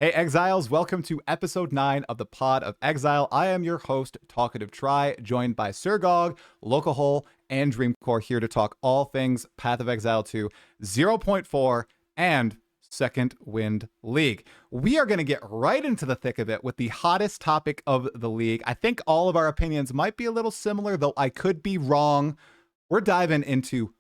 Hey Exiles, welcome to episode 9 of the Pod of Exile. I am your host, Talkative Tri, joined by Sirgog, Lolcohol, and Dreamcore here to talk all things Path of Exile 2, 0.4, and Second Wind League. We are going to get right into the thick of it with the hottest topic of the league. I think all of our opinions might be a little similar, though I could be wrong. We're diving into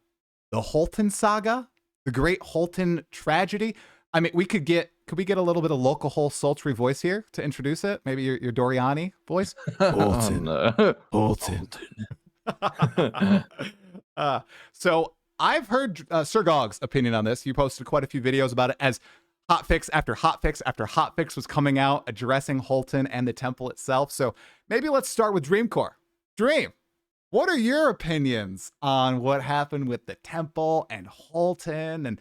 the Holten saga, the great Holten tragedy. I mean, could we get a little bit of Lolcohol sultry voice here to introduce it? Maybe your Doriani voice? Holten. Holten. So I've heard Sirgog's opinion on this. You posted quite a few videos about it as hotfix after hotfix after hotfix was coming out addressing Holten and the temple itself. So maybe let's start with Dreamcore. Dream, what are your opinions on what happened with the temple and Holten and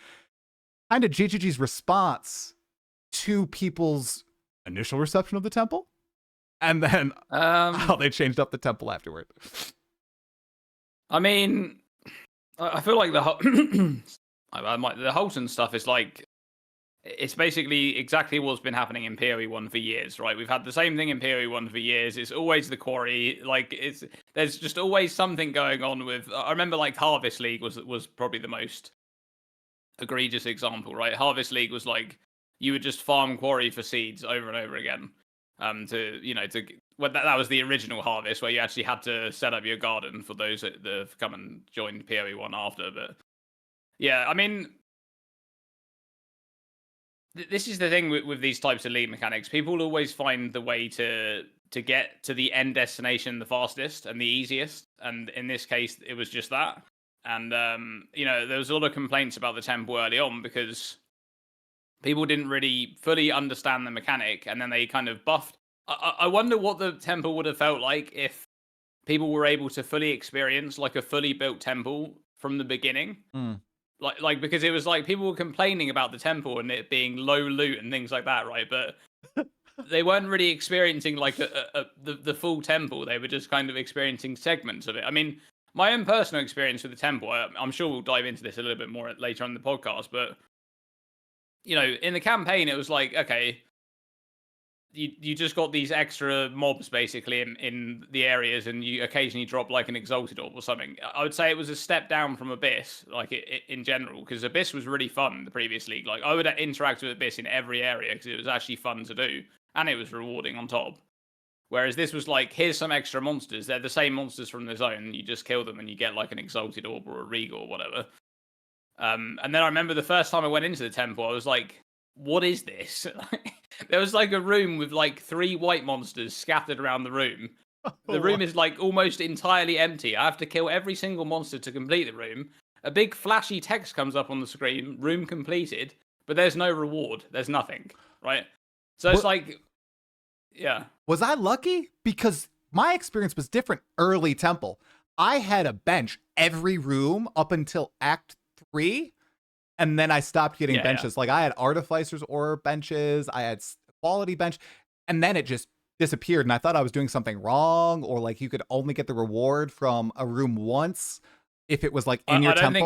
kind of GGG's response to people's initial reception of the temple, and then how they changed up the temple afterward? I mean, I feel like the Holten stuff is like, it's basically exactly what's been happening in PoE 1 for years, right? We've had the same thing in PoE 1 for years. It's always the quarry. Like, there's just always something going on with. I remember like Harvest League was probably the most egregious example, right? Harvest League was like, you would just farm quarry for seeds over and over again. That was the original Harvest, where you actually had to set up your garden for those that have come and joined PoE 1 after. But yeah, I mean, this is the thing with these types of league mechanics. People always find the way to get to the end destination the fastest and the easiest. And in this case, it was just that. And, there was a lot of complaints about the temple early on because people didn't really fully understand the mechanic, and then they kind of buffed. I wonder what the temple would have felt like if people were able to fully experience like a fully built temple from the beginning. Like because it was like people were complaining about the temple and it being low loot and things like that, right? But they weren't really experiencing like the full temple. They were just kind of experiencing segments of it. I mean, my own personal experience with the temple, I'm sure we'll dive into this a little bit more later on in the podcast, but in the campaign, it was like, okay, you just got these extra mobs basically in the areas, and you occasionally drop like an Exalted Orb or something. I would say it was a step down from Abyss, like in general, because Abyss was really fun the previous league. Like, I would interact with Abyss in every area because it was actually fun to do, and it was rewarding on top. Whereas this was like, here's some extra monsters. They're the same monsters from the zone. You just kill them and you get like an Exalted Orb or a Regal or whatever. And then I remember the first time I went into the temple, I was like, what is this? There was like a room with like 3 white monsters scattered around the room. The room is like almost entirely empty. I have to kill every single monster to complete the room. A big flashy text comes up on the screen, room completed, but there's no reward. There's nothing, right? So it's like, yeah. Was I lucky? Because my experience was different early temple. I had a bench every room up until Act 3, and then I stopped getting benches. Like, I had Artificer's Orb benches, I had Quality bench, and then it just disappeared, and I thought I was doing something wrong, or like you could only get the reward from a room once if it was like in your temple.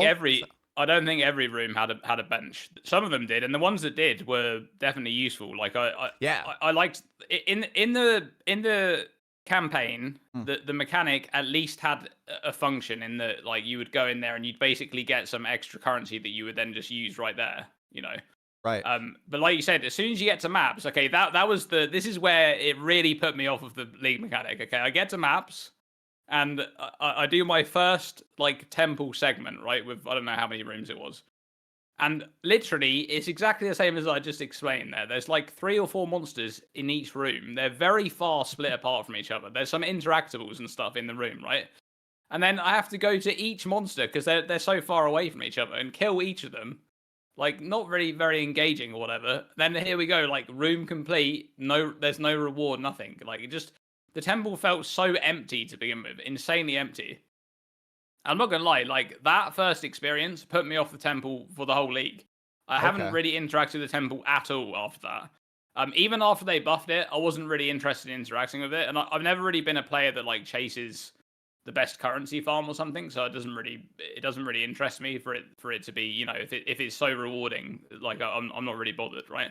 I don't think every room had a bench. Some of them did, and the ones that did were definitely useful. Like I liked in the campaign, the mechanic at least had a function in that, like, you would go in there and you'd basically get some extra currency that you would then just use right there, right. But like you said, as soon as you get to maps, okay, this is where it really put me off of the league mechanic. Okay, I get to maps and I do my first like temple segment, right, with I don't know how many rooms it was. And literally, it's exactly the same as I just explained there. There's like 3 or 4 monsters in each room. They're very far split apart from each other. There's some interactables and stuff in the room, right? And then I have to go to each monster because they're so far away from each other and kill each of them. Like, not really very engaging or whatever. Then here we go, like, room complete. No, there's no reward, nothing. Like, the temple felt so empty to begin with. Insanely empty. I'm not gonna lie, like, that first experience put me off the temple for the whole league. I haven't really interacted with the temple at all after that. Even after they buffed it, I wasn't really interested in interacting with it, and I've never really been a player that like chases the best currency farm or something, so it doesn't really interest me for it to be, if it's so rewarding, like I'm not really bothered, right?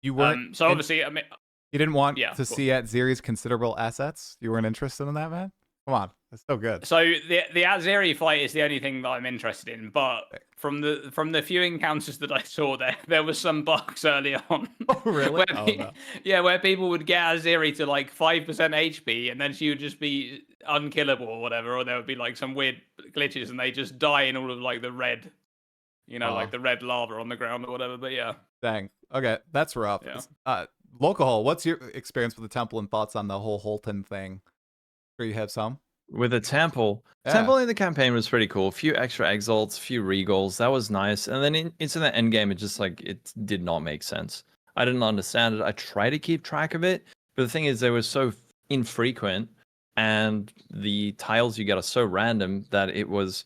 You weren't. So obviously, I mean, You didn't want yeah. to see Atziri's considerable assets. You weren't interested in that, man. Come on, that's so good. So the Atziri fight is the only thing that I'm interested in, but from the few encounters that I saw there was some bugs early on. Oh really? No. Yeah, where people would get Atziri to like 5% HP, and then she would just be unkillable or whatever, or there would be like some weird glitches, and they just die in all of like the red, like the red lava on the ground or whatever. But yeah. Dang. Okay, that's rough. Yeah. Lolcohol, what's your experience with the temple and thoughts on the whole Holten thing? Sure you have some? With the temple. Yeah. Temple in the campaign was pretty cool. A few extra exalts, a few regals. That was nice. And then into the end game, it just it did not make sense. I didn't understand it. I tried to keep track of it, but the thing is, they were so infrequent, and the tiles you get are so random that it was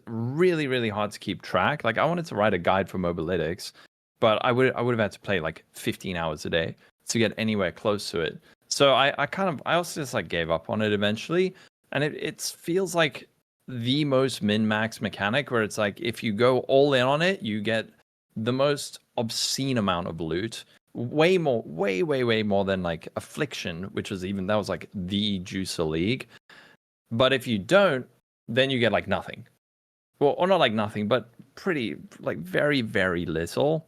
really, really hard to keep track. Like, I wanted to write a guide for Mobalytics, but I would have had to play like 15 hours a day to get anywhere close to it. So I also just gave up on it eventually, and it feels like the most min-max mechanic where it's like, if you go all in on it, you get the most obscene amount of loot, way more than like Affliction, which was that was like the juicer league. But if you don't, then you get like nothing. Well, or not like nothing, but pretty like very, very little.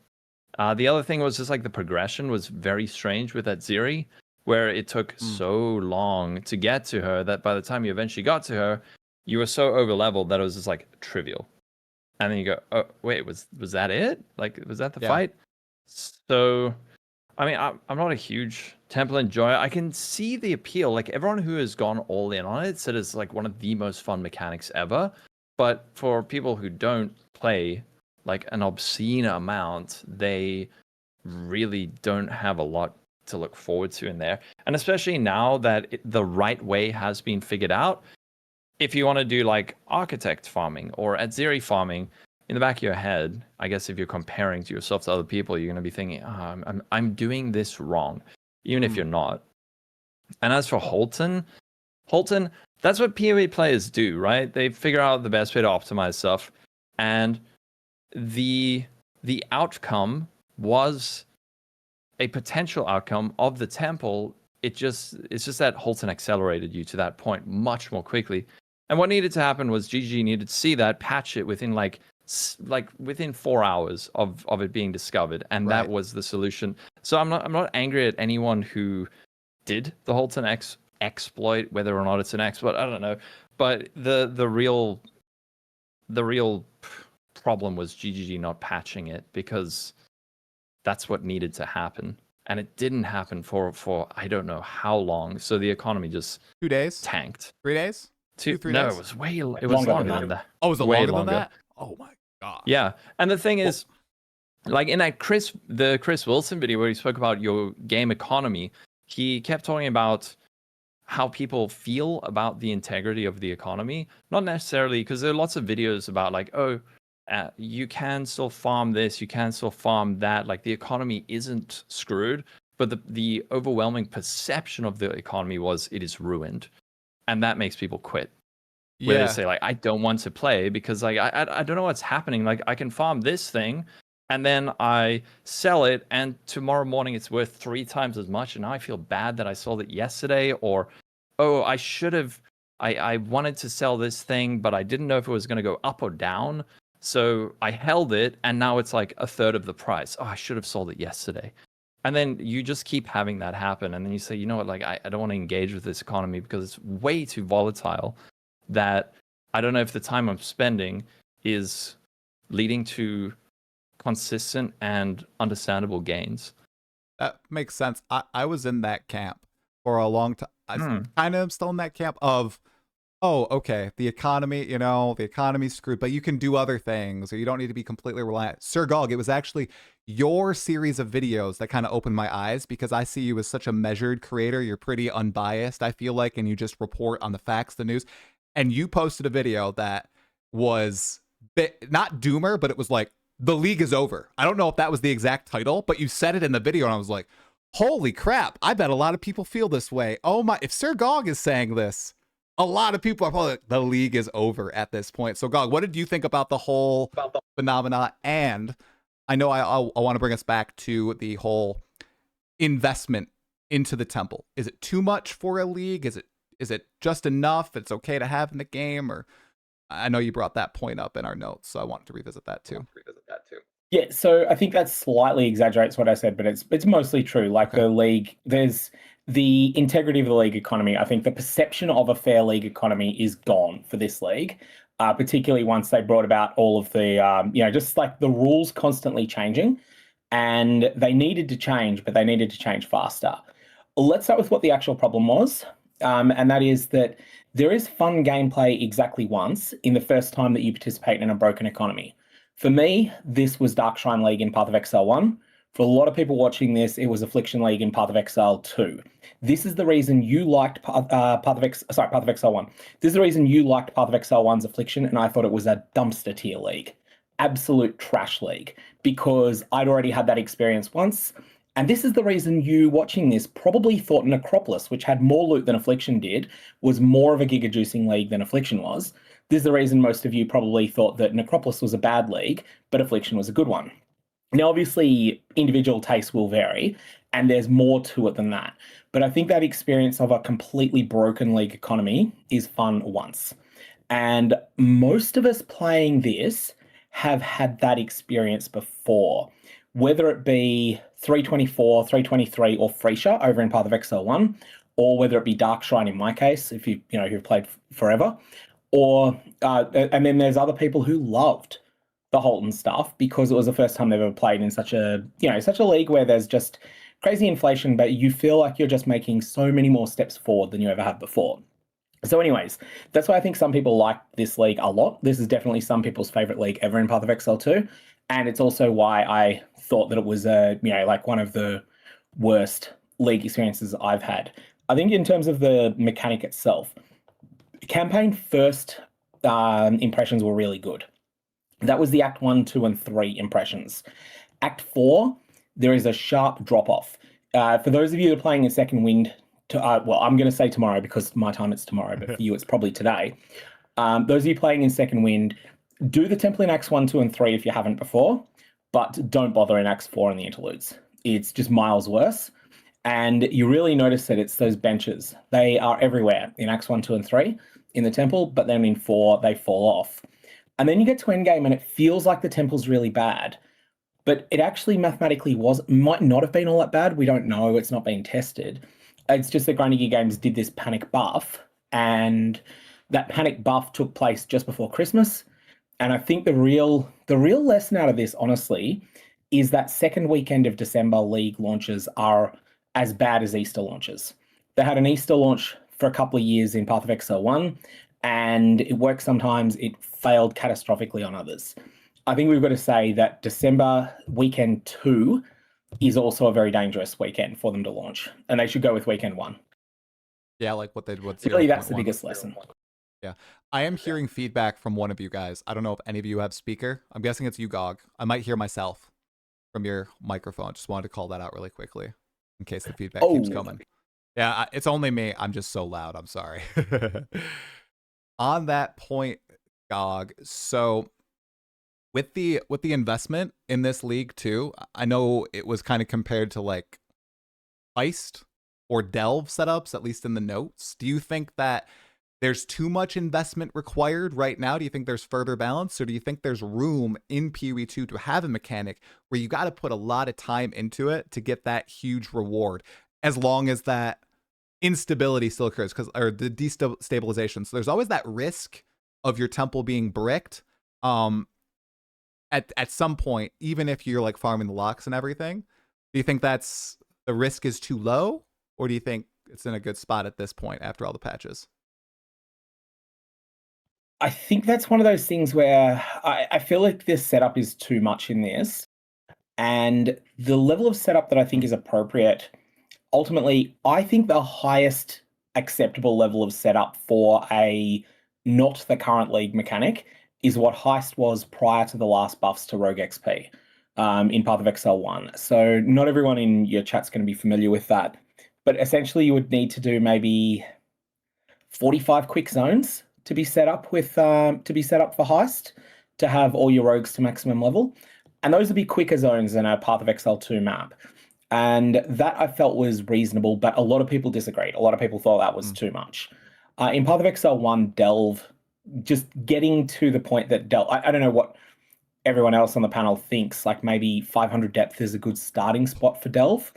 The other thing was just like the progression was very strange with Atziri, where it took so long to get to her that by the time you eventually got to her, you were so over leveled that it was just like trivial. And then you go, oh wait, was that it? Like, was that the fight? So, I mean, I'm not a huge temple enjoyer. I can see the appeal. Like, everyone who has gone all in on it said it's like one of the most fun mechanics ever. But for people who don't play like an obscene amount, they really don't have a lot to look forward to in there. And especially now that the right way has been figured out, if you want to do like architect farming or Atziri farming, in the back of your head, I guess if you're comparing to yourself to other people, you're going to be thinking, I'm doing this wrong, even if you're not. And as for Holten, that's what PoE players do, right? They figure out the best way to optimize stuff, and the outcome was a potential outcome of the temple. It's just that Holten accelerated you to that point much more quickly. And what needed to happen was GG needed to see that, patch it within within 4 hours of it being discovered, and that was the solution. So I'm not angry at anyone who did the Holten exploit, whether or not it's an exploit, I don't know. But the real problem was GGG not patching it, because that's what needed to happen, and it didn't happen for I don't know how long. So the economy just 2 days tanked. 3 days. 3 days? No, it was longer than that. Oh, was it longer than that? Oh my god. Yeah, and the thing is, like in that Chris Wilson video where he spoke about your game economy, he kept talking about how people feel about the integrity of the economy. Not necessarily, because there are lots of videos about like, you can still farm this, you can still farm that. Like, the economy isn't screwed, but the overwhelming perception of the economy was it is ruined, and that makes people quit. Where they say like, I don't want to play because like I don't know what's happening. Like, I can farm this thing, and then I sell it, and tomorrow morning it's worth 3 times as much, and now I feel bad that I sold it yesterday. Or, oh, I should have. I wanted to sell this thing, but I didn't know if it was going to go up or down. So I held it, and now it's like 1/3 of the price. Oh, I should have sold it yesterday. And then you just keep having that happen. And then you say, you know what, like, I don't want to engage with this economy because it's way too volatile, that I don't know if the time I'm spending is leading to consistent and understandable gains. That makes sense. I was in that camp for a long time. I kind of still in that camp of, oh, okay, the economy, the economy's screwed, but you can do other things, or you don't need to be completely reliant. Sirgog, it was actually your series of videos that kind of opened my eyes, because I see you as such a measured creator. You're pretty unbiased, I feel like, and you just report on the facts, the news. And you posted a video that was not doomer, but it was like, the league is over. I don't know if that was the exact title, but you said it in the video, and I was like, holy crap, I bet a lot of people feel this way. Oh my, if Sirgog is saying this, a lot of people are probably like, the league is over at this point. So Gog, what did you think about the whole phenomena? And I know I want to bring us back to the whole investment into the temple. Is it too much for a league? Is it just enough? It's okay to have in the game, or I know you brought that point up in our notes, so I wanted to revisit that too. Yeah, so I think that slightly exaggerates what I said, but it's mostly true. Like the league, there's the integrity of the league economy. I think the perception of a fair league economy is gone for this league, particularly once they brought about all of the, just like the rules constantly changing, and they needed to change, but they needed to change faster. Let's start with what the actual problem was, and that is that there is fun gameplay exactly once in the first time that you participate in a broken economy. For me, this was Dark Shrine League in Path of Exile 1. For a lot of people watching this, it was Affliction League in Path of Exile 2. This is the reason you liked Path of Exile 1. This is the reason you liked Path of Exile 1's Affliction, and I thought it was a dumpster tier league. Absolute trash league, because I'd already had that experience once. And this is the reason you watching this probably thought Necropolis, which had more loot than Affliction did, was more of a giga-juicing league than Affliction was. This is the reason most of you probably thought that Necropolis was a bad league, but Affliction was a good one. Now, obviously, individual tastes will vary, and there's more to it than that. But I think that experience of a completely broken league economy is fun once. And most of us playing this have had that experience before, whether it be 324, 323, or Freesia over in Path of Exile 1, or whether it be Dark Shrine in my case, if you've played forever. Or and then there's other people who loved the Holten stuff because it was the first time they've ever played in such a league where there's just crazy inflation, but you feel like you're just making so many more steps forward than you ever have before. So anyways, that's why I think some people like this league a lot. This is definitely some people's favorite league ever in Path of Exile 2. And it's also why I thought that it was like one of the worst league experiences I've had. I think in terms of the mechanic itself, campaign first impressions were really good. That was the Act 1, 2, and 3 impressions. Act 4, there is a sharp drop-off. For those of you that are playing in Second Wind, I'm going to say tomorrow because my time it's tomorrow, but for you it's probably today. Those of you playing in Second Wind, do the Temple in Acts 1, 2, and 3 if you haven't before, but don't bother in Acts 4 and the interludes. It's just miles worse. And you really notice that it's those benches. They are everywhere in Acts 1, 2, and 3 in the Temple, but then in 4, they fall off. And then you get to Endgame and it feels like the Temple's really bad. But it actually mathematically might not have been all that bad. We don't know. It's not been tested. It's just that Grinding Gear Games did this panic buff, and that panic buff took place just before Christmas. And I think the real lesson out of this, honestly, is that second weekend of December league launches are as bad as Easter launches. They had an Easter launch for a couple of years in Path of Exile 1, and it works sometimes, it failed catastrophically on others. I think we've got to say that December weekend 2 is also a very dangerous weekend for them to launch, and they should go with weekend 1. Yeah, like what they would. Really, that's the biggest lesson. Yeah, I am hearing feedback from one of you guys. I don't know if any of you have speaker. I'm guessing it's you, Gog. I might hear myself from your microphone. Just wanted to call that out really quickly in case the feedback keeps coming. Yeah, it's only me. I'm just so loud. I'm sorry. On that point, Gog, so with the investment in this league too, I know it was kind of compared to like Heist or Delve setups, at least in the notes. Do you think that there's too much investment required right now? Do you think there's further balance, or do you think there's room in PoE 2 to have a mechanic where you got to put a lot of time into it to get that huge reward, as long as that instability still occurs, or the destabilization? So there's always that risk of your temple being bricked at some point, even if you're like farming the locks and everything. Do you think that's the risk is too low, or do you think it's in a good spot at this point after all the patches? I think that's one of those things where I feel like this setup is too much in this. And the level of setup that I think is appropriate, ultimately, I think the highest acceptable level of setup for a not the current league mechanic is what Heist was prior to the last buffs to Rogue XP in Path of Exile 1. So not everyone in your chat's going to be familiar with that. But essentially, you would need to do maybe 45 quick zones to be set up for Heist, to have all your rogues to maximum level. And those would be quicker zones than a Path of Exile 2 map. And that I felt was reasonable, but a lot of people disagreed. A lot of people thought that was too much. In Path of Exile 1, Delve, just getting to the point that Delve, I don't know what everyone else on the panel thinks, like maybe 500 depth is a good starting spot for Delve.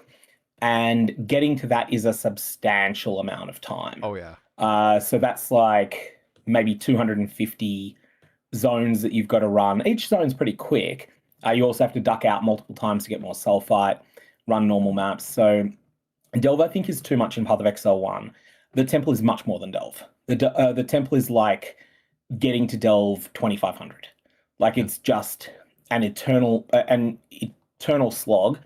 And getting to that is a substantial amount of time. Oh, yeah. So that's like maybe 250 zones that you've got to run. Each zone's pretty quick. You also have to duck out multiple times to get more sulfite, run normal maps. So Delve, I think, is too much in Path of Exile 1. The Temple is much more than Delve. The Temple is like getting to Delve 2500. Like it's just an eternal slog.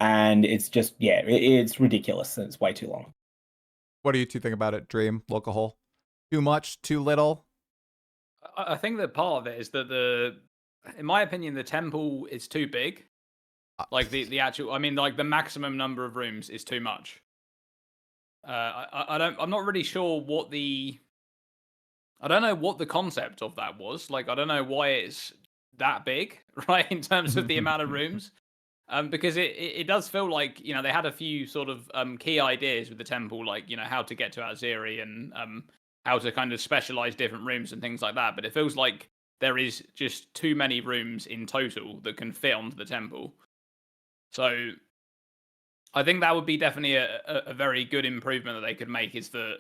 And it's just, yeah, it's ridiculous. It's way too long. What do you two think about it, Dream, Lolcohol? Too much, too little? I think that part of it is that in my opinion, the temple is too big. Like the actual, I mean, like the maximum number of rooms is too much. I'm not really sure I don't know what the concept of that was. Like, I don't know why it's that big, right, in terms of the amount of rooms. Because it does feel like, you know, they had a few sort of key ideas with the temple, like, you know, how to get to Atziri and how to kind of specialize different rooms and things like that. But it feels like there is just too many rooms in total that can fit onto the temple. So I think that would be definitely a very good improvement that they could make, is that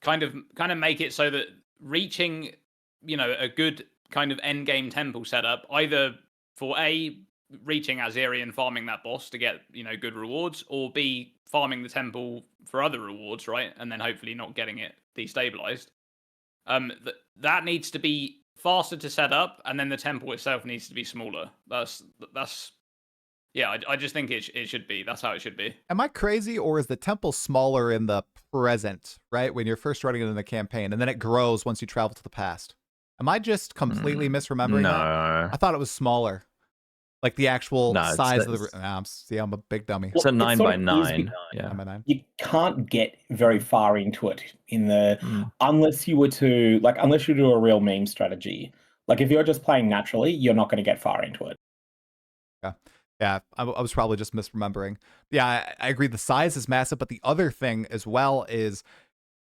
kind of make it so that reaching, you know, a good kind of end game temple setup, either for reaching Atziri and farming that boss to get, you know, good rewards, or B, farming the temple for other rewards, right? And then hopefully not getting it destabilized. That needs to be faster to set up, and then the temple itself needs to be smaller. That's yeah, I just think it should be. That's how it should be. Am I crazy, or is the temple smaller in the present, right? When you're first running it in the campaign, and then it grows once you travel to the past? Am I just completely misremembering that? I thought it was smaller. Like the actual size of the I'm a big dummy. It's a 9x9. Yeah. 9x9. You can't get very far into it unless you do a real meme strategy. Like if you're just playing naturally, you're not going to get far into it. Yeah, I was probably just misremembering. Yeah, I agree. The size is massive, but the other thing as well is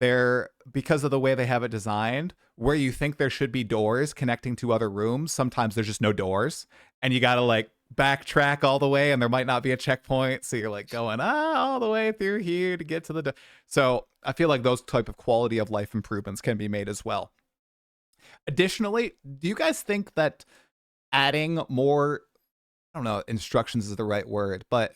because of the way they have it designed, where you think there should be doors connecting to other rooms, sometimes there's just no doors, and you got to like backtrack all the way, and there might not be a checkpoint, so you're like going all the way through here to get to the door. So I feel like those type of quality of life improvements can be made as well. Additionally, do you guys think that adding more, I don't know, instructions is the right word, but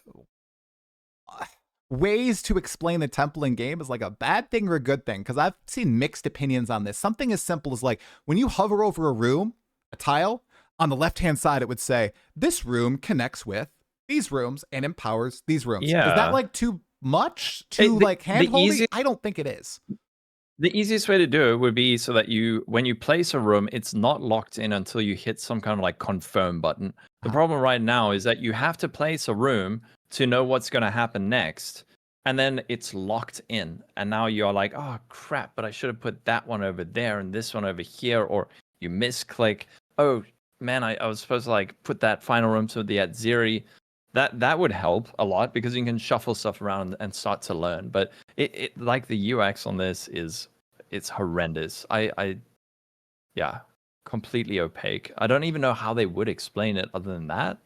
ways to explain the temple in game is like a bad thing or a good thing? Because I've seen mixed opinions on this. Something as simple as like when you hover over a room, a tile, on the left-hand side, it would say, this room connects with these rooms and empowers these rooms. Yeah. Is that like too much? Like hand-holding? I don't think it is. The easiest way to do it would be so that when you place a room, it's not locked in until you hit some kind of like confirm button. The problem right now is that you have to place a room to know what's going to happen next, and then it's locked in. And now you're like, oh crap, but I should have put that one over there and this one over here, or you misclick. Oh man, I was supposed to like put that final room to the Atziri. That would help a lot because you can shuffle stuff around and start to learn. But it like the UX on this it's horrendous. Yeah, completely opaque. I don't even know how they would explain it other than that.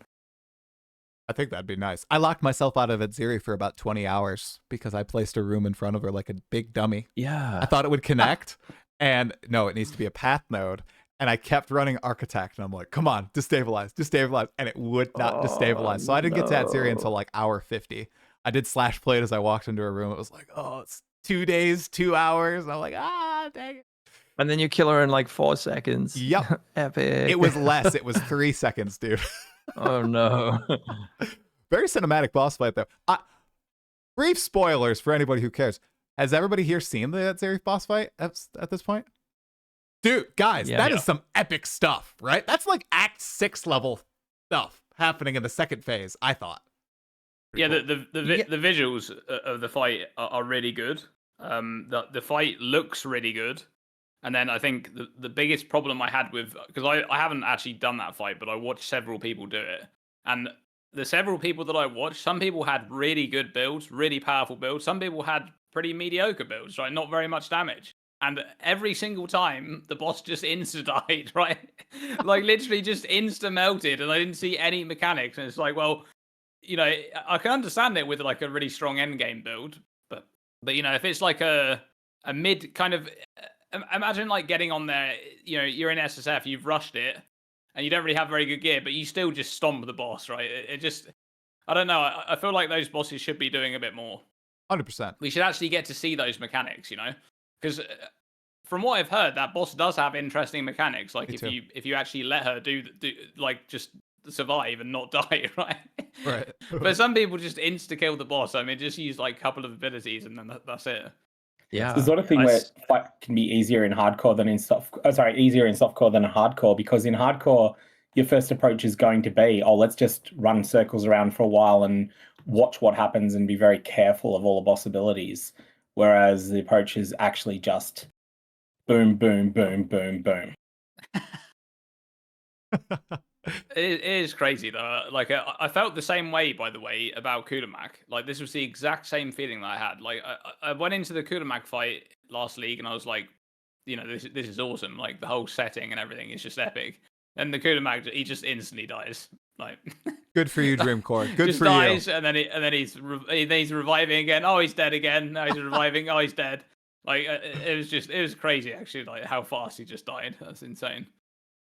I think that'd be nice. I locked myself out of Atziri for about 20 hours because I placed a room in front of her like a big dummy. Yeah. I thought it would connect, and no, it needs to be a path node. And I kept running Architect, and I'm like, come on, destabilize. And it would not destabilize. So I didn't get to Atziri until like hour 50. I did slash plate as I walked into a room. It was like, oh, it's 2 days, 2 hours. I'm like, dang it. And then you kill her in like 4 seconds. Yep. Epic. It was less. It was 3 seconds, dude. Oh, no. Very cinematic boss fight, though. Brief spoilers for anybody who cares. Has everybody here seen the Atziri boss fight at this point? Dude, guys, that is some epic stuff, right? That's like Act 6 level stuff happening in the second phase, I thought. Yeah, the visuals of the fight are really good. The fight looks really good. And then I think the biggest problem I had with, because I haven't actually done that fight, but I watched several people do it. And the several people that I watched, some people had really good builds, really powerful builds. Some people had pretty mediocre builds, right? Not very much damage. And every single time, the boss just insta-died, right? Like, literally just insta-melted, and I didn't see any mechanics. And it's like, well, you know, I can understand it with, like, a really strong endgame build. But you know, if it's like a mid kind of... Imagine, like, getting on there, you know, you're in SSF, you've rushed it, and you don't really have very good gear, but you still just stomp the boss, right? It just... I don't know. I feel like those bosses should be doing a bit more. 100%. We should actually get to see those mechanics, you know? Because from what I've heard, that boss does have interesting mechanics. Like, if you actually let her do like, just survive and not die, right? Right. But some people just insta-kill the boss. I mean, just use, like, a couple of abilities, and then that's it. Yeah. There's a lot of thing where fight can be easier in hardcore than in soft. Easier in softcore than in hardcore, because in hardcore, your first approach is going to be, oh, let's just run circles around for a while and watch what happens and be very careful of all the boss abilities. Whereas the approach is actually just boom, boom, boom, boom, boom. It is crazy though. Like, I felt the same way, by the way, about Kudamak. Like, this was the exact same feeling that I had. Like, I went into the Kudamak fight last league, and I was like, you know, this is awesome. Like, the whole setting and everything is just epic. And the Kudamak, he just instantly dies. Like, good for you, Dreamcore. Good just for dies, you. and then he's reviving again. Oh, he's dead again. Now he's reviving. Oh, he's dead. Like, it was crazy actually. Like, how fast he just died. That's insane.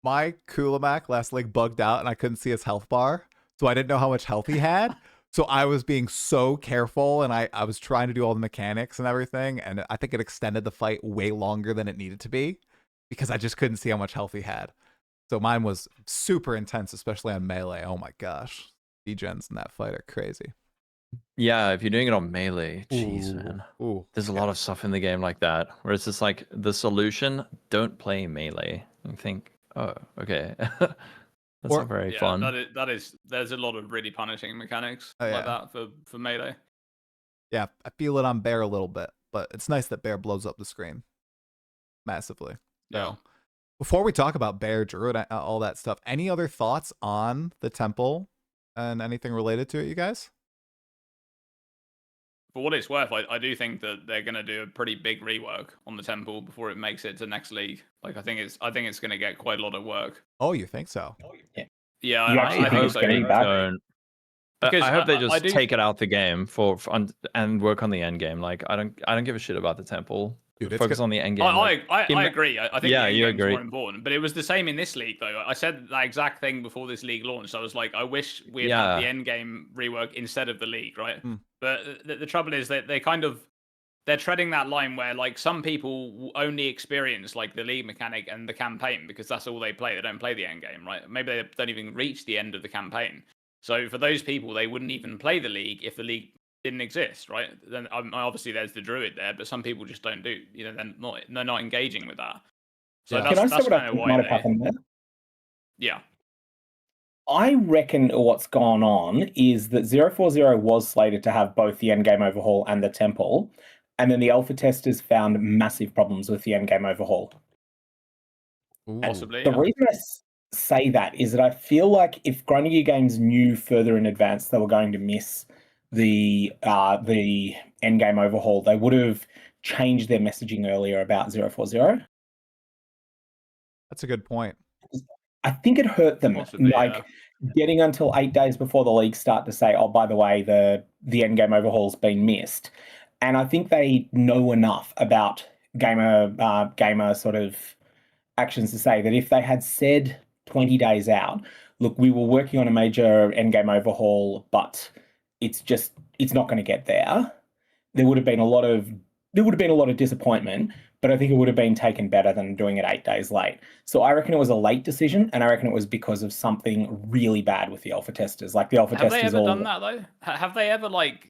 My Kulimak last leg bugged out and I couldn't see his health bar, so I didn't know how much health he had. So I was being so careful, and I was trying to do all the mechanics and everything, and I think it extended the fight way longer than it needed to be because I just couldn't see how much health he had. So mine was super intense, especially on melee. Oh my gosh. Degens in that fight are crazy. Yeah, if you're doing it on melee, jeez, man. Ooh. There's a lot of stuff in the game like that, where it's just like, the solution, don't play melee. You think, oh, okay. That's not very fun. There's a lot of really punishing mechanics yeah. like that for melee. Yeah, I feel it on Bear a little bit, but it's nice that Bear blows up the screen massively. Yeah. So, before we talk about Bear, Druid, all that stuff, any other thoughts on the temple and anything related to it, you guys? For what it's worth, I do think that they're going to do a pretty big rework on the temple before it makes it to next league. Like, I think it's going to get quite a lot of work. Oh, you think so? Yeah, I think it's getting back. I hope they just take it out the game and work on the end game. Like, I don't give a shit about the temple. Dude, focus on the end game. I agree. I think the end you game's agree. more important. But it was the same in this league, though. I said that exact thing before this league launched. I was like, I wish we had the end game rework instead of the league, right? But the trouble is that they're treading that line where, like, some people only experience, like, the league mechanic and the campaign because that's all they play. They don't play the end game, right? Maybe they don't even reach the end of the campaign. So for those people, they wouldn't even play the league if the league didn't exist, right? Then obviously there's the Druid there, but some people just don't do. You know, they're not engaging with that. So that's kind of why might have happened there? Yeah. I reckon what's gone on is that 040 was slated to have both the endgame overhaul and the temple, and then the alpha testers found massive problems with the endgame overhaul. Possibly. The reason I say that is that I feel like if Grinding Games knew further in advance they were going to miss the endgame overhaul, they would have changed their messaging earlier about 040. That's a good point. I think it hurt them, Possibly, getting until 8 days before the league start to say, oh, by the way, the endgame overhaul's been missed. And I think they know enough about gamer sort of actions to say that if they had said 20 days out, look, we were working on a major endgame overhaul, but it's not going to get there, there would have been a lot of disappointment, but I think it would have been taken better than doing it 8 days late. So I reckon it was a late decision, and I reckon it was because of something really bad with the alpha testers. Like, the alpha testers have they ever done that though? Have they ever, like?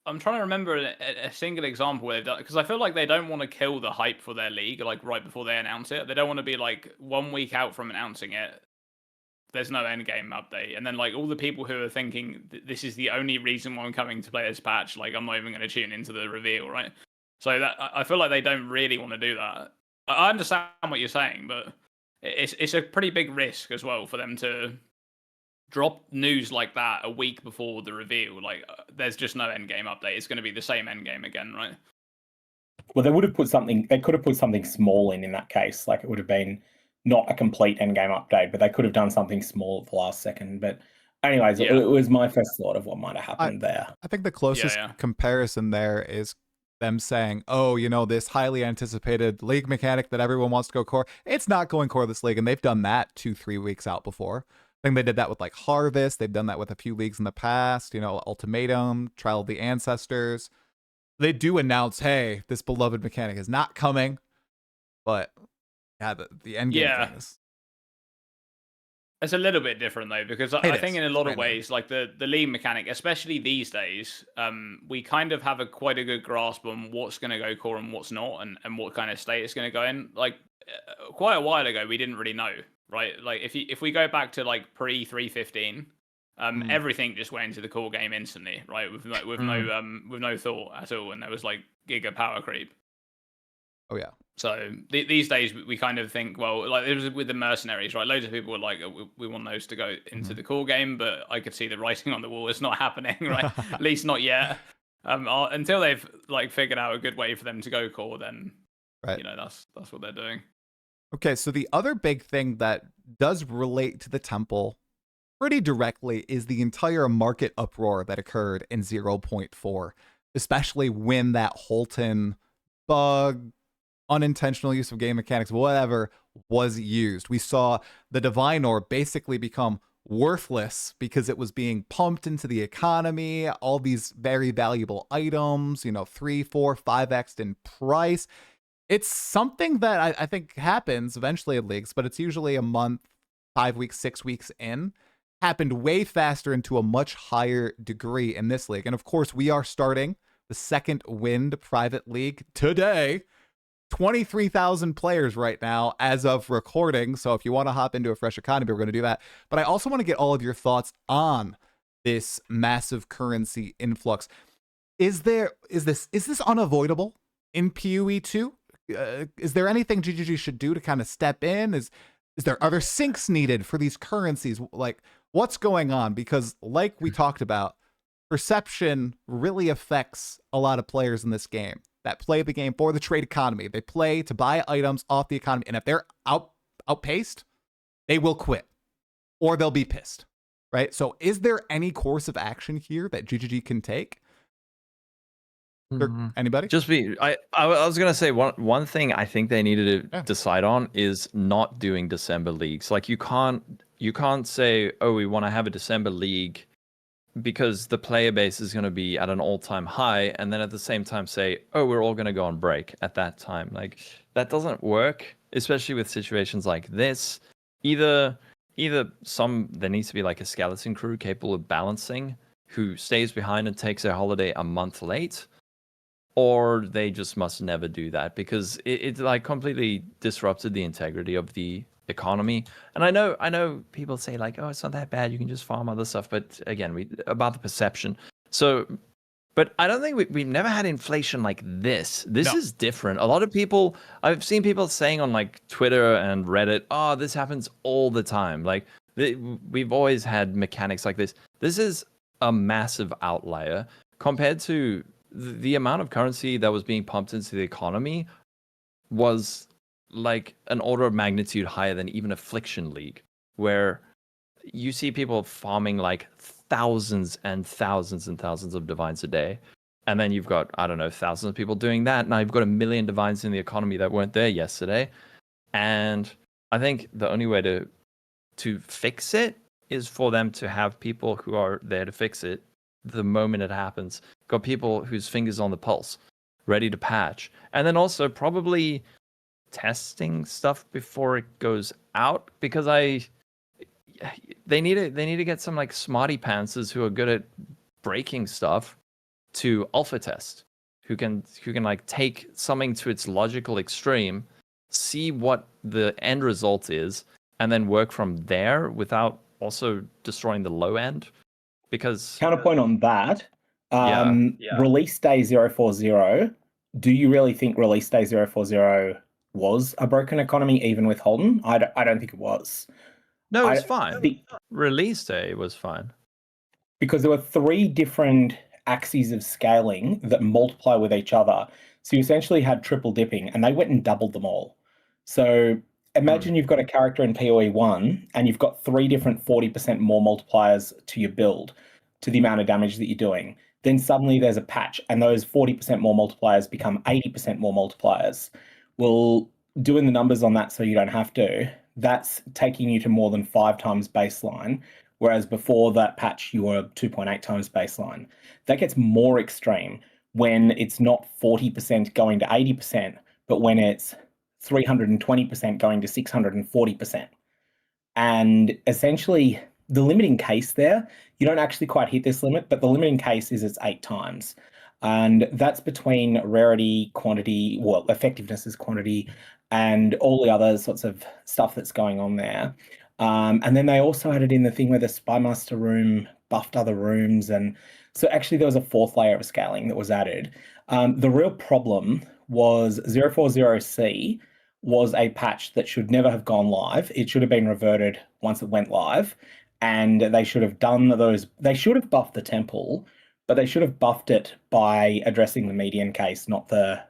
I'm trying to remember a single example where they've done, because I feel like they don't want to kill the hype for their league, like, right before they announce it. They don't want to be like 1 week out from announcing it, there's no endgame update, and then, like, all the people who are thinking this is the only reason why I'm coming to play this patch, like, I'm not even going to tune into the reveal, right? So that I feel like they don't really want to do that. I understand what you're saying, but it's a pretty big risk as well for them to drop news like that a week before the reveal. Like, there's just no endgame update. It's going to be the same endgame again, right? Well, they would have put something. They could have put something small in that case. Like, it would have been not a complete endgame update, but they could have done something small at the last second. But anyways, it was my first thought of what might have happened there. I think the closest comparison there is them saying, oh, you know, this highly anticipated league mechanic that everyone wants to go core, it's not going core this league. And they've done that 2-3 weeks out before. I think they did that with like Harvest. They've done that with a few leagues in the past, you know, Ultimatum, Trial of the Ancestors. They do announce, hey, this beloved mechanic is not coming. But yeah, the end game thing is... It's a little bit different though, because I think in a lot of ways, like the league mechanic, especially these days, we kind of have quite a good grasp on what's going to go core and what's not, and what kind of state it's going to go in. Like quite a while ago, we didn't really know, right? Like if we go back to like pre 3.15, everything just went into the core game instantly, right? With no thought at all, and there was like giga power creep. Oh yeah. So these days we kind of think, well, like it was with the mercenaries, right? Loads of people were like, we want those to go into the core game, but I could see the writing on the wall. It's not happening, right? At least not yet. Until they've like figured out a good way for them to go core, then you know that's what they're doing. Okay, so the other big thing that does relate to the temple pretty directly is the entire market uproar that occurred in 0.4, especially when that Holten bug, unintentional use of game mechanics, whatever, was used. We saw the Divine Orb basically become worthless because it was being pumped into the economy, all these very valuable items, you know, 3, 4, 5x in price. It's something that I think happens eventually in leagues, but it's usually a month, 5 weeks, 6 weeks in. Happened way faster and to a much higher degree in this league. And of course, we are starting the second Wind private league today. 23,000 players right now as of recording. So if you want to hop into a fresh economy, we're going to do that. But I also want to get all of your thoughts on this massive currency influx. Is this unavoidable in PoE 2? Is there anything GGG should do to kind of step in? Is there other sinks needed for these currencies? Like, what's going on? Because like we talked about, perception really affects a lot of players in this game that play the game for the trade economy. They play to buy items off the economy. And if they're outpaced, they will quit or they'll be pissed, right? So is there any course of action here that GGG can take? Anybody? I was going to say one thing I think they needed to decide on is not doing December leagues. Like you can't say, oh, we want to have a December league because the player base is going to be at an all-time high, and then at the same time say, oh, we're all going to go on break at that time. Like, that doesn't work, especially with situations like this. Either there needs to be like a skeleton crew capable of balancing who stays behind and takes their holiday a month late, or they just must never do that because it like completely disrupted the integrity of the economy. And I know people say like, oh, it's not that bad, you can just farm other stuff, but again, about the perception. So but I don't think we've never had inflation like this. This is different. A lot of people, I've seen people saying on like Twitter and Reddit, oh, this happens all the time. Like we've always had mechanics like this. This is a massive outlier compared to the amount of currency that was being pumped into the economy was like an order of magnitude higher than even Affliction League, where you see people farming like thousands and thousands and thousands of divines a day. And then you've got, I don't know, thousands of people doing that. Now you've got 1 million divines in the economy that weren't there yesterday. And I think the only way to fix it is for them to have people who are there to fix it the moment it happens. Got people whose fingers on the pulse, ready to patch. And then also probably testing stuff before it goes out, because they need to get some like smarty pantsers who are good at breaking stuff to alpha test, who can like take something to its logical extreme, see what the end result is, and then work from there without also destroying the low end. Because counterpoint on that, release day 040 do you really think release day 040 was a broken economy, even with Holten? I don't think it was. No, I it's fine. think- Release day was fine. because there were 3 different axes of scaling that multiply with each other. So you essentially had triple dipping, and they went and doubled them all. So imagine you've got a character in PoE 1, and you've got 3 different 40% more multipliers to your build, to the amount of damage that you're doing. Then suddenly there's a patch, and those 40% more multipliers become 80% more multipliers. Well, doing the numbers on that so you don't have to, that's taking you to more than 5 times baseline. Whereas before that patch, you were 2.8 times baseline. That gets more extreme when it's not 40% going to 80%, but when it's 320% going to 640%. And essentially, the limiting case there, you don't actually quite hit this limit, but the limiting case is it's 8 times. And that's between rarity, quantity, well, effectiveness is quantity, and all the other sorts of stuff that's going on there. And then they also added in the thing where the Spymaster room buffed other rooms. And so actually there was a 4th layer of scaling that was added. The real problem was 040C was a patch that should never have gone live. It should have been reverted once it went live. And they should have done those, they should have buffed the temple, but they should have buffed it by addressing the median case, not the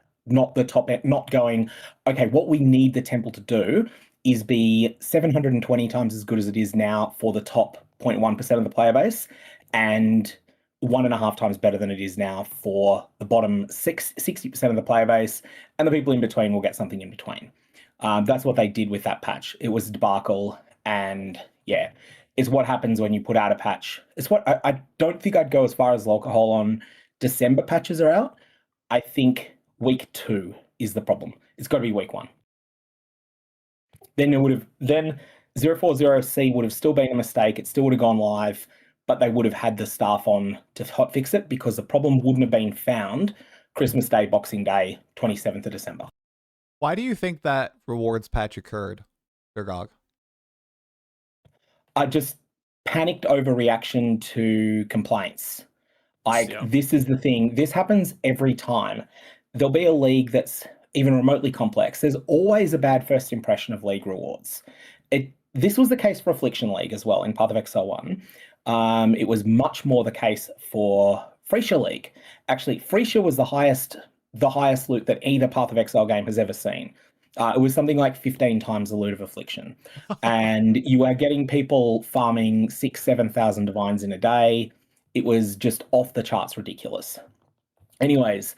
top end, not going, okay, what we need the temple to do is be 720 times as good as it is now for the top 0.1% of the player base, and 1.5 times better than it is now for the bottom 60% of the player base, and the people in between will get something in between. That's what they did with that patch. It was a debacle, and yeah, it's what happens when you put out a patch. It's what I don't think I'd go as far as Lolcohol on December patches are out. I think week 2 is the problem. It's got to be week 1. Then 040C would have still been a mistake. It still would have gone live, but they would have had the staff on to hotfix it because the problem wouldn't have been found Christmas Day, Boxing Day, 27th of December. Why do you think that rewards patch occurred, Sirgog? Just panicked overreaction to complaints. This is the thing. This happens every time. There'll be a league that's even remotely complex. There's always a bad first impression of league rewards. This was the case for Affliction League as well in Path of Exile 1. It was much more the case for Freesia League. Actually, Freesia was the highest loot that either Path of Exile game has ever seen. It was something like 15 times the loot of Affliction. And you are getting people farming 6,000-7,000 divines in a day. It was just off the charts ridiculous. Anyways,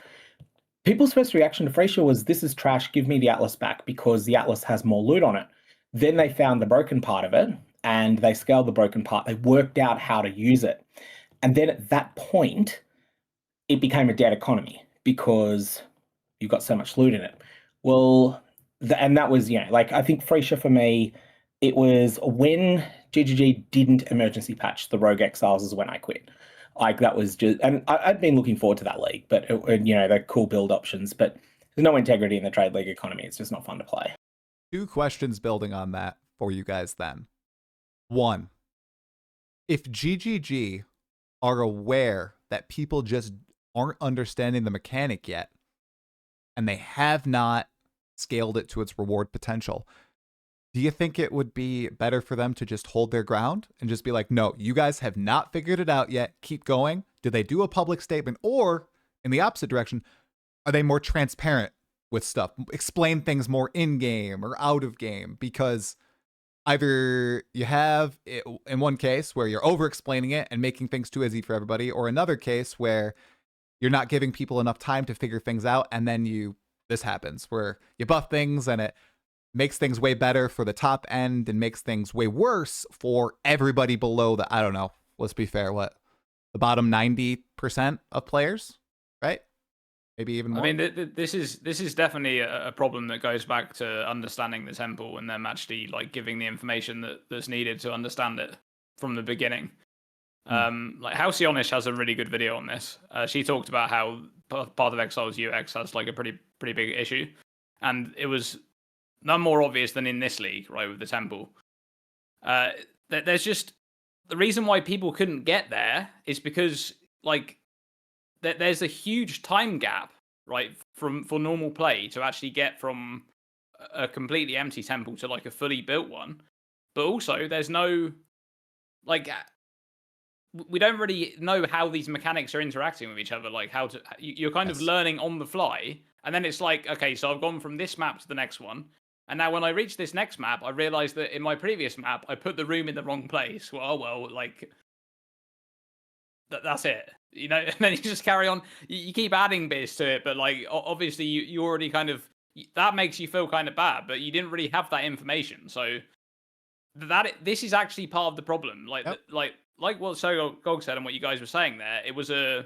people's first reaction to Freesia was, this is trash, give me the Atlas back, because the Atlas has more loot on it. Then they found the broken part of it, and they scaled the broken part. They worked out how to use it. And then at that point, it became a dead economy because you've got so much loot in it. Well, and that was, I think Freesia for me, it was when GGG didn't emergency patch the Rogue Exiles is when I quit. That was just, and I'd been looking forward to that league, but they're cool build options, but there's no integrity in the trade league economy. It's just not fun to play. 2 questions building on that for you guys then. 1, if GGG are aware that people just aren't understanding the mechanic yet, and they have not scaled it to its reward potential, do you think it would be better for them to just hold their ground and just be like, no, you guys have not figured it out yet, keep going? Do they do a public statement? Or in the opposite direction, are they more transparent with stuff, explain things more in game or out of game? Because either you have it, in one case where you're over explaining it and making things too easy for everybody, or another case where you're not giving people enough time to figure things out, and then this happens where you buff things and it makes things way better for the top end and makes things way worse for everybody below the, I don't know, let's be fair, the bottom 90% of players, right? Maybe even more. I mean, this is definitely a problem that goes back to understanding the temple and them actually giving the information that's needed to understand it from the beginning. Halcyonish has a really good video on this. She talked about how Path of Exile's UX has a pretty big issue, and it was none more obvious than in this league, right, with the temple. There's just the reason why people couldn't get there is because there's a huge time gap right, for normal play to actually get from a completely empty temple to like a fully built one. But also, there's no like we don't really know how these mechanics are interacting with each other. Like how to you're kind of learning on the fly, and then it's like, okay, so I've gone from this map to the next one, and now when I reach this next map, I realize that in my previous map I put the room in the wrong place. Well, like that's it, you know. And then you just carry on. You keep adding bits to it, but like obviously you already kind of that makes you feel kind of bad, but you didn't really have that information, so this is actually part of the problem. Like like what Sirgog said and what you guys were saying there, it was a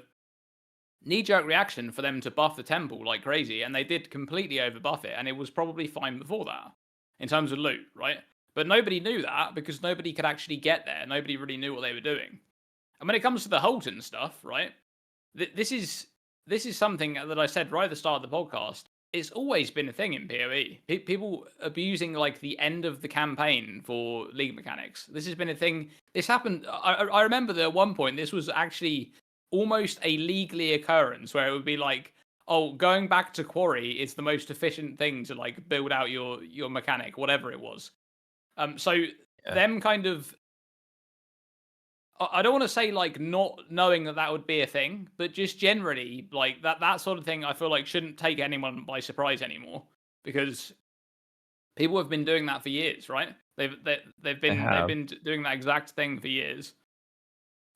knee-jerk reaction for them to buff the temple like crazy, and they did completely over-buff it, and it was probably fine before that in terms of loot, right? But nobody knew that because nobody could actually get there. Nobody really knew what they were doing. And when it comes to the Holten stuff, right, this is something that I said right at the start of the podcast. It's always been a thing in PoE. People abusing like the end of the campaign for league mechanics. This has been a thing. This happened. I remember that at one point this was actually almost a legally occurrence where it would be like, oh, going back to quarry is the most efficient thing to like build out your mechanic, whatever it was. Them kind of. I don't want to say like not knowing that would be a thing, but just generally like that sort of thing I feel like shouldn't take anyone by surprise anymore, because people have been doing that for years, right? They've been doing that exact thing for years.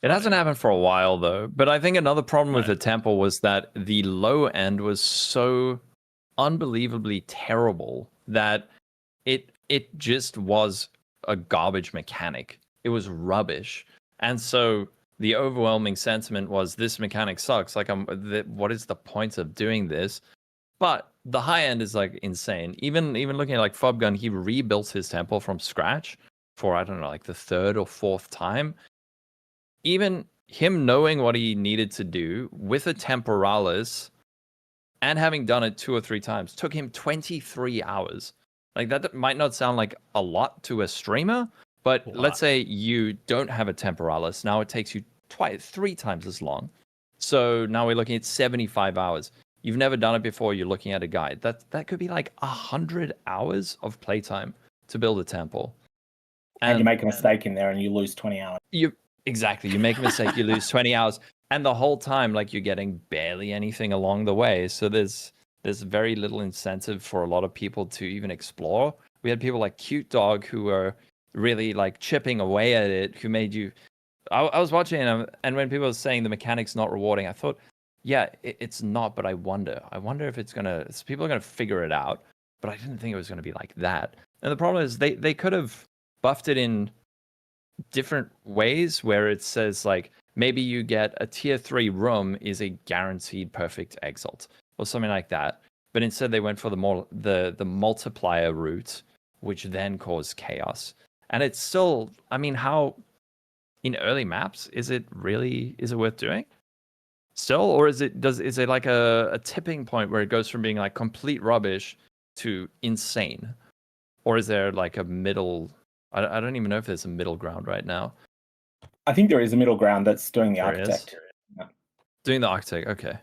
It hasn't happened for a while though, but I think another problem with the temple was that the low end was so unbelievably terrible that it just was a garbage mechanic. It was rubbish. And so the overwhelming sentiment was this mechanic sucks. Like, what is the point of doing this? But the high end is like insane. Even looking at like Fubgun, he rebuilt his temple from scratch for, I don't know, like the third or fourth time. Even him knowing what he needed to do with a Temporalis and having done it 2 or 3 times took him 23 hours. Like, that might not sound like a lot to a streamer, but let's say you don't have a Temporalis. Now it takes you 3 times as long. So now we're looking at 75 hours. You've never done it before. You're looking at a guide. That could be like 100 hours of playtime to build a temple. And you make a mistake in there and you lose 20 hours. Exactly. You make a mistake, you lose 20 hours. And the whole time, like, you're getting barely anything along the way. So there's very little incentive for a lot of people to even explore. We had people like Cute Dog who were really like chipping away at it, who made you. I was watching him, and when people were saying the mechanic's not rewarding, I thought, yeah, it's not, but I wonder if people are gonna figure it out. But I didn't think it was gonna be like that. And the problem is they could have buffed it in different ways, where it says like maybe you get a tier 3 room is a guaranteed perfect exalt or something like that. But instead they went for the multiplier route, which then caused chaos. And it's still, I mean, how in early maps is it worth doing still, or is it like a tipping point where it goes from being like complete rubbish to insane, or is there like a middle? I don't even know if there's a middle ground right now. I think there is a middle ground that's doing the architect. Yeah. Doing the architect, okay.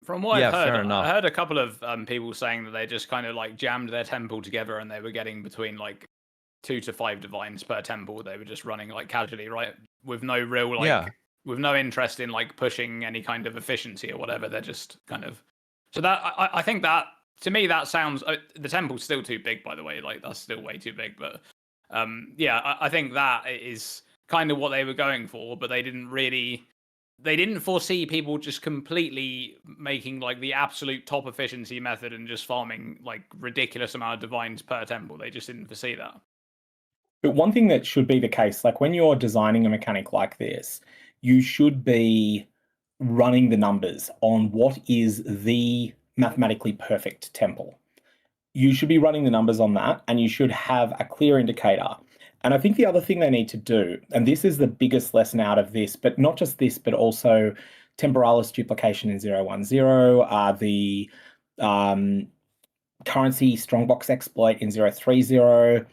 From what I've heard, I heard a couple of people saying that they just kind of like jammed their temple together and they were getting between like 2 to 5 divines per temple. They were just running like casually, right? With no real with no interest in like pushing any kind of efficiency or whatever. They're just kind of. So that I think that to me that sounds the temple's still too big, by the way. Like that's still way too big, but I think that is kind of what they were going for, but they didn't foresee people just completely making like the absolute top efficiency method and just farming like ridiculous amount of divines per temple. They just didn't foresee that. But one thing that should be the case, like when you're designing a mechanic like this, you should be running the numbers on what is the mathematically perfect temple. You should be running the numbers on that, and you should have a clear indicator. And I think the other thing they need to do, and this is the biggest lesson out of this, but not just this, but also Temporalis duplication in 010, the currency strongbox exploit in 030.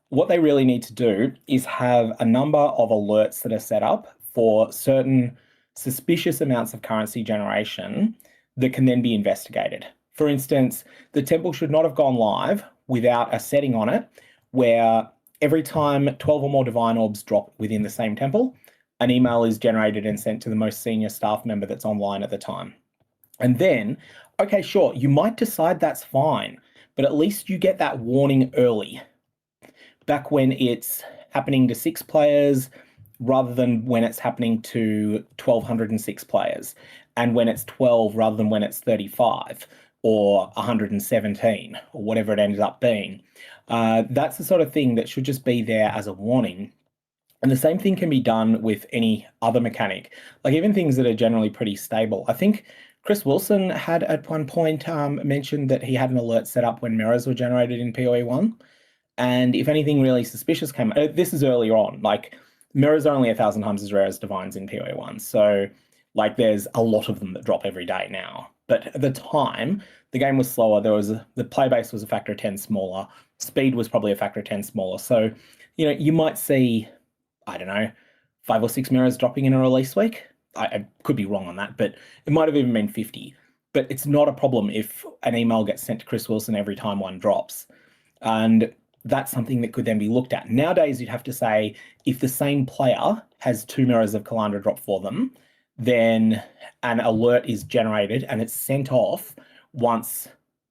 What they really need to do is have a number of alerts that are set up for certain suspicious amounts of currency generation that can then be investigated. For instance, the temple should not have gone live without a setting on it where every time 12 or more divine orbs drop within the same temple, an email is generated and sent to the most senior staff member that's online at the time. And then, okay, sure, you might decide that's fine, but at least you get that warning early. Back when it's happening to 6 players rather than when it's happening to 1,206 players, and when it's 12 rather than when it's 35 or 117 or whatever it ends up being. That's the sort of thing that should just be there as a warning. And the same thing can be done with any other mechanic, like even things that are generally pretty stable. I think Chris Wilson had at one point mentioned that he had an alert set up when mirrors were generated in PoE 1. And if anything really suspicious came, this is earlier on, like mirrors are only 1,000 times as rare as divines in PoE 1. So like there's a lot of them that drop every day now. But at the time, the game was slower. The play base was a factor of 10 smaller. Speed was probably a factor of 10 smaller. So, you might see, I don't know, 5 or 6 mirrors dropping in a release week. I could be wrong on that, but it might have even been 50. But it's not a problem if an email gets sent to Chris Wilson every time one drops. And that's something that could then be looked at. Nowadays, you'd have to say, if the same player has 2 mirrors of Kalandra drop for them, then an alert is generated and it's sent off once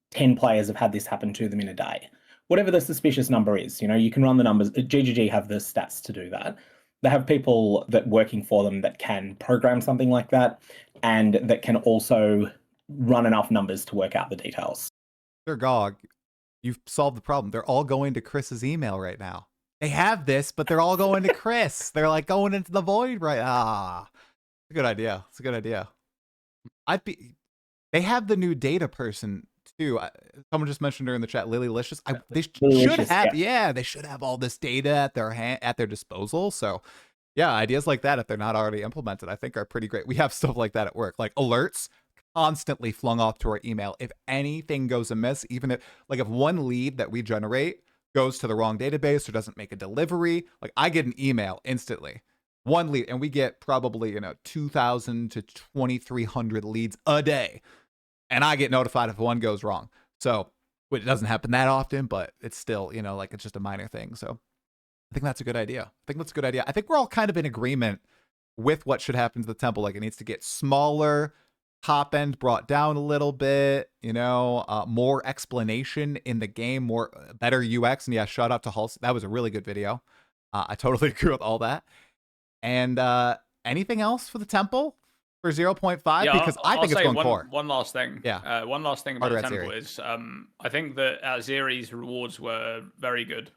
10 players have had this happen to them in a day. Whatever the suspicious number is, you can run the numbers. GGG have the stats to do that. They have people that working for them that can program something like that and that can also run enough numbers to work out the details. Sirgog, you've solved the problem. They're all going to Chris's email right now. They have this, but they're all going to Chris. They're like going into the void right. It's a good idea. It's a good idea. They have the new data person too. Someone just mentioned her in the chat, Lilylicious. They should have, they should have all this data at their disposal. So, yeah, ideas like that, if they're not already implemented, I think are pretty great. We have stuff like that at work, like alerts constantly flung off to our email if anything goes amiss. Even if one lead that we generate goes to the wrong database or doesn't make a delivery, like I get an email instantly. One lead, and we get probably 2,000 to 2,300 leads a day. And I get notified if one goes wrong. So it doesn't happen that often, but it's still, it's just a minor thing. So I think that's a good idea. I think we're all kind of in agreement with what should happen to the temple. Like it needs to get smaller, top end brought down a little bit, more explanation in the game, better UX. And yeah, shout out to Holten. That was a really good video. I totally agree with all that. And anything else for the temple? For 0.5, because I think it's going core. One last thing. Yeah. One last thing about the temple is I think that Atziri's rewards were very good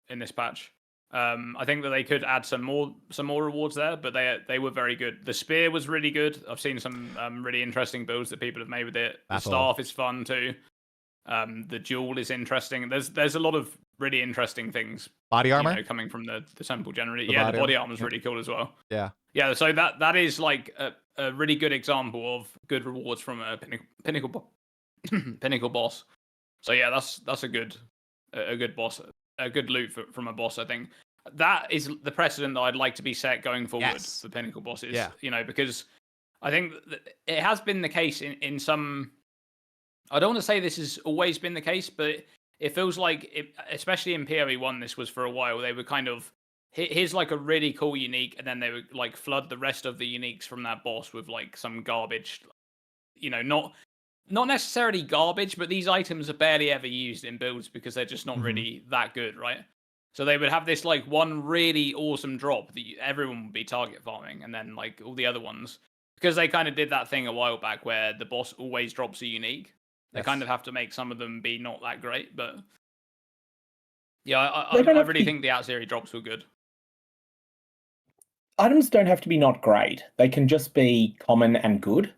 in this patch. I think that they could add some more rewards there, but they were very good. The spear was really good. I've seen some really interesting builds that people have made with it. The staff is fun too. The jewel is interesting. There's a lot of really interesting things. Body armor coming from the temple generally. The body armor is really cool as well. Yeah. So that is like a really good example of good rewards from a pinnacle pinnacle boss. So yeah, that's a good boss, a good loot from a boss. I think that is the precedent that I'd like to be set going forward for pinnacle bosses. Yeah. Because I think that it has been the case in some. I don't want to say this has always been the case, but it feels like, especially in PoE 1, this was for a while. They were kind of, here's like a really cool unique, and then they would like flood the rest of the uniques from that boss with like some garbage. Not necessarily garbage, but these items are barely ever used in builds because they're just not really that good, right? So they would have this like one really awesome drop that everyone would be target farming, and then like all the other ones, because they kind of did that thing a while back where the boss always drops a unique. They kind of have to make some of them be not that great, but yeah, I really think the Atziri drops were good. Items don't have to be not great. They can just be common and good.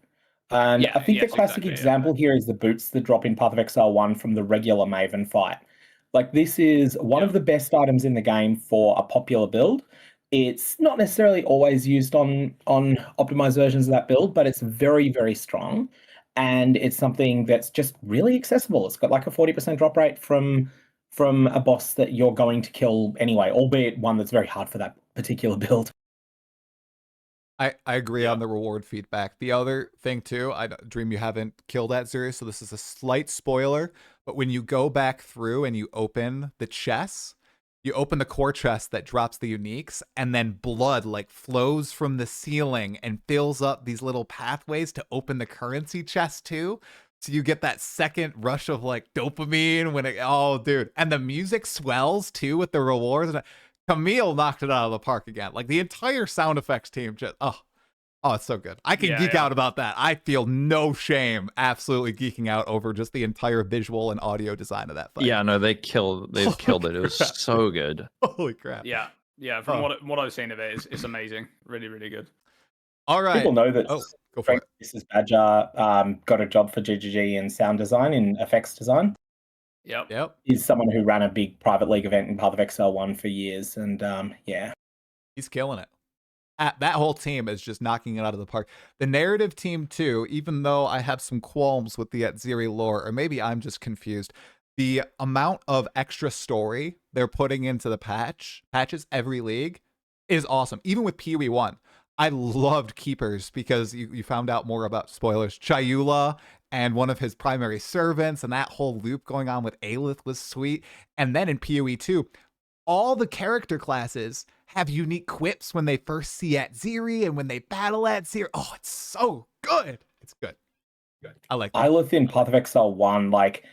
And I think the classic example here is the boots that drop in Path of Exile 1 from the regular Maven fight. Like this is one of the best items in the game for a popular build. It's not necessarily always used on optimized versions of that build, but it's very, very strong. And it's something that's just really accessible. It's got like a 40% drop rate from a boss that you're going to kill anyway, albeit one that's very hard for that particular build. I agree on the reward feedback. The other thing too, Dream, you haven't killed Atziri, so this is a slight spoiler. But when you go back through and you open the chests, you open the core chest that drops the uniques, and then blood like flows from the ceiling and fills up these little pathways to open the currency chest too. So you get that second rush of like dopamine when oh dude, and the music swells too with the rewards. And Camille knocked it out of the park again. Like the entire sound effects team just oh, it's so good. I can geek out about that. I feel no shame absolutely geeking out over just the entire visual and audio design of that fight. Yeah, no, they've killed it. It was so good. Holy crap. Yeah. From what I've seen of it, it's amazing. Really, really good. All right. People know that go for it. Mrs. Badger got a job for GGG in sound design, in effects design. Yep. He's someone who ran a big private league event in Path of Exile 1 for years, and he's killing it. That whole team is just knocking it out of the park. The narrative team too, even though I have some qualms with the Atziri lore, or maybe I'm just confused, the amount of extra story they're putting into the patches every league is awesome. Even with PoE 1, I loved Keepers because you found out more about, spoilers, Chayula and one of his primary servants, and that whole loop going on with Aelith was sweet. And then in PoE 2, all the character classes have unique quips when they first see Atziri and when they battle Atziri. Oh, it's so good. It's good. I like that. Aelith in Path of Exile 1, like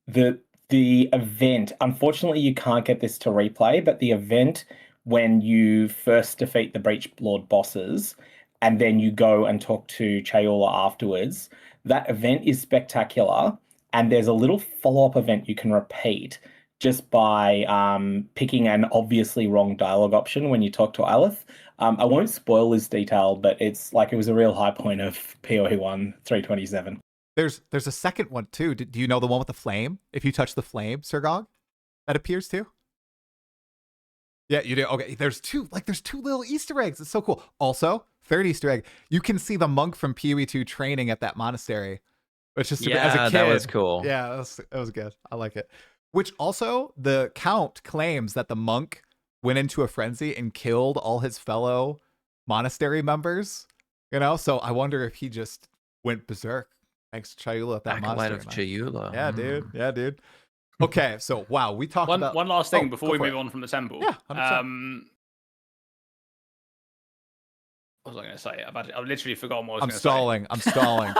the event, unfortunately you can't get this to replay, but the event when you first defeat the Breach Lord bosses and then you go and talk to Chayula afterwards, that event is spectacular, and there's a little follow-up event you can repeat just by picking an obviously wrong dialogue option when you talk to Aelith. I won't spoil this detail, but it's like it was a real high point of PoE 1 327. There's a second one too. Do you know the one with the flame? If you touch the flame, Sirgog, that appears too. Yeah, you do. Okay, there's two little Easter eggs. It's so cool. Also, third Easter egg, you can see the monk from PoE 2 training at that monastery. Which is as a kid. That was cool. Yeah, that was good. I like it. Which also, the Count claims that the monk went into a frenzy and killed all his fellow monastery members. So I wonder if he just went berserk thanks to Chayula at that monastery. Of Chayula. Yeah, dude. Yeah, dude. Okay, so wow, we talked about one last thing before we move on from the temple. Yeah, 100%. What was I going to say? I've literally forgotten what I was going to say. I'm stalling.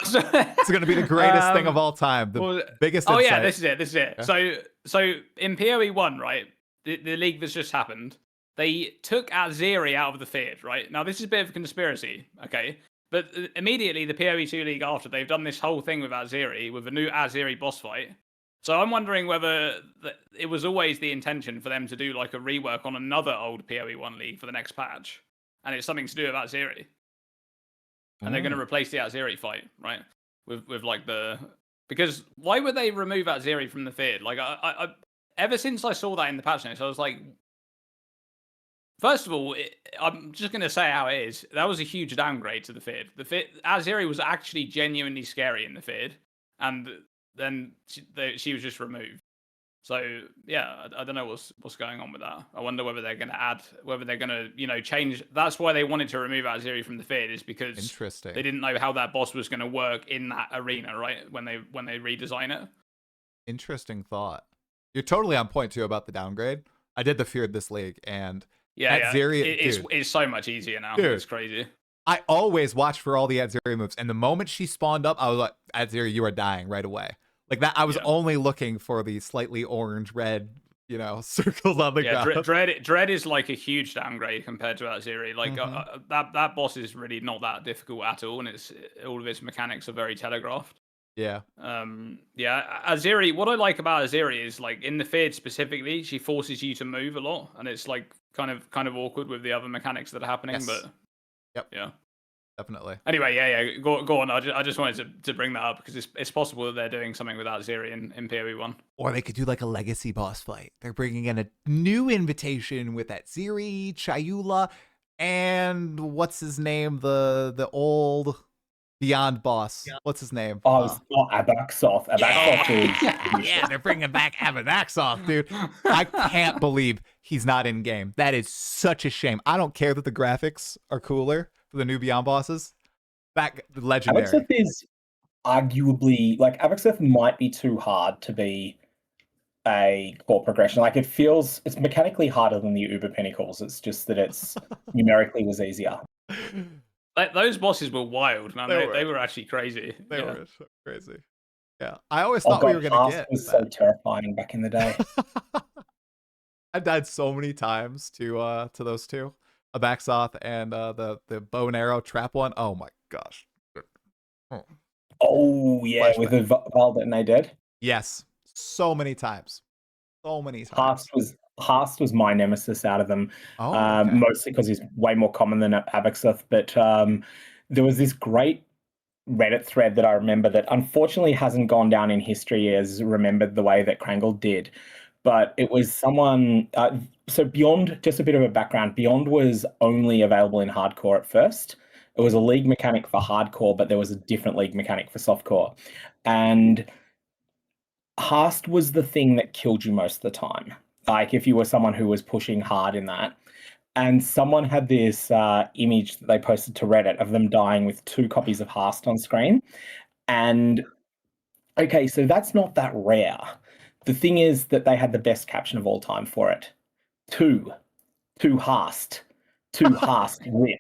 It's going to be the greatest thing of all time. The biggest insight. Yeah, this is it. Yeah. So in PoE 1, right, the league that's just happened, they took Atziri out of the field, right? Now, this is a bit of a conspiracy, okay? But immediately, the PoE 2 league after, they've done this whole thing with Atziri, with a new Atziri boss fight. So I'm wondering whether it was always the intention for them to do like a rework on another old PoE 1 league for the next patch. And it's something to do with Atziri. And they're going to replace the Atziri fight, right? With like because why would they remove Atziri from the field? Like I ever since I saw that in the patch notes, I was like, first of all, I'm just going to say how it is. That was a huge downgrade to the field. Atziri was actually genuinely scary in the field, and then she was just removed. So yeah, I don't know what's going on with that. I wonder whether they're going to change. That's why they wanted to remove Atziri from the field, is because they didn't know how that boss was going to work in that arena, right? When they redesign it. Interesting thought. You're totally on point too about the downgrade. I did the Feared this league, and Atziri it's so much easier now. Dude, it's crazy. I always watched for all the Atziri moves, and the moment she spawned up, I was like, Atziri, you are dying right away. Like that, I was only looking for the slightly orange-red, circles on the ground. Dread is like a huge downgrade compared to Atziri. Like that boss is really not that difficult at all, and all of its mechanics are very telegraphed. Yeah. Atziri. What I like about Atziri is like in the Feared specifically, she forces you to move a lot, and it's like kind of awkward with the other mechanics that are happening. Yes. But yeah. Definitely. Anyway, go on. I just wanted to bring that up because it's possible that they're doing something with Atziri in PoE 1. Or they could do like a legacy boss fight. They're bringing in a new invitation with Atziri, Chayula, and what's his name? The old Beyond boss. What's his name? Oh, it's not Abaxoth. Yeah, they're bringing back Abaxoth, dude. I can't believe he's not in game. That is such a shame. I don't care that the graphics are cooler the new Beyond bosses. That legendary. Avexith is arguably like Avexith might be too hard to be a core progression. Like it's mechanically harder than the Uber Pinnacles. It's just that it's numerically was easier. Those bosses were wild, man. They were actually crazy. They were so crazy. Yeah, I always thought we were gonna get. Was so terrifying back in the day. I died so many times to those two, Abaxoth and the bow and arrow trap one. Oh my gosh. Oh yeah, Flashback. with the Vaal that they did. Yes, so many times. Hast was my nemesis out of them. Oh, okay. Mostly because he's way more common than Avexith. But there was this great Reddit thread that I remember that unfortunately hasn't gone down in history as remembered the way that Krangle did. But it was someone. So Beyond, just a bit of a background. Beyond was only available in hardcore at first. It was a league mechanic for hardcore, but there was a different league mechanic for softcore. And Hast was the thing that killed you most of the time. Like if you were someone who was pushing hard in that. And someone had this image that they posted to Reddit of them dying with 2 copies of Hast on screen. And okay, so that's not that rare. The thing is that they had the best caption of all time for it. 2 Hast. 2 Hast with.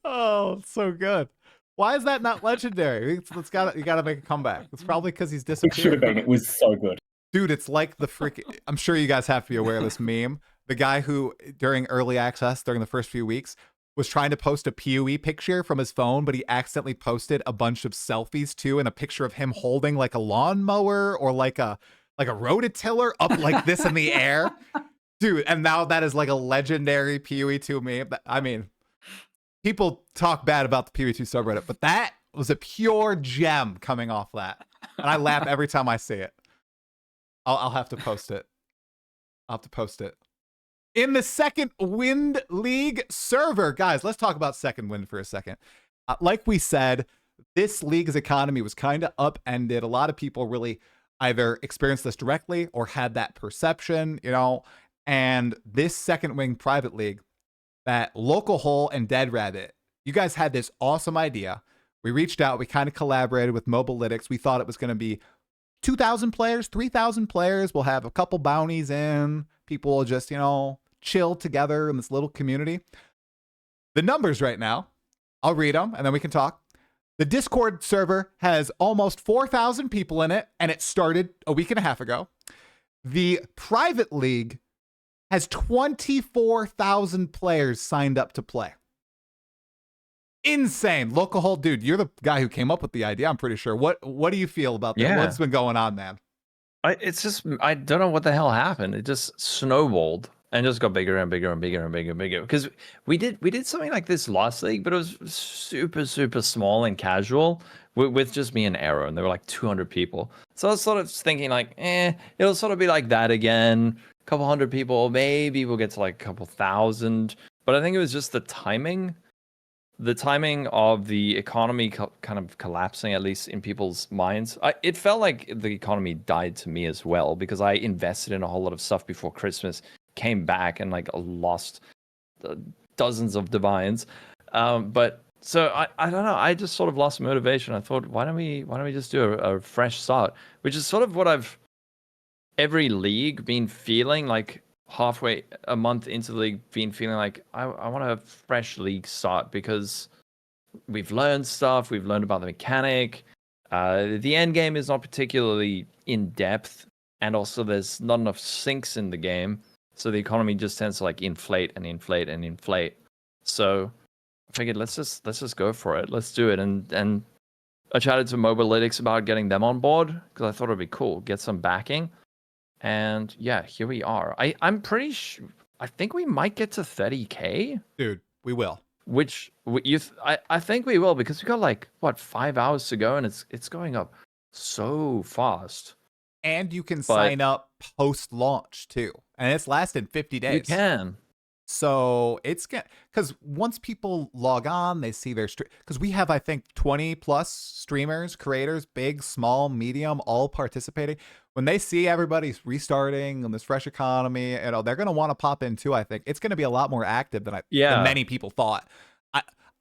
Oh, so good. Why is that not legendary? You gotta make a comeback. It's probably because he's disappeared. It should have been. It was so good. Dude, it's like the freaking. I'm sure you guys have to be aware of this meme. The guy who, during early access, during the first few weeks, was trying to post a PoE picture from his phone, but he accidentally posted a bunch of selfies too, and a picture of him holding like a lawnmower or like a rototiller up like this in the air. Dude, and now that is like a legendary PoE 2 meme. I mean, people talk bad about the PoE 2 subreddit, but that was a pure gem coming off that. And I laugh every time I see it. I'll have to post it. In the Second Wind League server, guys, let's talk about Second Wind for a second. Like we said, this league's economy was kind of upended. A lot of people really either experienced this directly or had that perception, you know. And this Second Wing private league that Lolcohol and Dead Rabbit, you guys had this awesome idea. We reached out, we kind of collaborated with Mobalytics. We thought it was going to be 2,000 players, 3,000 players. We'll have a couple bounties in. People will just, you know, chill together in this little community. The numbers right now, I'll read them and then we can talk. The Discord server has almost 4,000 people in it, and it started a week and a half ago. The private league has 24,000 players signed up to play. Insane. Lolcohol, dude, you're the guy who came up with the idea, I'm pretty sure. What do you feel about that? Yeah. What's been going on, man? It's just, I don't know what the hell happened. It just snowballed and just got bigger and bigger and bigger and bigger and bigger. Because we did something like this last league, but it was super, super small and casual with just me and Arrow, and there were like 200 people. So I was sort of thinking like, it'll sort of be like that again. A couple hundred people, maybe we'll get to like a couple thousand. But I think it was just the timing of the economy kind of collapsing, at least in people's minds. It felt like the economy died to me as well, because I invested in a whole lot of stuff before Christmas, came back and like lost dozens of divines. But so I don't know. I just sort of lost motivation. I thought, why don't we just do a fresh start? Which is sort of what I've every league been feeling like. Halfway a month into the league, been feeling like I want a fresh league start, because we've learned stuff. We've learned about the mechanic. The end game is not particularly in depth, and also there's not enough sinks in the game, so the economy just tends to like inflate and inflate and inflate. So I figured let's just go for it. Let's do it. And I chatted to Mobalytics about getting them on board, because I thought it'd be cool, get some backing. And yeah, here we are. I'm pretty sure. I think we might get to 30K. Dude, we will. Which I think we will, because we got like 5 hours to go, and it's going up so fast. And you can sign up post launch too, and it's lasted 50 days. You can. So it's because once people log on, they see their stream. Because we have, I think, 20 plus streamers, creators, big, small, medium, all participating. When they see everybody's restarting and this fresh economy, they're gonna want to pop in too. I think it's gonna be a lot more active than many people thought.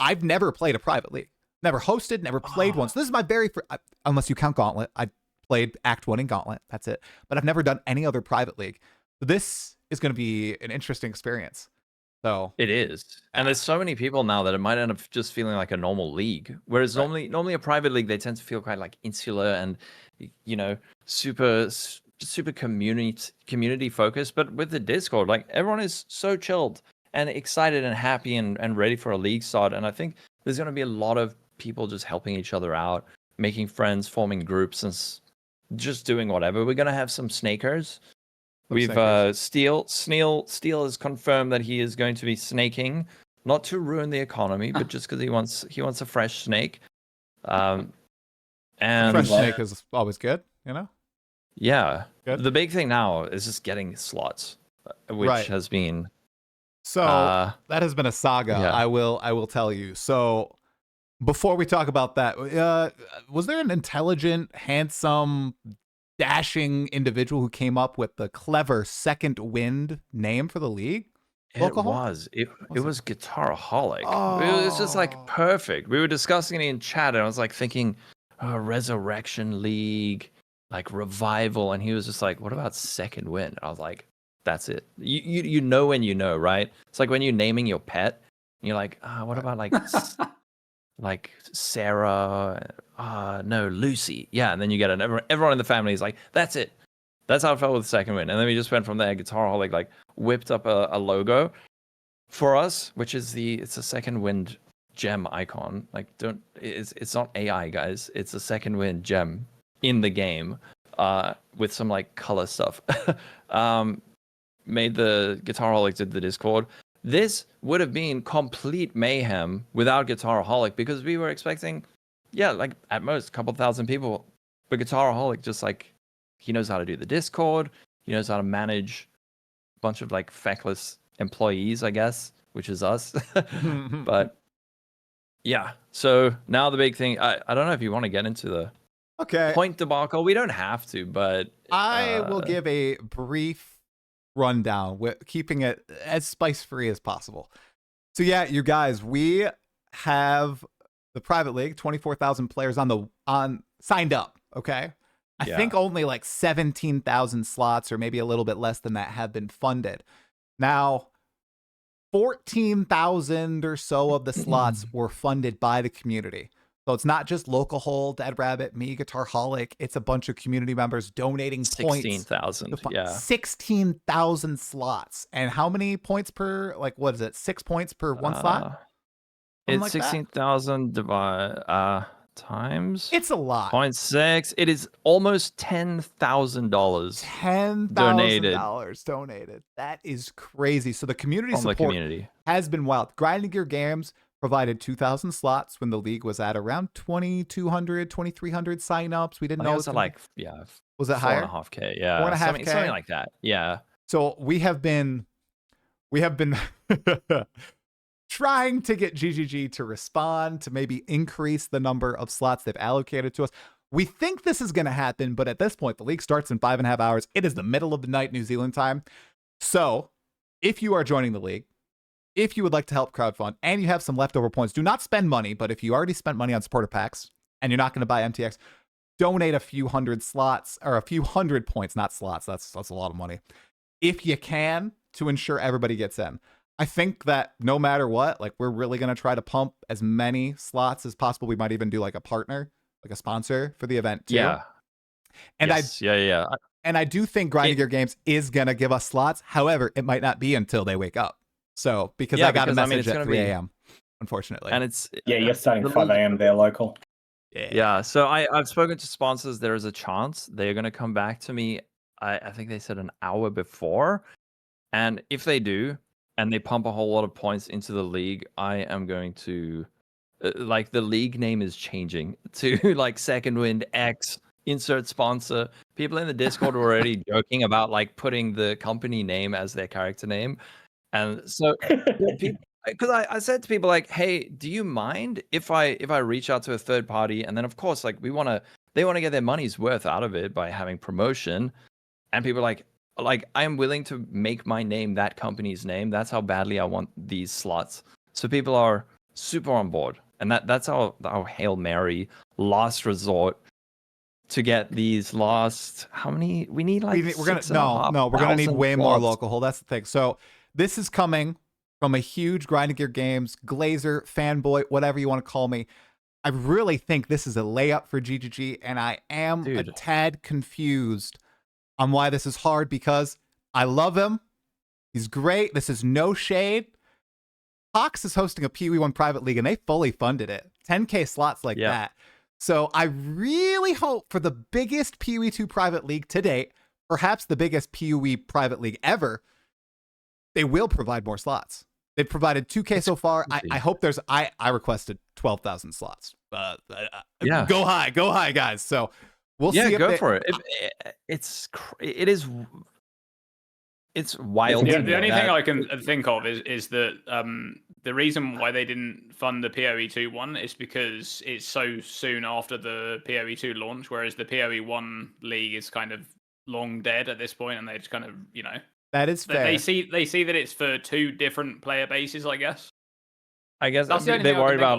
I've never played a private league, never hosted, never played one. So this is my very first, unless you count Gauntlet. I played Act 1 in Gauntlet. That's it. But I've never done any other private league. So this is going to be an interesting experience. So it is, and there's so many people now that it might end up just feeling like a normal league. Whereas normally a private league, they tend to feel quite like insular and, super community focused. But with the Discord, like everyone is so chilled and excited and happy and ready for a league start. And I think there's going to be a lot of people just helping each other out, making friends, forming groups, and just doing whatever. We're going to have some snakers. We've Steel has confirmed that he is going to be snaking, not to ruin the economy, but just because he wants a fresh snake. And fresh snake is always good, Yeah. Good. The big thing now is just getting slots, which has been that has been a saga. Yeah. I will tell you. So before we talk about that, was there an intelligent, handsome, dashing individual who came up with the clever Second Wind name for the league? Lolcohol? It was Guitaraholic. It was just like perfect. We were discussing it in chat, and I was like thinking, Resurrection League, like Revival, and he was just like, what about Second Wind? I was like, that's it. You know when you know, right? It's like when you're naming your pet, and you're like, what about like like Sarah, no, Lucy. Yeah, and then you get everyone in the family is like, that's it. That's how it felt with Second Wind. And then we just went from there. Guitaraholic like whipped up a logo for us, which is it's a Second Wind gem icon. Like it's not AI, guys. It's a Second Wind gem in the game, with some like color stuff. Made the Guitaraholic did the Discord. This would have been complete mayhem without Guitaraholic, because we were expecting, like at most a couple thousand people. But Guitaraholic just like, he knows how to do the Discord. He knows how to manage a bunch of like feckless employees, I guess, which is us. But yeah, so now the big thing, I don't know if you want to get into the point debacle. We don't have to, but I will give a brief rundown, keeping it as spice-free as possible. So yeah, you guys, we have the private league, 24,000 players on signed up, okay? I think only like 17,000 slots, or maybe a little bit less than that, have been funded. Now, 14,000 or so of the slots were funded by the community. So it's not just Lolcohol, Dead Rabbit, me, Guitaraholic. It's a bunch of community members donating 16,000. Yeah. 16,000 slots. And how many points per, like, what is it? 6 points per one slot? It's like 16,000 times. It's a lot. 0.6. It is almost $10,000. $10,000 donated. That is crazy. So the community support has been wild. Grinding Gear Games provided 2,000 slots when the league was at around 2,200, 2,300 signups. We didn't know. Was it like, was it higher? 4.5K. Yeah. 4.5K. Something like that. Yeah. So we have been trying to get GGG to respond, to maybe increase the number of slots they've allocated to us. We think this is going to happen, but at this point, the league starts in 5.5 hours. It is the middle of the night, New Zealand time. So if you are joining the league, if you would like to help crowdfund and you have some leftover points, do not spend money. But if you already spent money on supporter packs and you're not going to buy MTX, donate a few hundred slots, or a few hundred points, not slots. That's a lot of money. If you can, to ensure everybody gets in. I think that no matter what, like, we're really going to try to pump as many slots as possible. We might even do like a partner, like a sponsor for the event too. Yeah. And yeah. And I do think Grinding Gear Games is going to give us slots. However, it might not be until they wake up. So, because I got a message at 3 a.m., unfortunately. And it's... you're starting 5 a.m. there, local. Yeah, so I've spoken to sponsors. There is a chance they're going to come back to me. I think they said an hour before. And if they do, and they pump a whole lot of points into the league, I am going to... like, the league name is changing to, like, Second Wind X, insert sponsor. People in the Discord were already joking about, like, putting the company name as their character name. And so because I said to people like, hey, do you mind if I reach out to a third party, and then of course like they want to get their money's worth out of it by having promotion, and people are like I am willing to make my name that company's name. That's how badly I want these slots. So people are super on board, and that's our Hail Mary last resort to get these last. How many we need? Like we're gonna need way more Lolcohol. That's the thing. So this is coming from a huge Grinding Gear Games glazer fanboy, whatever you want to call me. I really think this is a layup for GGG, and I am a tad confused on why this is hard, because I love him. He's great. This is no shade. Fox is hosting a PoE 1 private league, and they fully funded it. 10K slots like that. So I really hope for the biggest PoE 2 private league to date, perhaps the biggest PoE private league ever, they will provide more slots. They've provided 2K so far. I hope there's, I requested 12,000 slots. Go high, guys. So we'll see. Yeah, go for it. It's wild. The only thing I can think of is that the reason why they didn't fund the PoE 2 one is because it's so soon after the PoE 2 launch, whereas the PoE 1 league is kind of long dead at this point, and they just kind of, that is fair. They see that it's for two different player bases, I guess. That's they worry about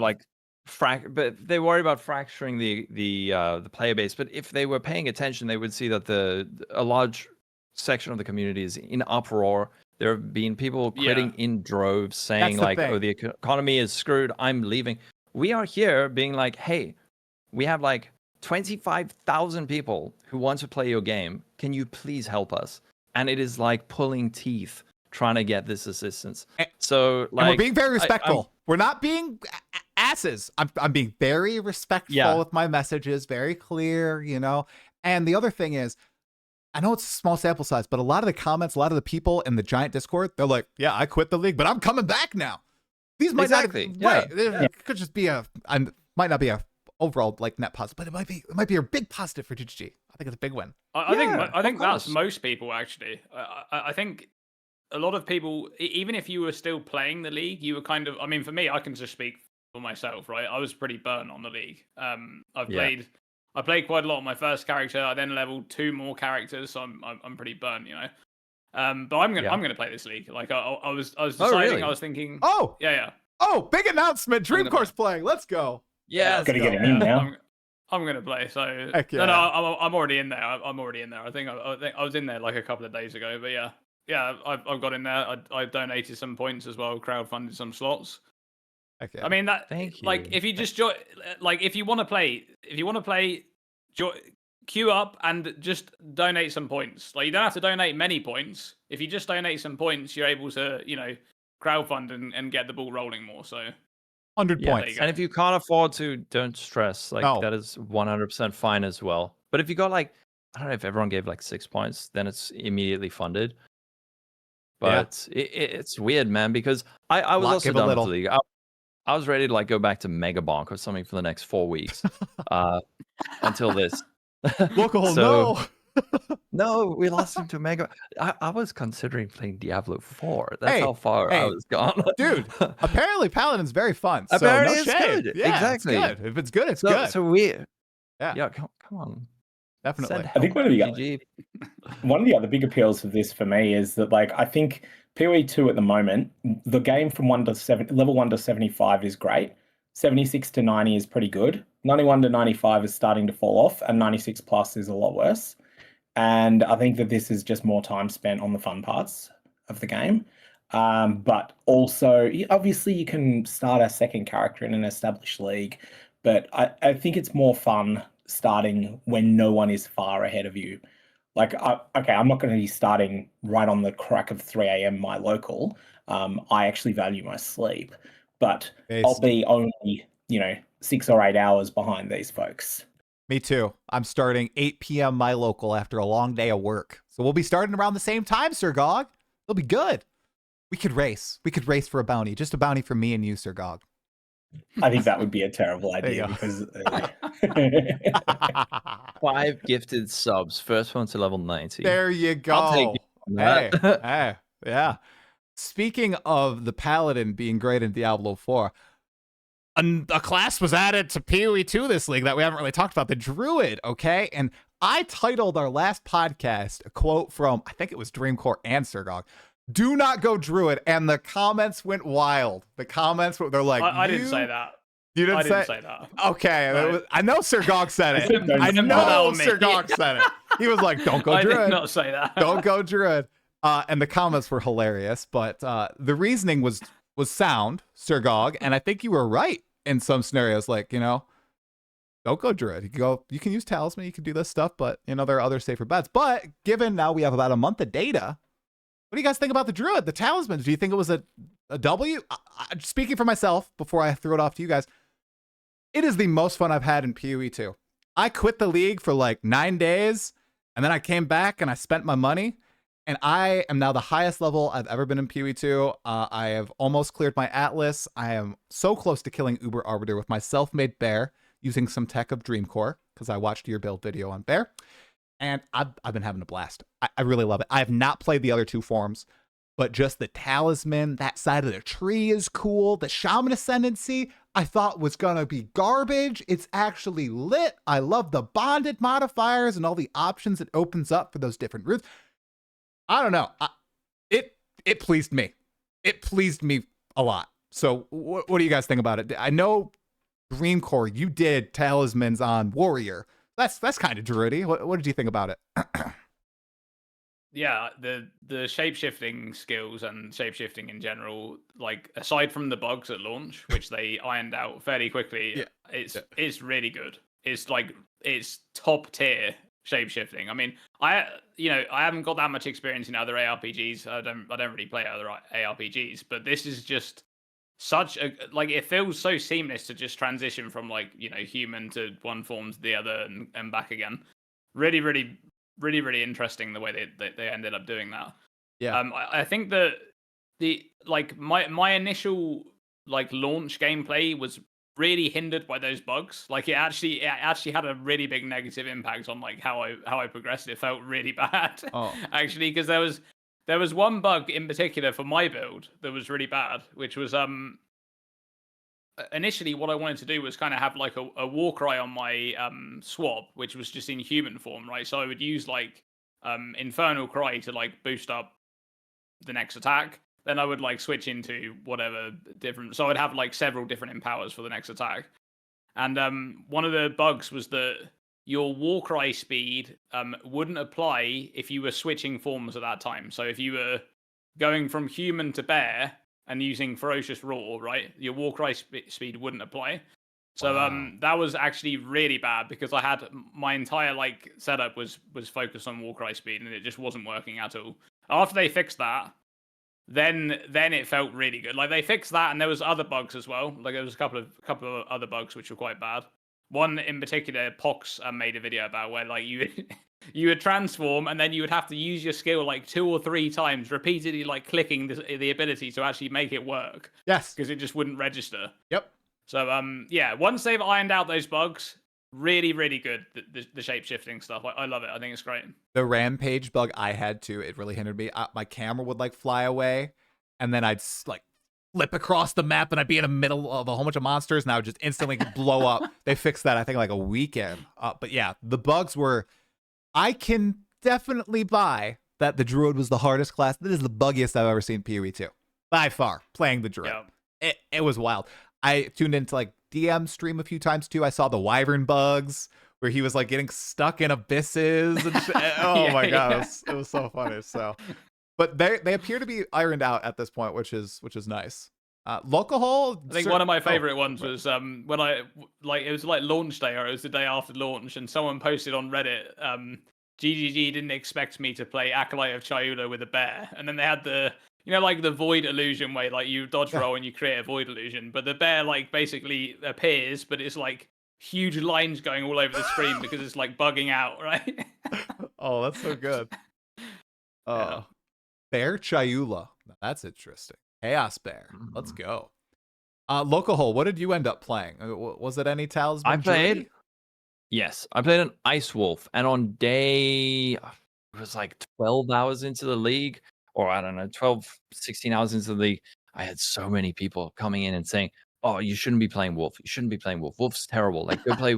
but they worry about fracturing the player base. But if they were paying attention, they would see that a large section of the community is in uproar. There have been people quitting in droves, saying oh, the economy is screwed, I'm leaving. We are here being like, hey, we have 25,000 people who want to play your game. Can you please help us? And it is like pulling teeth trying to get this assistance. So and we're being very respectful. We're not being asses. I'm being very respectful with my messages, very clear, And the other thing is, I know it's a small sample size, but a lot of the comments, a lot of the people in the giant Discord, they're like, yeah, I quit the league, but I'm coming back now. These might not, right. It could just be might not be a overall net positive, but it might be a big positive for GGG. I think it's a big win. I think that's most people, actually. I think a lot of people, even if you were still playing the league, you were kind of, for me, I can just speak for myself, right? I was pretty burnt on the league. I played quite a lot on my first character. I then leveled 2 more characters, so I'm pretty burnt, But I'm gonna play this league. I was deciding. Oh, really? I was thinking. Oh yeah. Oh, big announcement! Dreamcore's playing. Let's go. Yeah, gotta get him in now. I'm gonna play. So Heck yeah. no, I'm already in there. I'm already in there. I think I was in there a couple of days ago. But yeah, I've got in there. I donated some points as well. Crowdfunded some slots. Okay. Thank you. If you just join, if you want to play, queue up and just donate some points. You don't have to donate many points. If you just donate some points, you're able to, crowdfund and get the ball rolling more. So 100 points. And if you can't afford to, don't stress. That is 100% fine as well. But if you got I don't know if everyone gave 6 points, then it's immediately funded. But it's weird, man, because I was also done with the league. I was ready to go back to Mega Bonk or something for the next 4 weeks until this. Lolcohol, no, we lost him to Mega. I was considering playing Diablo 4. That's how far I was gone. Dude, apparently Paladin's very fun. So apparently no it's shade. good. Yeah, exactly. It's good. If it's good, it's good. So we... Yeah, come on. Definitely. I think one of the other big appeals of this for me is that I think PoE 2 at the moment, the game from level 1 to 75 is great. 76 to 90 is pretty good. 91 to 95 is starting to fall off, and 96 plus is a lot worse. And I think that this is just more time spent on the fun parts of the game. But also, obviously, you can start a second character in an established league, but I think it's more fun starting when no one is far ahead of you. I'm not going to be starting right on the crack of 3 a.m. my local. I actually value my sleep, but I'll be only, 6 or 8 hours behind these folks. Me too. I'm starting 8 p.m. my local after a long day of work. So we'll be starting around the same time, Sirgog. It'll be good. We could race. We could race for a bounty. Just a bounty for me and you, Sirgog. I think that would be a terrible idea because 5 gifted subs. First one to level 90. There you go. I'll take it. Hey, yeah. speaking of the Paladin being great in Diablo 4, a class was added to PoE 2 this league that we haven't really talked about, the Druid, okay? And I titled our last podcast a quote from, I think it was Dreamcore and Sirgog, "Do not go Druid," and the comments went wild. The comments were, they're like, I didn't say that. You didn't say that. Okay, No. I know Sirgog said it. I Don't know put that on me. Sirgog said it. He was like, "Don't go I Druid. did not say that. Don't go Druid." And the comments were hilarious, but the reasoning was sound, Sirgog, and I think you were right in some scenarios. Like, don't go Druid. You can use Talisman, you can do this stuff, but there are other safer bets. But given now we have about a month of data, what do you guys think about the Druid, the Talismans? Do you think it was a W? Speaking for myself, before I throw it off to you guys, it is the most fun I've had in PoE 2. I quit the league for like 9 days, and then I came back and I spent my money, and I am now the highest level I've ever been in PoE 2. I have almost cleared my Atlas. I am so close to killing Uber Arbiter with my self-made bear using some tech of Dreamcore, because I watched your build video on bear, and I've been having a blast. I really love it. I have not played the other two forms, but just the Talisman, that side of the tree is cool. The Shaman Ascendancy, I thought was going to be garbage. It's actually lit. I love the bonded modifiers and all the options it opens up for those different routes. I don't know. It pleased me. It pleased me a lot. So what do you guys think about it? I know Dreamcore, you did Talismans on Warrior. That's kind of Druidy. What did you think about it? Yeah, the shape-shifting skills and shape-shifting in general, like aside from the bugs at launch, which they ironed out fairly quickly, it's really good. It's top tier shape-shifting. I mean, I haven't got that much experience in other ARPGs. I don't really play other ARPGs, but this is just such a, like, it feels so seamless to just transition from human to one form to the other and back again. Really interesting the way they ended up doing that. Yeah. I think that my initial launch gameplay was really hindered by those bugs. Like it actually had a really big negative impact on how I progressed. It felt really bad. Actually, because there was one bug in particular for my build that was really bad, which was initially what I wanted to do was kind of have a war cry on my swap, which was just in human form, right? So I would use Infernal Cry to boost up the next attack. Then I would switch into whatever different. So I'd have several different empowers for the next attack. And one of the bugs was that your war cry speed wouldn't apply if you were switching forms at that time. So if you were going from human to bear and using Ferocious Roar, right, your war cry speed wouldn't apply. So that was actually really bad because I had my entire setup was focused on war cry speed and it just wasn't working at all. After they fixed that, then it felt really good. They fixed that and there was other bugs as well. There was a couple of other bugs which were quite bad. One in particular, Pox made a video about where you would transform and then you would have to use your skill 2 or 3 times, repeatedly clicking the ability to actually make it work. Yes, because it just wouldn't register. Yep. So once they've ironed out those bugs, really good. The shape shifting stuff, I love it. I think it's great. The rampage bug I had too, it really hindered me. My camera would fly away, and then I'd flip across the map and I'd be in the middle of a whole bunch of monsters and I would just instantly blow up. They fixed that, I think, a weekend. But yeah, the bugs were, I can definitely buy that the Druid was the hardest class. This is the buggiest I've ever seen PoE 2. By far, playing the Druid. Yeah. It was wild. I tuned into DM stream a few times too. I saw the Wyvern bugs where he was getting stuck in abysses and shit. Oh my god, yeah. It was so funny. So but they appear to be ironed out at this point, which is nice. Lolcohol, I think one of my favorite ones was when I it was launch day, or it was the day after launch, and someone posted on Reddit, GGG didn't expect me to play Acolyte of Chayula with a bear, and then they had the the void illusion where you dodge roll and you create a void illusion, but the bear basically appears, but it's huge lines going all over the screen because it's bugging out, right? Oh, that's so good. Yeah. Bear Chayula. That's interesting. Chaos Bear. Let's go. Lolcohol, what did you end up playing? Was it any Talisman? I played an Ice Wolf, and on day, it was 12 hours into the league, or I don't know, 12, 16 hours into the league, I had so many people coming in and saying, "Oh, you shouldn't be playing Wolf. You shouldn't be playing Wolf. Wolf's terrible. Like go play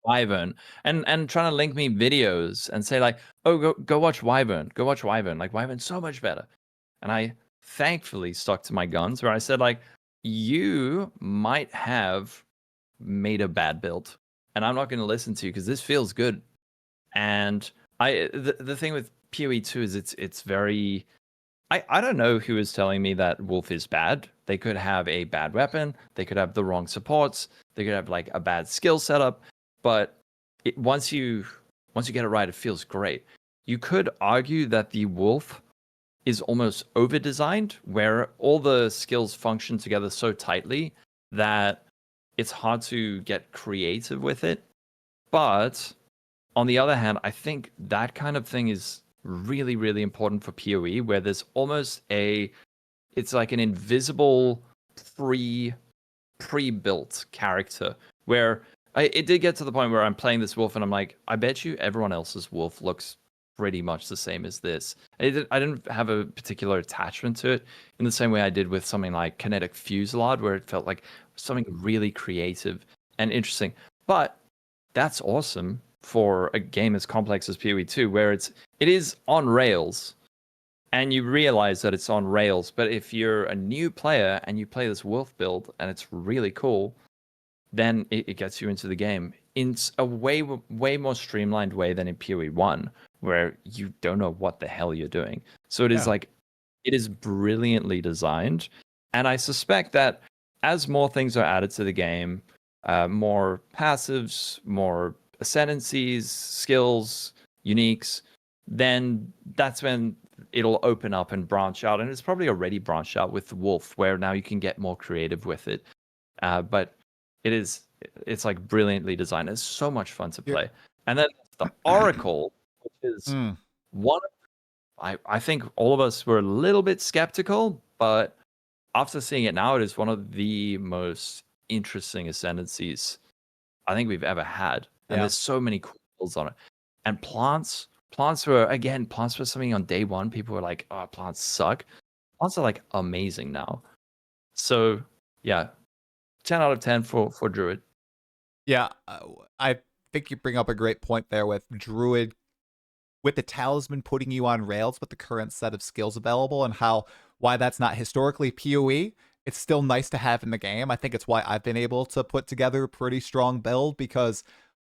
Wyvern," and trying to link me videos and say like, "Oh, go watch Wyvern. Go watch Wyvern. Like Wyvern's so much better." And I thankfully stuck to my guns where I said like, "You might have made a bad build, and I'm not going to listen to you because this feels good." And the thing with PoE 2 is it's very I don't know who is telling me that Wolf is bad. They could have a bad weapon, they could have the wrong supports, they could have like a bad skill setup, but once you get it right, it feels great. You could argue that the Wolf is almost over designed, where all the skills function together so tightly that it's hard to get creative with it. But on the other hand, I think that kind of thing is really, really important for PoE, where there's almost it's like an invisible pre-built character, where it did get to the point where I'm playing this Wolf and I'm like, I bet you everyone else's Wolf looks pretty much the same as this. I didn't have a particular attachment to it in the same way I did with something like Kinetic Fusillade, where it felt like something really creative and interesting. But that's awesome for a game as complex as PoE 2, where it is on rails, and you realize that it's on rails. But if you're a new player and you play this Wolf build and it's really cool, then it gets you into the game in a way more streamlined way than in PoE 1, where you don't know what the hell you're doing. So it is like, it is brilliantly designed. And I suspect that as more things are added to the game, more passives, more ascendancies, skills, uniques, then that's when it'll open up and branch out. And it's probably already branched out with the Wolf, where now you can get more creative with it. But it's like brilliantly designed. It's so much fun to play. And then the Oracle, which is one of, I think all of us were a little bit skeptical, but after seeing it now, it is one of the most interesting ascendancies I think we've ever had. And there's so many cool builds on it. And plants were something on day one. People were like, "Oh, plants suck." Plants are like amazing now. So yeah, 10 out of 10 for Druid. Yeah, I think you bring up a great point there with Druid, with the Talisman putting you on rails with the current set of skills available, and why that's not historically PoE. It's still nice to have in the game. I think it's why I've been able to put together a pretty strong build, because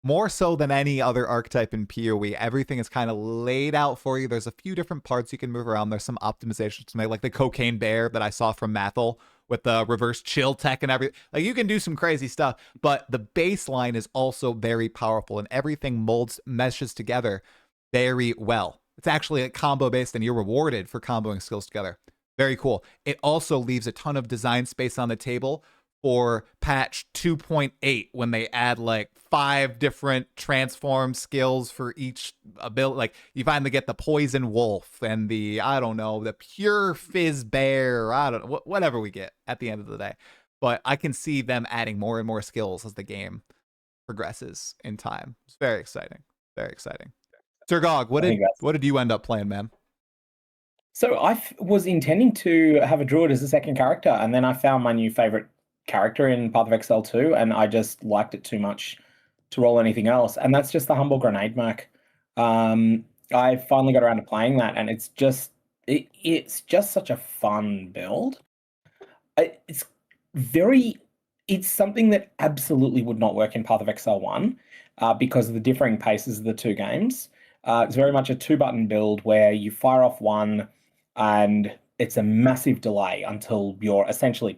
more so than any other archetype in PoE, everything is kind of laid out for you. There's a few different parts you can move around. There's some optimizations to make, like the Cocaine Bear that I saw from Mathel with the reverse chill tech and everything. Like, you can do some crazy stuff, but the baseline is also very powerful, and everything meshes together very well. It's actually a combo based, and you're rewarded for comboing skills together. Very cool. It also leaves a ton of design space on the table for patch 2.8, when they add like 5 different transform skills for each ability. Like, you finally get the Poison Wolf and the, I don't know, the Pure Fizz Bear, I don't know, whatever we get at the end of the day. But I can see them adding more and more skills as the game progresses in time. It's very exciting. Very exciting. Sirgog, what did you end up playing, man? So I was intending to have a Druid as a second character, and then I found my new favorite character in Path of Exile 2, and I just liked it too much to roll anything else. And that's just the Humble Grenade Merc. I finally got around to playing that, and it's just such a fun build. It's something that absolutely would not work in Path of Exile 1 because of the differing paces of the two games. It's very much a 2-button build where you fire off one, and it's a massive delay until you're essentially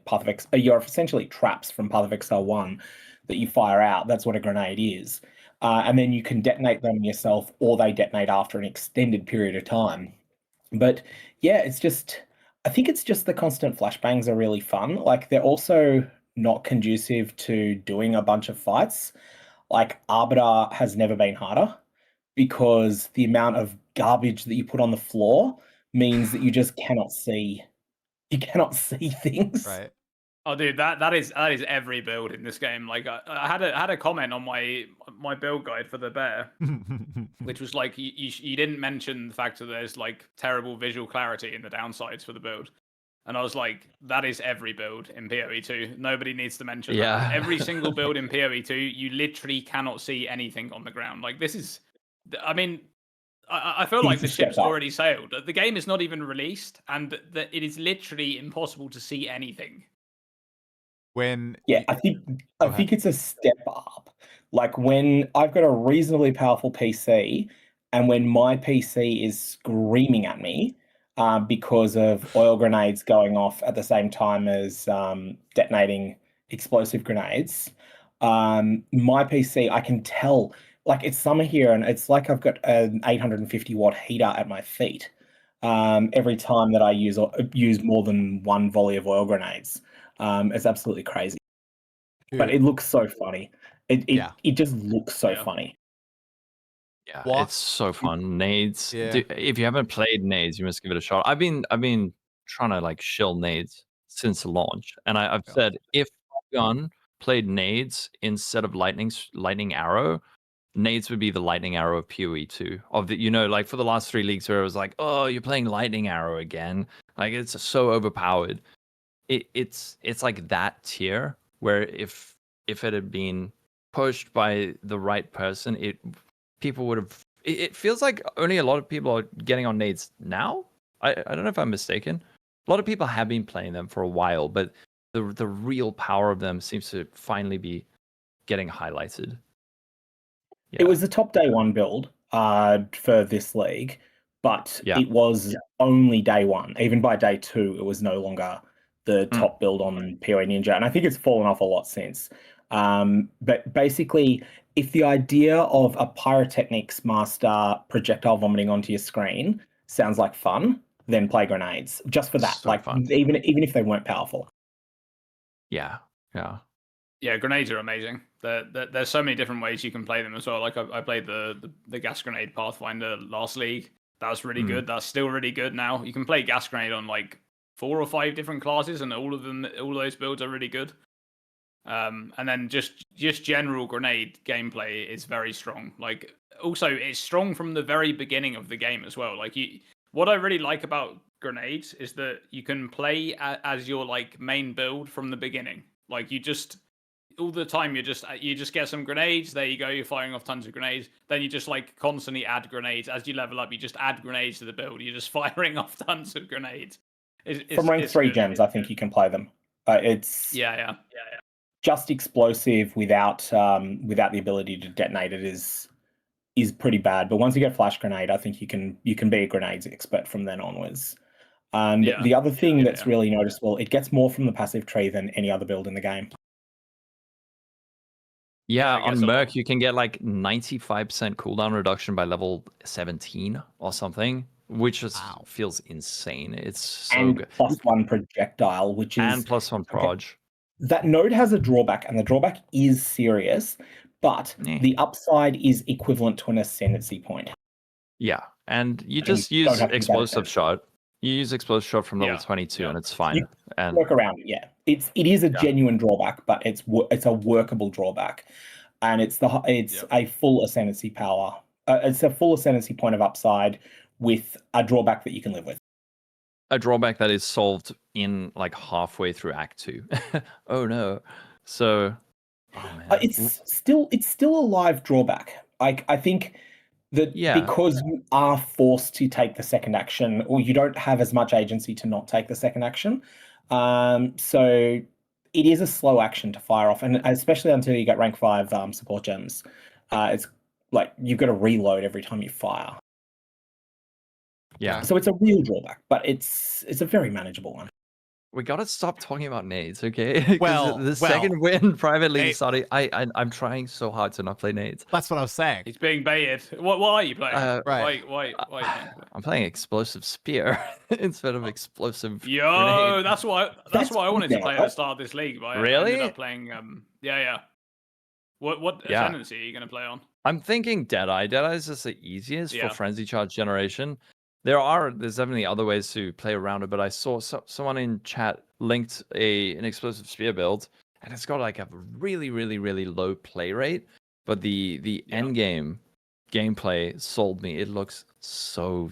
traps from Path of Exile 1 that you fire out. That's what a grenade is. And then you can detonate them yourself, or they detonate after an extended period of time. But yeah, I think it's just the constant flashbangs are really fun. Like, they're also not conducive to doing a bunch of fights. Like, Arbiter has never been harder, because the amount of garbage that you put on the floor means that you just cannot see. You cannot see things. Right. Oh, dude, that is every build in this game. Like, I had a comment on my build guide for the bear, which was like, you didn't mention the fact that there's like terrible visual clarity in the downsides for the build, and I was like, that is every build in PoE 2. Nobody needs to mention that. Every single build in PoE 2, you literally cannot see anything on the ground. Like, this is, I mean, I feel like the ship's already sailed. The game is not even released, and it is literally impossible to see anything. I think it's a step up. Like when I've got a reasonably powerful PC, and when my PC is screaming at me because of oil grenades going off at the same time as detonating explosive grenades, my PC, I can tell, like it's summer here, and it's like I've got an 850 watt heater at my feet every time that I use more than one volley of oil grenades. It's absolutely crazy, but it looks so funny. It just looks so funny. Yeah, it's so fun. Nades. Dude, if you haven't played Nades, you must give it a shot. I've been trying to like shill Nades since launch, and I've said if Gun played Nades instead of lightning arrow, Nades would be the lightning arrow of PoE 2. Of the, like for the last 3 leagues where it was like, oh, you're playing lightning arrow again. Like it's so overpowered. It's like that tier where if it had been pushed by the right person, people would have. It feels like only a lot of people are getting on Nades now. I don't know if I'm mistaken. A lot of people have been playing them for a while, but the real power of them seems to finally be getting highlighted. Yeah. It was the top day 1 build for this league, but it was only day 1. Even by day 2, it was no longer the top build on PoE Ninja, and I think it's fallen off a lot since. But basically, if the idea of a pyrotechnics master projectile vomiting onto your screen sounds like fun, then play grenades just for that. So like fun. even if they weren't powerful. Yeah. Grenades are amazing. There's so many different ways you can play them as well. Like I played the gas grenade Pathfinder last league. That was really good. That's still really good now. You can play gas grenade on like 4 or 5 different classes, and all of those builds are really good. And then just general grenade gameplay is very strong. Like also it's strong from the very beginning of the game as well. Like what I really like about grenades is that you can play as your like main build from the beginning. Like you just all the time you just get some grenades. There you go. You're firing off tons of grenades. Then you just like constantly add grenades as you level up. You just add grenades to the build. You're just firing off tons of grenades. From rank 3 gems, I think you can play them. It's just explosive without the ability to detonate it is pretty bad. But once you get flash grenade, I think you can be a grenades expert from then onwards. And the other thing that's really noticeable, it gets more from the passive tree than any other build in the game. Yeah, on Merc, you can get like 95% cooldown reduction by level 17 or something, which just feels insane. It's so good. +1 projectile, which is... And +1 proj. That node has a drawback, and the drawback is serious, but the upside is equivalent to an ascendancy point. Yeah, and you just use explosive shot. You use explosive shot from level 22, and it's fine. You work around it. Yeah, it is a genuine drawback, but it's a workable drawback, and it's a full ascendancy power. It's a full ascendancy point of upside with a drawback that you can live with. A drawback that is solved in like halfway through Act 2. Oh no! So, it's still a live drawback. I think that because you are forced to take the second action, or you don't have as much agency to not take the second action. So it is a slow action to fire off, and especially until you get rank 5 support gems, it's like you've got to reload every time you fire. Yeah. So it's a real drawback, but it's a very manageable one. We gotta stop talking about nades, okay? Well, the second win privately started. I'm trying so hard to not play nades. That's what I was saying. He's being baited. What are you playing? Right. Why I'm playing explosive spear instead of explosive. Grenade. that's what I wanted to play at the start of this league, but really? I ended up playing What ascendancy are you gonna play on? I'm thinking Deadeye. Deadeye is just the easiest for frenzy charge generation. there's definitely other ways to play around it, but I saw someone in chat linked an explosive spear build, and it's got like a really, really, really low play rate, but the end game gameplay sold me. It looks so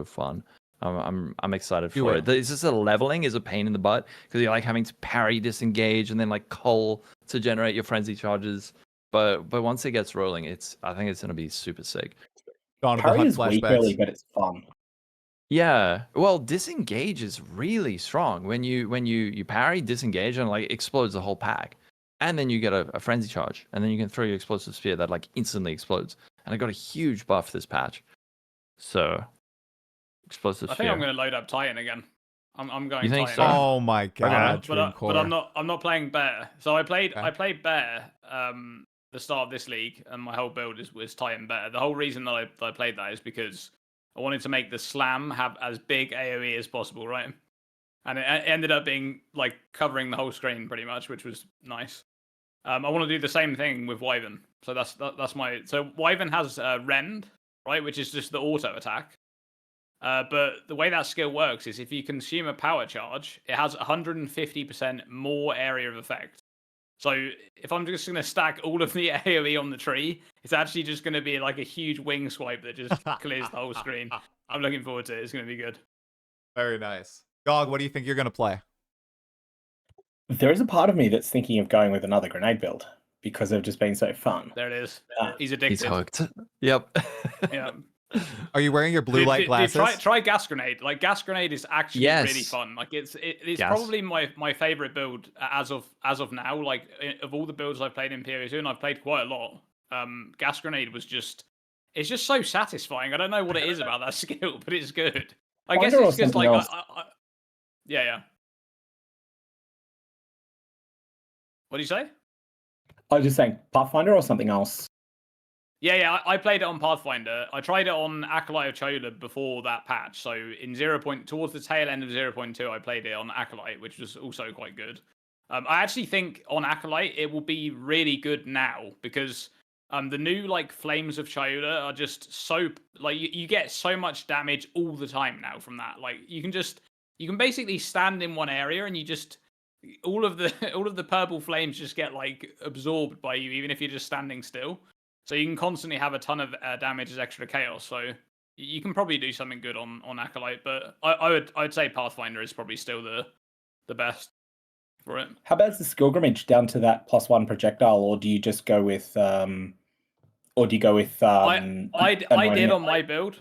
fun. I'm excited for it. It's just the leveling is a pain in the butt because you're like having to parry, disengage, and then like cull to generate your frenzy charges. But once it gets rolling, I think it's gonna be super sick. Parry is weak early, but it's fun. Yeah, well, disengage is really strong. When you parry, disengage, and like explodes the whole pack, and then you get a frenzy charge, and then you can throw your explosive spear that like instantly explodes. And I got a huge buff this patch, so explosive I spear. think I'm going to load up Titan again. I'm going. You think Titan. so? Oh my god, but I'm not playing bear. So I played bear the start of this league, and my whole build was Titan bear. The whole reason that I played that is because I wanted to make the slam have as big AoE as possible, right? And it ended up being like covering the whole screen pretty much, which was nice. I want to do the same thing with Wyvern. So that's my. So Wyvern has Rend, right, which is just the auto attack. But the way that skill works is if you consume a power charge, it has 150% more area of effect. So if I'm just going to stack all of the AoE on the tree, it's actually just going to be like a huge wing swipe that just clears the whole screen. I'm looking forward to it. It's going to be good. Very nice. Gog, what do you think you're going to play? There is a part of me that's thinking of going with another grenade build because they've just been so fun. There it is. He's addicted. He's hooked. Yep. Yeah. Are you wearing your blue light glasses? Try gas grenade. Like gas grenade is actually really fun. Like it's probably my favorite build as of now. Like of all the builds I've played in PoE2, and I've played quite a lot. Gas grenade was just so satisfying. I don't know what it is about that skill, but it's good. I guess it's just like yeah. What do you say? I was just saying Pathfinder or something else. Yeah, I played it on Pathfinder. I tried it on Acolyte of Chola before that patch. So in towards the tail end of 0.2, I played it on Acolyte, which was also quite good. I actually think on Acolyte it will be really good now because the new like Flames of Chola are just so like you get so much damage all the time now from that. Like you can basically stand in one area and you just all of the purple flames just get like absorbed by you, even if you're just standing still. So you can constantly have a ton of damage as extra chaos. So you can probably do something good on Acolyte, but I'd say Pathfinder is probably still the best for it. How about the Skilgrimage down to that +1 projectile, or do you just go with I did on my build.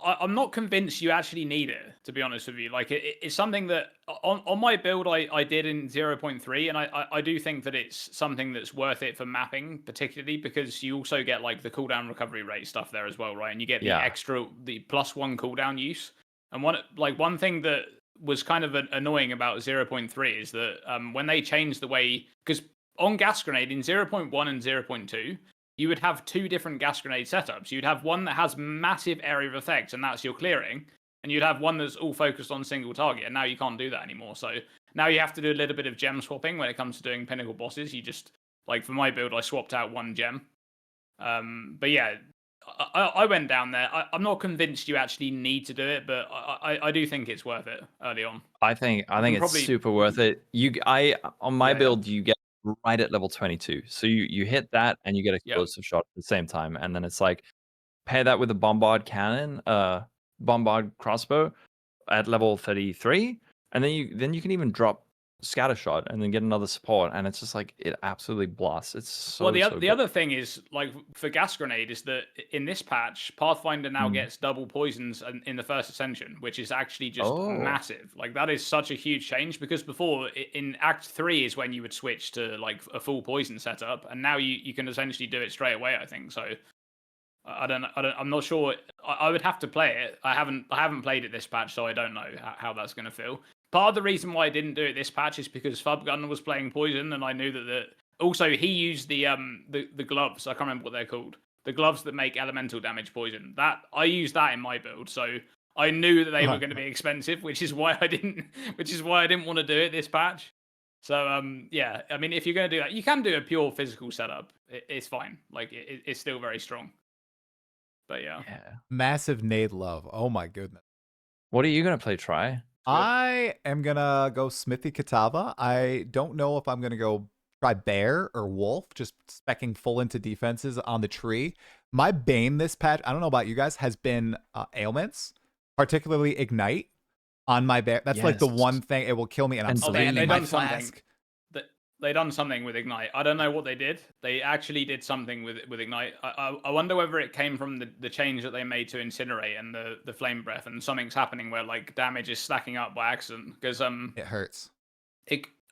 I'm not convinced you actually need it, to be honest with you. Like it's something that on my build I did in 0.3, and I do think that it's something that's worth it for mapping, particularly because you also get like the cooldown recovery rate stuff there as well, right? And you get the extra the +1 cooldown use. And one thing that was kind of annoying about 0.3 is that when they changed the way, because on Gas Grenade in 0.1 and 0.2. You would have two different gas grenade setups. You'd have one that has massive area of effect, and that's your clearing. And you'd have one that's all focused on single target, and now you can't do that anymore. So now you have to do a little bit of gem swapping when it comes to doing pinnacle bosses. You just, like for my build, I swapped out one gem. But yeah, I went down there. I'm not convinced you actually need to do it, but I do think it's worth it early on. I think it's super worth it. On my build, you get right at level 22, so you hit that and you get explosive shot at the same time, and then it's like pair that with a bombard cannon, bombard crossbow at level 33, and then you can even drop scatter shot and then get another support, and it's just like it absolutely blasts. It's so the other thing is like for gas grenade is that in this patch Pathfinder now gets double poisons in the first ascension, which is actually just massive. Like that is such a huge change, because before in Act 3 is when you would switch to like a full poison setup, and now you can essentially do it straight away, I think. So I'm not sure. I would have to play it. I haven't played it this patch, so I don't know how that's going to feel. Part of the reason why I didn't do it this patch is because Fubgun was playing poison, and I knew that also he used the gloves. I can't remember what they're called. The gloves that make elemental damage poison. That I used that in my build, so I knew that they were going to be expensive, which is why I didn't want to do it this patch. So yeah, I mean, if you're going to do that, you can do a pure physical setup. It's fine. Like it's still very strong. But yeah. Massive nade love. Oh my goodness. What are you gonna play? Try. I am gonna go Smithy Katava. I don't know if I'm gonna go try Bear or Wolf, just specking full into defenses on the tree. My bane this patch, I don't know about you guys, has been ailments, particularly Ignite on my Bear. That's like the one thing, it will kill me, and I'm And spamming my done flask. something. They done something with Ignite. I don't know what they did. They actually did something with Ignite. I wonder whether it came from the change that they made to Incinerate and the Flame Breath, and something's happening where like damage is stacking up by accident. Because it hurts.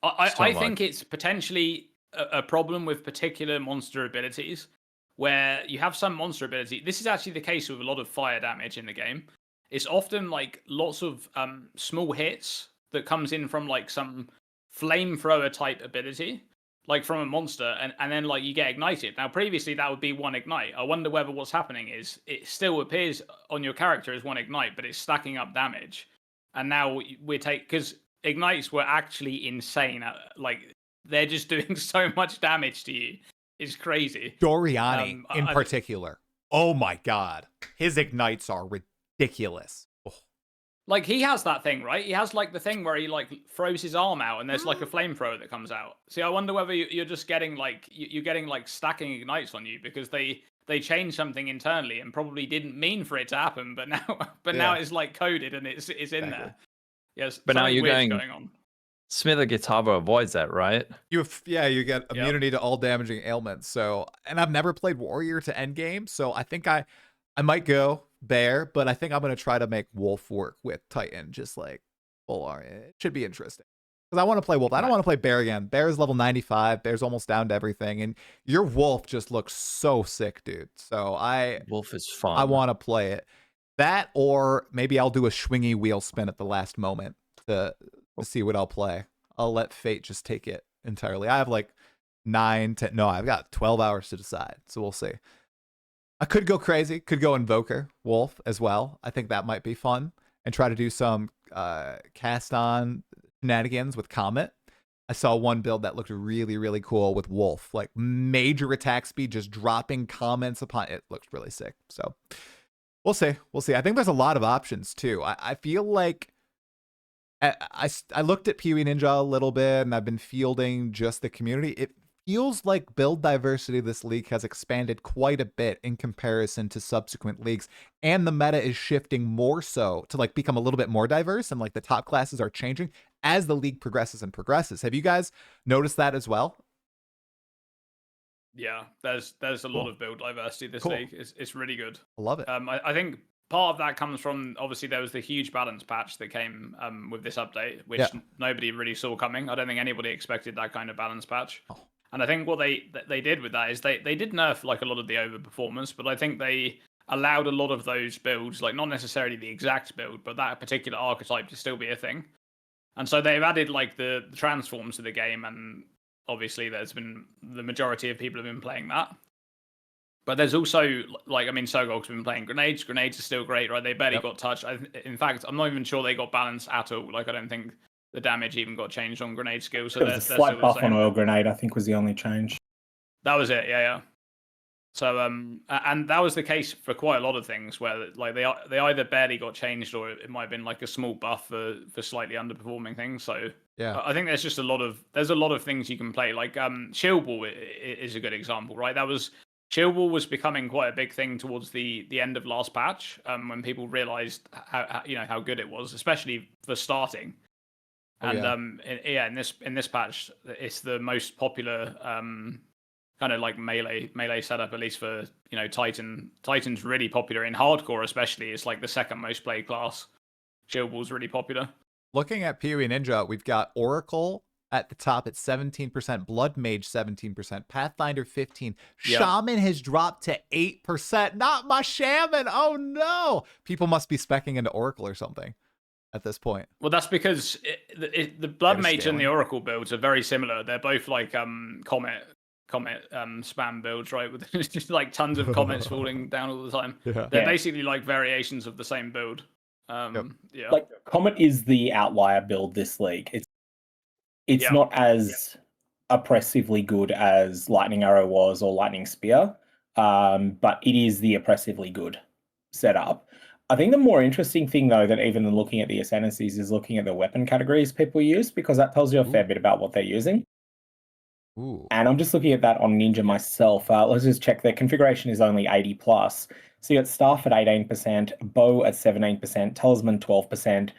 I think it's potentially a problem with particular monster abilities, where you have some monster ability. This is actually the case with a lot of fire damage in the game. It's often like lots of small hits that comes in from like some flamethrower type ability, like from a monster, and then like you get ignited. Now previously that would be one ignite. I wonder whether what's happening is it still appears on your character as one ignite, but it's stacking up damage. And now because ignites were actually insane. Like they're just doing so much damage to you. It's crazy. Doriani in particular. Oh my god. His ignites are ridiculous. Like he has that thing, right? He has like the thing where he like throws his arm out and there's like a flamethrower that comes out. See, I wonder whether you're just getting like you're getting like stacking ignites on you because they changed something internally and probably didn't mean for it to happen, but now it's like coded and it's in there. Yes, but now you're going on. Smither Guitarva avoids that, right? You get immunity to all damaging ailments. So, and I've never played Warrior to Endgame, so I think I might go Bear, but I think I'm gonna try to make Wolf work with Titan, just like full on. It should be interesting because I want to play Wolf. I don't want to play Bear again. Bear is level 95. Bear's almost down to everything, and your Wolf just looks so sick, dude. So Wolf is fun. I want to play it. That, or maybe I'll do a swingy wheel spin at the last moment to see what I'll play. I'll let fate just take it entirely. I have like I've got 12 hours to decide, so we'll see. I could go crazy, could go Invoker Wolf as well. I think that might be fun, and try to do some cast on shenanigans with Comet. I saw one build that looked really, really cool with Wolf, like major attack speed, just dropping comments upon it. Looked really sick. So we'll see. I think there's a lot of options too. I feel like I looked at PoE Ninja a little bit, and I've been fielding just the community. It feels like build diversity this league has expanded quite a bit in comparison to subsequent leagues, and the meta is shifting more so to like become a little bit more diverse, and like the top classes are changing as the league progresses. Have you guys noticed that as well? Yeah, there's a lot of build diversity this league. It's really good. I love it. I think part of that comes from, obviously there was the huge balance patch that came with this update, which nobody really saw coming. I don't think anybody expected that kind of balance patch. And I think what they did with that is they did nerf like a lot of the overperformance, but I think they allowed a lot of those builds, like not necessarily the exact build, but that particular archetype to still be a thing. And so they've added like the transforms to the game, and obviously there's been the majority of people have been playing that. But there's also, like, I mean, Sirgog's been playing grenades. Grenades are still great, right? They barely got touched. In fact, I'm not even sure they got balance at all. Like, I don't think the damage even got changed on grenade skills. So there was a slight buff on oil grenade, I think, was the only change. That was it, yeah. So, and that was the case for quite a lot of things where, like, they either barely got changed or it might have been like a small buff for slightly underperforming things. So, yeah, I think there's a lot of things you can play. Like, Shield Ball is a good example, right? Shield Ball was becoming quite a big thing towards the end of last patch, when people realized how good it was, especially for starting. And in this patch, it's the most popular kind of like melee setup, at least for Titan. Titan's really popular in hardcore, especially. It's like the second most played class. Shield Ball's really popular. Looking at PoE Ninja, we've got Oracle at the top at 17%, Blood Mage 17%, Pathfinder 15%. Shaman has dropped to 8%. Not my Shaman. Oh no! People must be specking into Oracle or something at this point. Well, that's because the Blood Mage and the Oracle builds are very similar. They're both like Comet spam builds, right? With just like tons of comets falling down all the time. They're basically like variations of the same build. Like Comet is the outlier build this league. It's not as oppressively good as Lightning Arrow was or Lightning Spear, but it is the oppressively good setup. I think the more interesting thing, though, that even than looking at the ascendancies is looking at the weapon categories people use, because that tells you a fair bit about what they're using. Ooh. And I'm just looking at that on Ninja myself. Let's just check. Their configuration is only 80 plus. So you got Staff at 18%, Bow at 17%, Talisman 12%,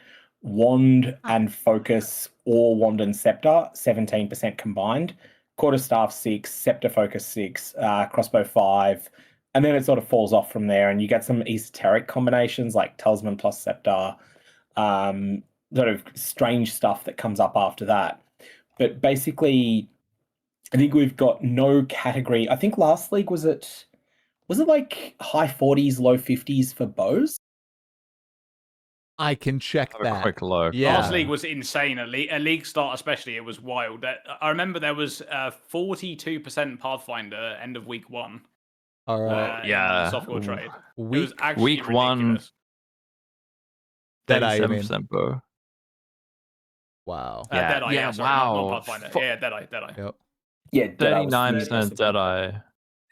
Wand and Focus, or Wand and Scepter 17% combined, Quarterstaff 6, Scepter Focus 6, Crossbow 5, and then it sort of falls off from there. And you get some esoteric combinations like Talisman plus Scepter, sort of strange stuff that comes up after that. But basically, I think we've got no category. I think last league was it like high 40s, low 50s for bows? I can check Have a that. quick look. Yeah. Last league was insane. A league start especially, it was wild. I remember there was 42% Pathfinder end of week 1. All right. In yeah. the software trade. It was Week actually week 1, ridiculous. Deadeye, you mean? 37% bow. Wow. Yeah, Deadeye, yeah, sorry, wow. not Pathfinder. Yeah, Deadeye. Yep. Yeah, Deadeye was 39% Deadeye.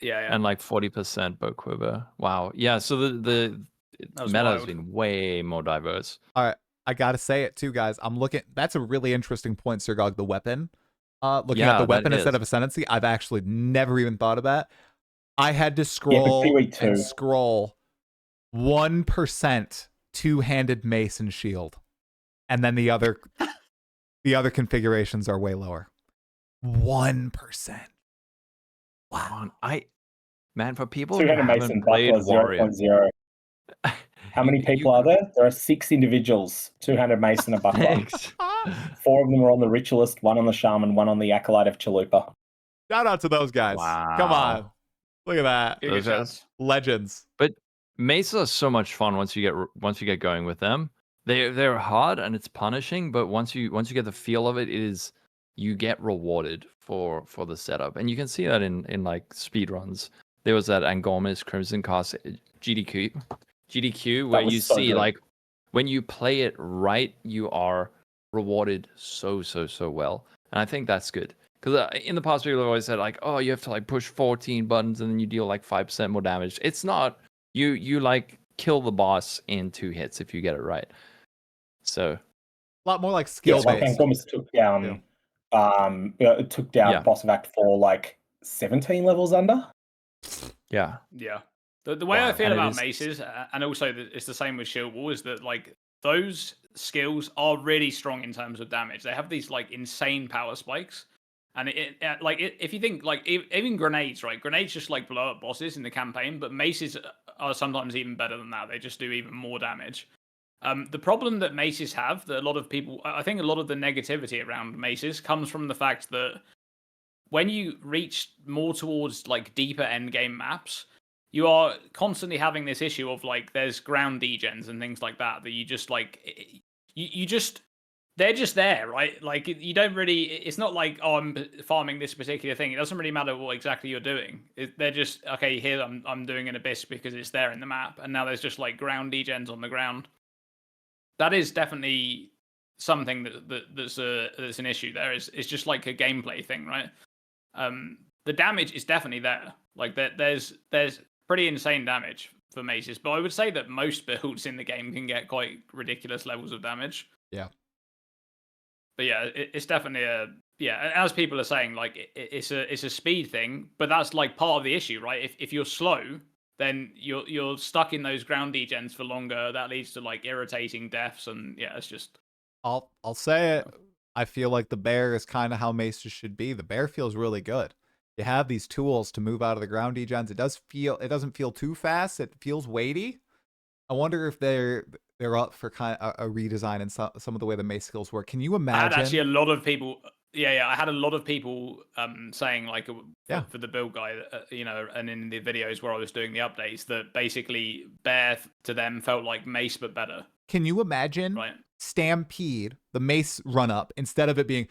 Yeah. And like 40% bow quiver. Wow. Yeah, so the That was meta has wild. been way more diverse. All right. I gotta say it too, guys. I'm looking. That's a really interesting point, Sirgog. The weapon. Looking at Yeah, the that weapon instead is. of ascendancy. I've actually never even thought of that. I had to Yeah, but scroll P-Week and 2. scroll 1% two-handed mace and shield, and then the other configurations are way lower. 1%. Wow. Man, for people who 200 haven't Mason played Buckler Warrior, 0.0. How many people are there? There are 6 individuals, 200 Mason and Buckler. Thanks. 4 of them are on the Ritualist, 1 on the Shaman, 1 on the Acolyte of Chalupa. Shout out to those guys. Come on. Wow. Look at that. Good Those shots. guys. Legends. But Mesa is so much fun once you get going with them. They're hard and it's punishing, but once you get the feel of it, you get rewarded for the setup, and you can see that in like speed runs. There was that Angormis Crimson Cast GDQ where was you so see good. like when you play it right, you are rewarded so well, and I think that's good. Because in the past, people have always said like, oh, you have to like push 14 buttons and then you deal like 5% more damage. It's not. You like kill the boss in 2 hits if you get it right. So A lot more like Yeah, skill like based. Angormis took down, it took down Yeah. boss of Act 4 like 17 levels under. yeah, Yeah. The way Wow. I feel And it about is- maces, and also it's the same with Shield Wall, is that like those skills are really strong in terms of damage. They have these like insane power spikes, and if you think like even grenades, right? Grenades just like blow up bosses in the campaign, but maces are sometimes even better than that. They just do even more damage. The problem that maces have, that a lot of people, I think a lot of the negativity around maces comes from the fact that when you reach more towards like deeper endgame maps, you are constantly having this issue of like there's ground degens and things like that you just like you just they're just there, right? Like you don't really. It's not like, oh, I'm farming this particular thing. It doesn't really matter what exactly you're doing. They're just okay. Here I'm doing an abyss because it's there in the map, and now there's just like ground degens on the ground. That is definitely something that's an issue. There is. It's just like a gameplay thing, right? The damage is definitely there. Like there's pretty insane damage for maces, but I would say that most builds in the game can get quite ridiculous levels of damage. Yeah. But yeah, it's definitely as people are saying, like it's a speed thing, but that's like part of the issue, right? If you're slow, then you're stuck in those ground degens for longer. That leads to like irritating deaths, and yeah, it's just. I'll say it. I feel like the bear is kind of how maces should be. The bear feels really good. You have these tools to move out of the ground degens. It doesn't feel too fast. It feels weighty. I wonder if they're up for kind of a redesign in some of the way the mace skills work. Can you imagine? I had actually a lot of people. Yeah. I had a lot of people saying like for the build guide, and in the videos where I was doing the updates, that basically bear to them felt like mace but better. Can you imagine? Right. Stampede, the mace run up, instead of it being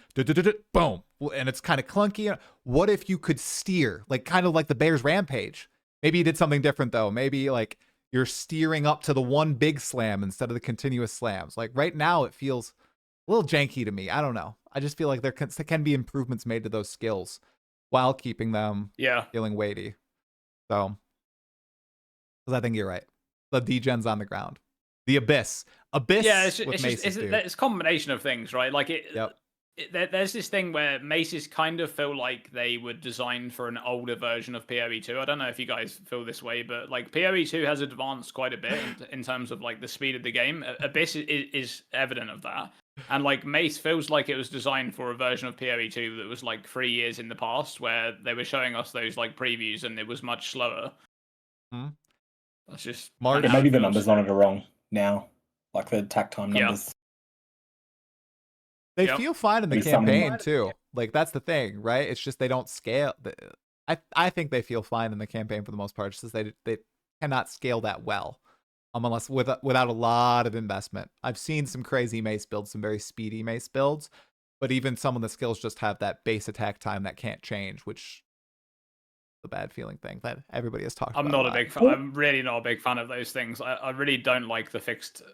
boom, and it's kind of clunky. What if you could steer, like kind of like the bear's rampage? Maybe you did something different though. Maybe like you're steering up to the one big slam instead of the continuous slams. Like right now, it feels a little janky to me. I don't know. I just feel like there can be improvements made to those skills while keeping them feeling weighty. So Because I think you're right. The degen's on the ground. The Abyss. Yeah, it's with maces, dude. it's a combination of things, right? Like Yep. There's this thing where maces kind of feel like they were designed for an older version of PoE 2. I don't know if you guys feel this way, but like PoE 2 has advanced quite a bit in terms of like the speed of the game. Abyss is evident of that. And like Mace feels like it was designed for a version of PoE 2 that was like 3 years in the past, where they were showing us those like previews and it was much slower. That's just Mark. Maybe the numbers on it are wrong now, like the attack time numbers. They feel fine in the campaign too. Like that's the thing, right? It's just they don't scale. I think they feel fine in the campaign for the most part, just they cannot scale that well, unless without a lot of investment. I've seen some crazy mace builds, some very speedy mace builds, but even some of the skills just have that base attack time that can't change, which the bad feeling thing that everybody has talked about. I'm really not a big fan of those things. I really don't like the fixed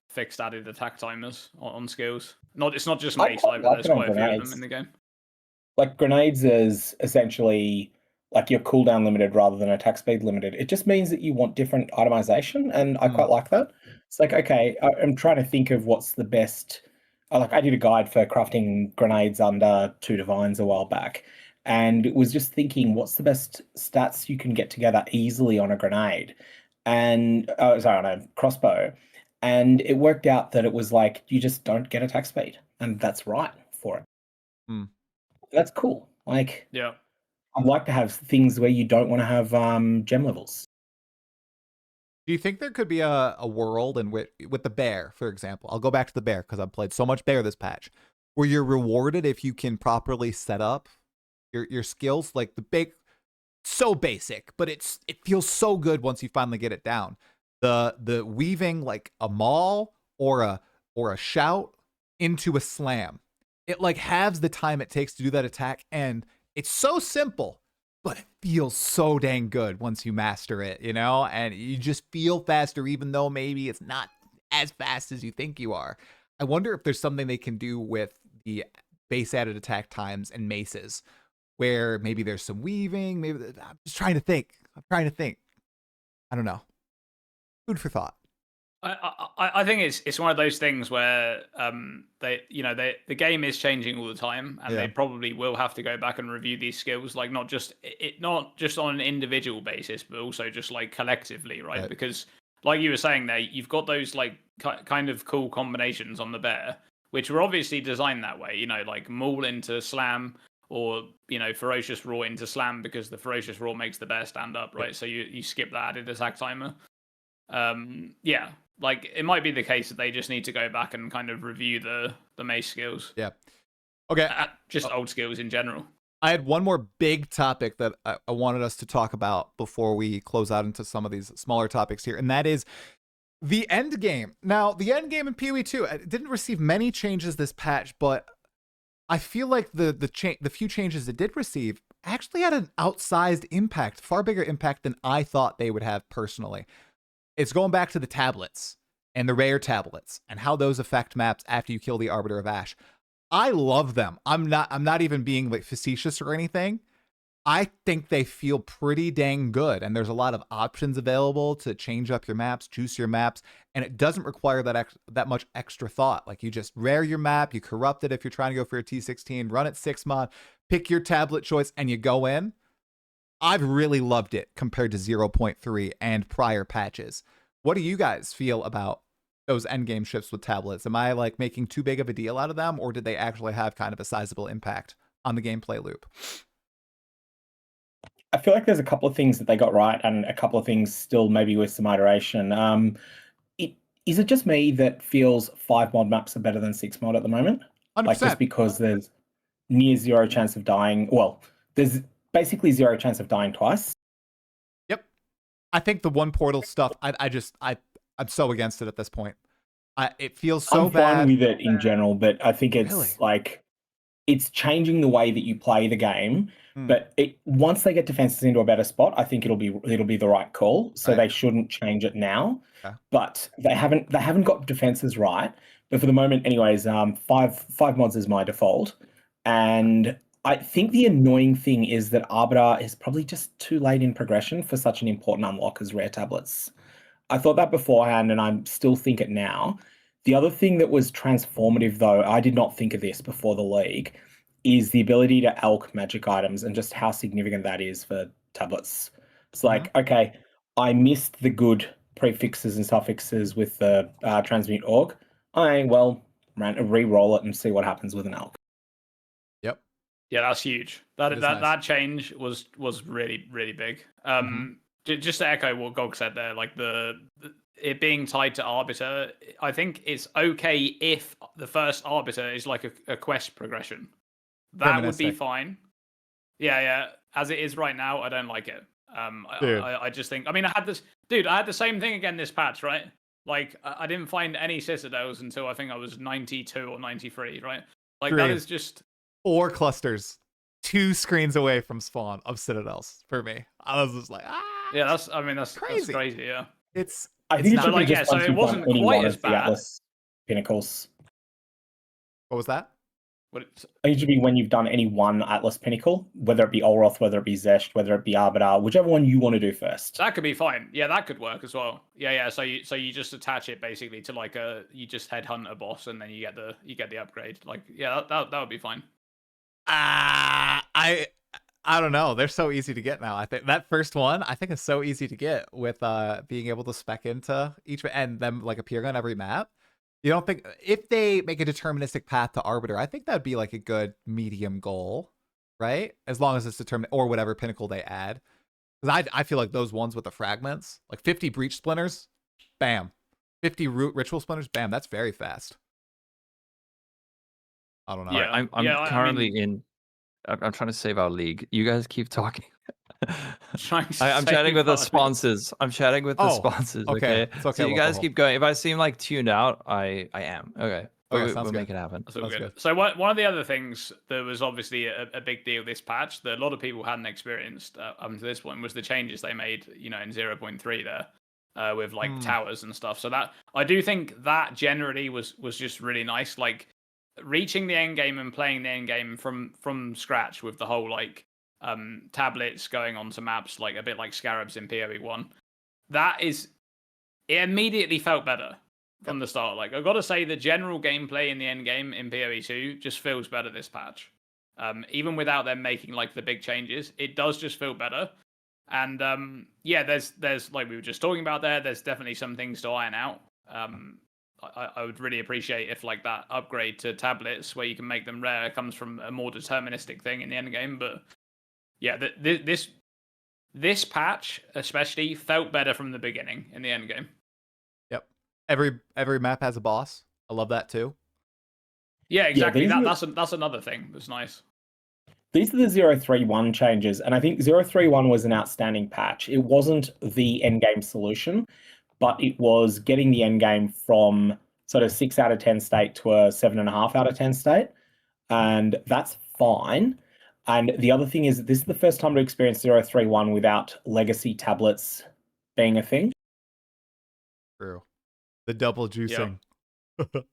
added attack timers on skills. It's not just mace, but there's quite a few of them in the game. Like grenades is essentially like you're cooldown limited rather than attack speed limited. It just means that you want different itemization, and I quite like that. It's like, okay, I'm trying to think of what's the best. I did a guide for crafting grenades under 2 divines a while back, and it was just thinking, what's the best stats you can get together easily on a grenade, and on a crossbow, and it worked out that it was like you just don't get attack speed, and that's right for it. That's cool. Like, yeah, I'd like to have things where you don't want to have gem levels. Do you think there could be a world in which, with the bear, for example, I'll go back to the bear because I've played so much bear this patch, where you're rewarded if you can properly set up your skills, like so basic, but it feels so good once you finally get it down. The weaving like a maul or a shout into a slam. It like halves the time it takes to do that attack, and it's so simple, but it feels so dang good once you master it, you know? And you just feel faster, even though maybe it's not as fast as you think you are. I wonder if there's something they can do with the base added attack times and maces, where maybe there's some weaving. Maybe I'm just trying to think. I don't know. Food for thought. I think it's one of those things where the game is changing all the time, and they probably will have to go back and review these skills, like not just on an individual basis, but also just like collectively, right? Because like you were saying there, you've got those like kind of cool combinations on the bear, which were obviously designed that way, like maul into slam, or ferocious roar into slam, because the ferocious roar makes the bear stand up, right? So you skip that added attack timer. Like it might be the case that they just need to go back and kind of review the mace skills. Yeah. Okay. Just old skills in general. I had one more big topic that I wanted us to talk about before we close out into some of these smaller topics here, and that is the Endgame. Now, the Endgame in PoE 2 didn't receive many changes this patch, but I feel like the few changes it did receive actually had an outsized impact, far bigger impact than I thought they would have personally. It's going back to the tablets and the rare tablets and how those affect maps after you kill the Arbiter of Ash. I love them. I'm not even being like facetious or anything. I think they feel pretty dang good, and there's a lot of options available to change up your maps, juice your maps, and it doesn't require that much extra thought. Like you just rare your map, you corrupt it if you're trying to go for a T16, run it 6 mod, pick your tablet choice, and you go in. I've really loved it compared to 0.3 and prior patches. What do you guys feel about those endgame shifts with tablets? Am I like making too big of a deal out of them, or did they actually have kind of a sizable impact on the gameplay loop? I feel like there's a couple of things that they got right and a couple of things still maybe with some iteration. Is it just me that feels 5 mod maps are better than 6 mod at the moment? 100%. Like just because there's near zero chance of dying. Well, there's basically zero chance of dying twice. Yep. I think the one portal stuff, I'm so against it at this point. It feels so bad. I'm fine with it in general, but I think it's like it's changing the way that you play the game. But once they get defenses into a better spot, I think it'll be the right call. So they shouldn't change it now. Okay. But they haven't got defenses right. But for the moment, anyways, five mods is my default, and I think the annoying thing is that Arbiter is probably just too late in progression for such an important unlock as rare tablets. I thought that beforehand, and I still think it now. The other thing that was transformative, though, I did not think of this before the league, is the ability to alch magic items and just how significant that is for tablets. It's like, okay, I missed the good prefixes and suffixes with the transmute org. Re-roll it and see what happens with an alch. Yep. Yeah, that's huge. That nice. change was really really big. Just to echo what Gog said there, like it being tied to Arbiter, I think it's okay if the first Arbiter is like a quest progression. That would be fine. Yeah. As it is right now, I don't like it. I just think. I mean, I had the same thing again this patch, right? Like, I didn't find any Citadels until I think I was 92 or 93, right? Like, that is just 4 clusters, 2 screens away from spawn of Citadels for me. I was just like, yeah, that's crazy. That's crazy, yeah. I think it should like, be just so it wasn't quite as bad. Atlas pinnacles. What was that? I think it should be when you've done any one Atlas pinnacle, whether it be Olroth, whether it be Zesht, whether it be Arbiter, whichever one you want to do first. That could be fine. Yeah, that could work as well. Yeah. So you just attach it basically to like you just headhunt a boss and then you get the upgrade. Like, yeah, that would be fine. I don't know. They're so easy to get now. I think that first one, is so easy to get with being able to spec into each and them like appearing on every map. You don't think if they make a deterministic path to Arbiter, I think that'd be like a good medium goal, right? As long as it's determined or whatever pinnacle they add. Because I feel like those ones with the fragments, like 50 breach splinters, bam. 50 root ritual splinters, bam. That's very fast. I don't know. Yeah, I'm currently in. I'm trying to save our league. You guys keep talking. I'm chatting with the sponsors. I'm chatting with the sponsors. Okay. It's okay. So you guys keep going. If I seem like tuned out, I am. Okay. We'll make it happen. Sounds good. So one of the other things that was obviously a big deal this patch that a lot of people hadn't experienced up to this point was the changes they made, in 0.3 there with like towers and stuff. So that I do think that generally was just really nice. Like reaching the end game and playing the end game from scratch with the whole like tablets going onto maps like a bit like Scarabs in PoE 1. It immediately felt better from the start. Like I've got to say the general gameplay in the end game in PoE 2 just feels better this patch. Even without them making like the big changes, it does just feel better. And there's like we were just talking about there's definitely some things to iron out. I would really appreciate if like that upgrade to tablets where you can make them rare comes from a more deterministic thing in the end game. But yeah, this patch especially felt better from the beginning in the end game. Yep. Every map has a boss. I love that too. Yeah, exactly. That's another thing that's nice. These are the 031 changes, and I think 031 was an outstanding patch. It wasn't the endgame solution, but it was getting the endgame from sort of 6 out of 10 state to a 7.5 out of 10 state, and that's fine. And the other thing is that this is the first time to experience 031 without legacy tablets being a thing. True. The double juicing. Yep.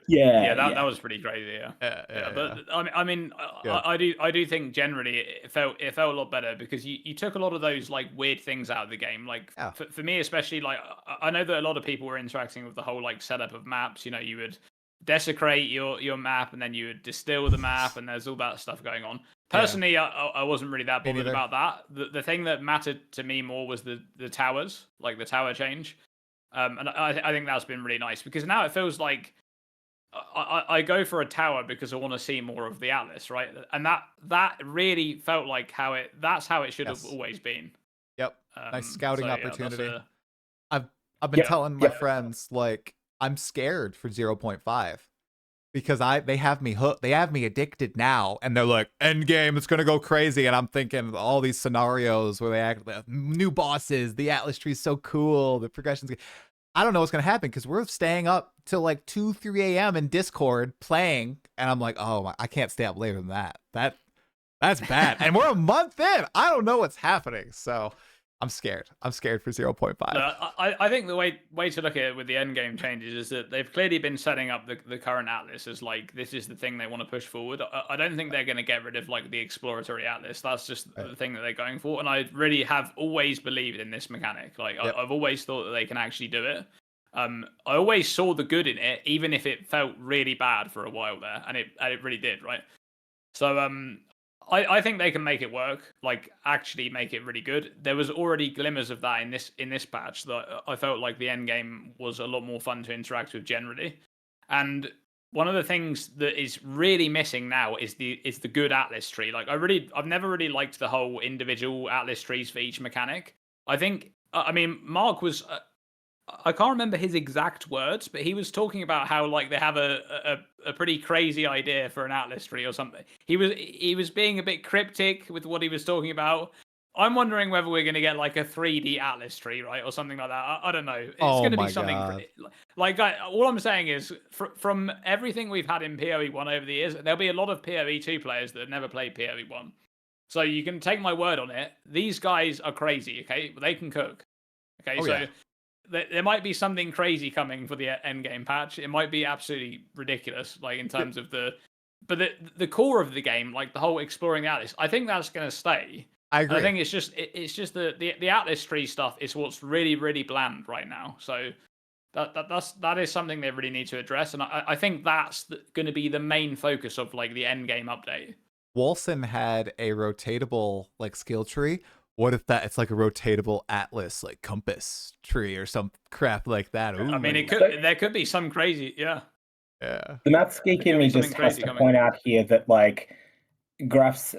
Yeah, that was pretty crazy. Yeah. But I mean, I do think generally it felt a lot better because you took a lot of those like weird things out of the game. Like for me especially, like I know that a lot of people were interacting with the whole like setup of maps. You would desecrate your map and then you would distill the map and there's all that stuff going on. Personally, I wasn't really that bothered about that. The thing that mattered to me more was the towers, like the tower change. And I think that's been really nice because now it feels like I go for a tower because I want to see more of the Atlas, right? And that really felt like that's how it should have always been. Yep. Nice scouting opportunity. I've been telling my friends like I'm scared for 0.5 because they have me hooked. They have me addicted now, and they're like, "Endgame, it's gonna go crazy." And I'm thinking all these scenarios where they act new bosses. The Atlas tree is so cool. The progression's. I don't know what's gonna happen because we're staying up till like 2-3 a.m. in Discord playing, and I'm like, oh, I can't stay up later than that. That's bad. And we're a month in. I don't know what's happening. So I'm scared. I'm scared for 0.5. I think the way to look at it with the endgame changes is that they've clearly been setting up the current atlas as like this is the thing they want to push forward. I don't think they're going to get rid of like the exploratory atlas. That's just the thing that they're going for. And I really have always believed in this mechanic. Like I've always thought that they can actually do it. I always saw the good in it, even if it felt really bad for a while there, and it really did, right? So I think they can make it work, like actually make it really good. There was already glimmers of that in this patch that I felt like the end game was a lot more fun to interact with generally. And one of the things that is really missing now is the good atlas tree. Like I've never really liked the whole individual atlas trees for each mechanic. I think I mean Mark was I can't remember his exact words, but he was talking about how like they have a pretty crazy idea for an atlas tree or something. He was being a bit cryptic with what he was talking about. I'm wondering whether we're going to get like a 3D atlas tree, right, or something like that. I don't know. It's going to be something like all I'm saying is from everything we've had in PoE 1 over the years, there'll be a lot of PoE 2 players that have never played PoE 1. So you can take my word on it. These guys are crazy, okay? They can cook. Okay, there might be something crazy coming for the endgame patch. It might be absolutely ridiculous, like in terms of but the core of the game, like the whole exploring the atlas, I think that's going to stay. I agree. I think it's just the atlas tree stuff is what's really really bland right now. So that is something they really need to address, and I think that's going to be the main focus of like the endgame update. Wolson had a rotatable like skill tree. What if it's like a rotatable atlas, like compass tree or some crap like that? Ooh. I mean, there could be some crazy, yeah. The maths geek in me just has to point out here that like graph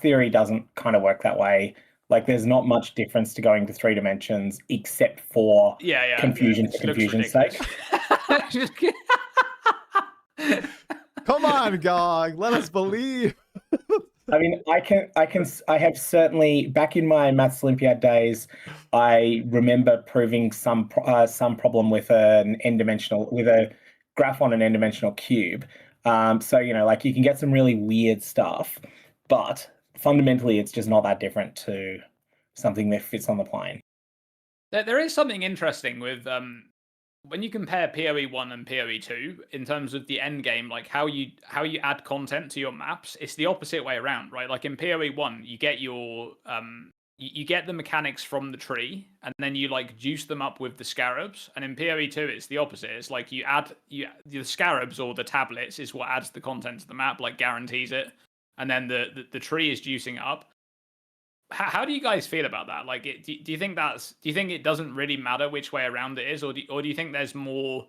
theory doesn't kind of work that way. Like, there's not much difference to going to 3 dimensions except for confusion for confusion's sake. Come on, Gog, let us believe. I mean, I have certainly, back in my Maths Olympiad days, I remember proving some problem with with a graph on an n-dimensional cube. So, you know, like you can get some really weird stuff, but fundamentally it's just not that different to something that fits on the plane. There is something interesting with when you compare PoE 1 and PoE 2 in terms of the end game, like how you add content to your maps, it's the opposite way around, right? Like in PoE 1, you get your you get the mechanics from the tree, and then you like juice them up with the scarabs. And in PoE 2, it's the opposite. It's like the scarabs or the tablets is what adds the content to the map, like guarantees it, and then the tree is juicing up. How do you guys feel about that? Like, do you think it doesn't really matter which way around it is, or do you think there's more?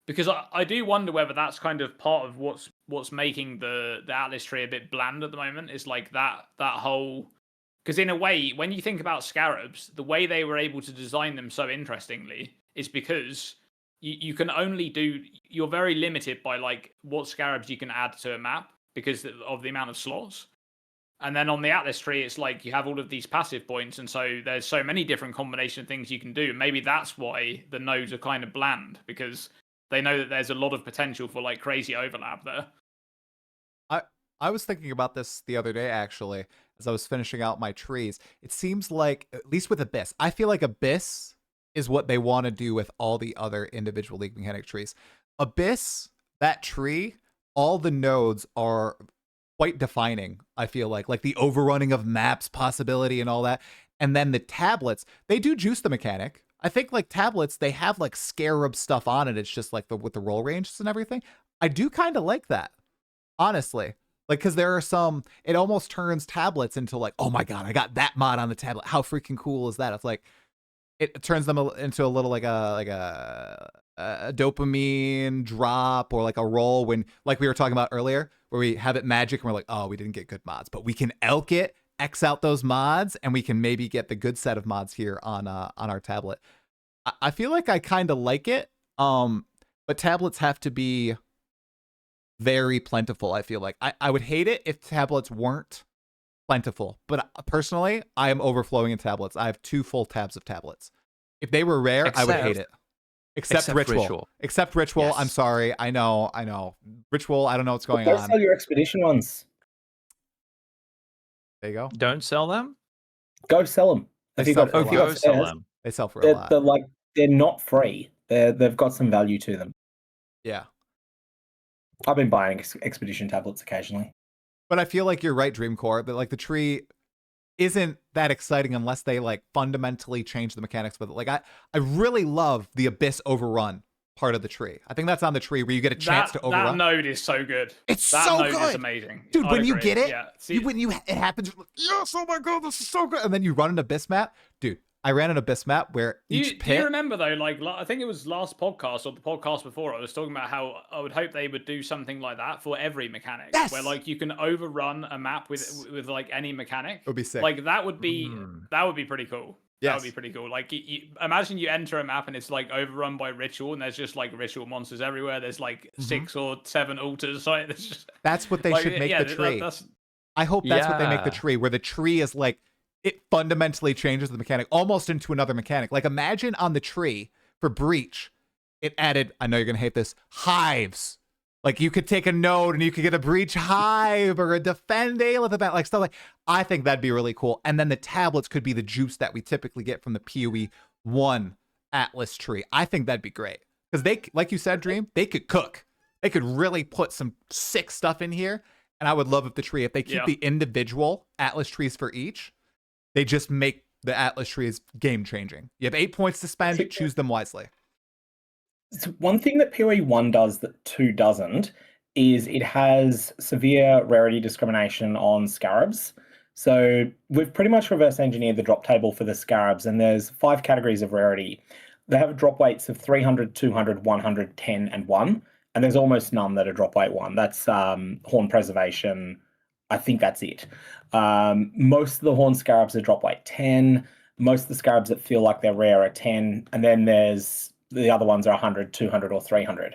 Because I do wonder whether that's kind of part of what's making the Atlas tree a bit bland at the moment. Is like that whole, because in a way, when you think about scarabs, the way they were able to design them so interestingly is because you can only you're very limited by like what scarabs you can add to a map because of the amount of slots. And then on the Atlas tree, it's like you have all of these passive points, and so there's so many different combination of things you can do. Maybe that's why the nodes are kind of bland, because they know that there's a lot of potential for like crazy overlap there. I was thinking about this the other day, actually, as I was finishing out my trees. It seems like, at least with Abyss, I feel like Abyss is what they want to do with all the other individual League Mechanic trees. Abyss, that tree, all the nodes are quite defining, I feel like the overrunning of maps possibility and all that. And then the tablets, they do juice the mechanic. I think like tablets, they have like scarab stuff on it. It's just like with the roll ranges and everything. I do kind of like that, honestly. Like, because there are some, it almost turns tablets into like, oh my God, I got that mod on the tablet. How freaking cool is that? It's like, it turns them into a little like a dopamine drop or like a roll when, like we were talking about earlier, where we have it magic and we're like, oh, we didn't get good mods, but we can elk it, X out those mods, and we can maybe get the good set of mods here on our tablet. I feel like I kind of like it, but tablets have to be very plentiful. I feel like I would hate it if tablets weren't plentiful, but personally, I am overflowing in tablets. I have 2 full tabs of tablets. If they were rare, I would hate it. Except ritual. Except ritual. Yes. I'm sorry. I know. Ritual, I don't know what's going on. Sell your expedition ones. There you go. Don't sell them? Go sell them. They If you've sell got, for a if you've lot. got sell spares, them. They sell for a they're, lot. they're like they're not free. They've got some value to them. Yeah. I've been buying expedition tablets occasionally. But I feel like you're right, Dreamcore, that like the tree isn't that exciting unless they like fundamentally change the mechanics with it. Like I really love the Abyss Overrun part of the tree. I think that's on the tree where you get a chance to overrun. That node is so good. It's that so node good. is amazing. Dude, I'd when you agree. get it, yeah. See, it happens, you're like, yes, oh my god, this is so good. And then you run an Abyss map. Dude, I ran an Abyss map where do each you pit... remember though, like I think it was last podcast or the podcast before, I was talking about how I would hope they would do something like that for every mechanic. Yes! Where like you can overrun a map with like any mechanic. It would be sick. Like that would be pretty cool. Yes. That would be pretty cool. Like you imagine you enter a map and it's like overrun by ritual and there's just like ritual monsters everywhere. There's like 6 or 7 altars. Like there's just... That's what they like, should make yeah, the tree. that's... I hope that's what they make the Yeah. tree, where the tree is like, it fundamentally changes the mechanic almost into another mechanic. Like imagine on the tree for Breach, it added, I know you're going to hate this, hives. Like you could take a node and you could get a Breach hive or a defend aelith event, like stuff like, I think that'd be really cool. And then the tablets could be the juice that we typically get from the PoE 1 Atlas tree. I think that'd be great. Because they, like you said, Dream, they could cook. They could really put some sick stuff in here. And I would love if the tree, if they keep the individual Atlas trees for each, they just make the Atlas trees game changing. You have 8 points to spend, choose them wisely. So one thing that PoE 1 does that 2 doesn't is it has severe rarity discrimination on scarabs. So we've pretty much reverse engineered the drop table for the scarabs, and there's 5 categories of rarity. They have drop weights of 300, 200, 100, 10, and 1. And there's almost none that are drop weight 1. That's Horn Preservation. I think that's it. Most of the Horn Scarabs are drop weight 10. Most of the Scarabs that feel like they're rare are 10. And then there's the other ones are 100, 200, or 300.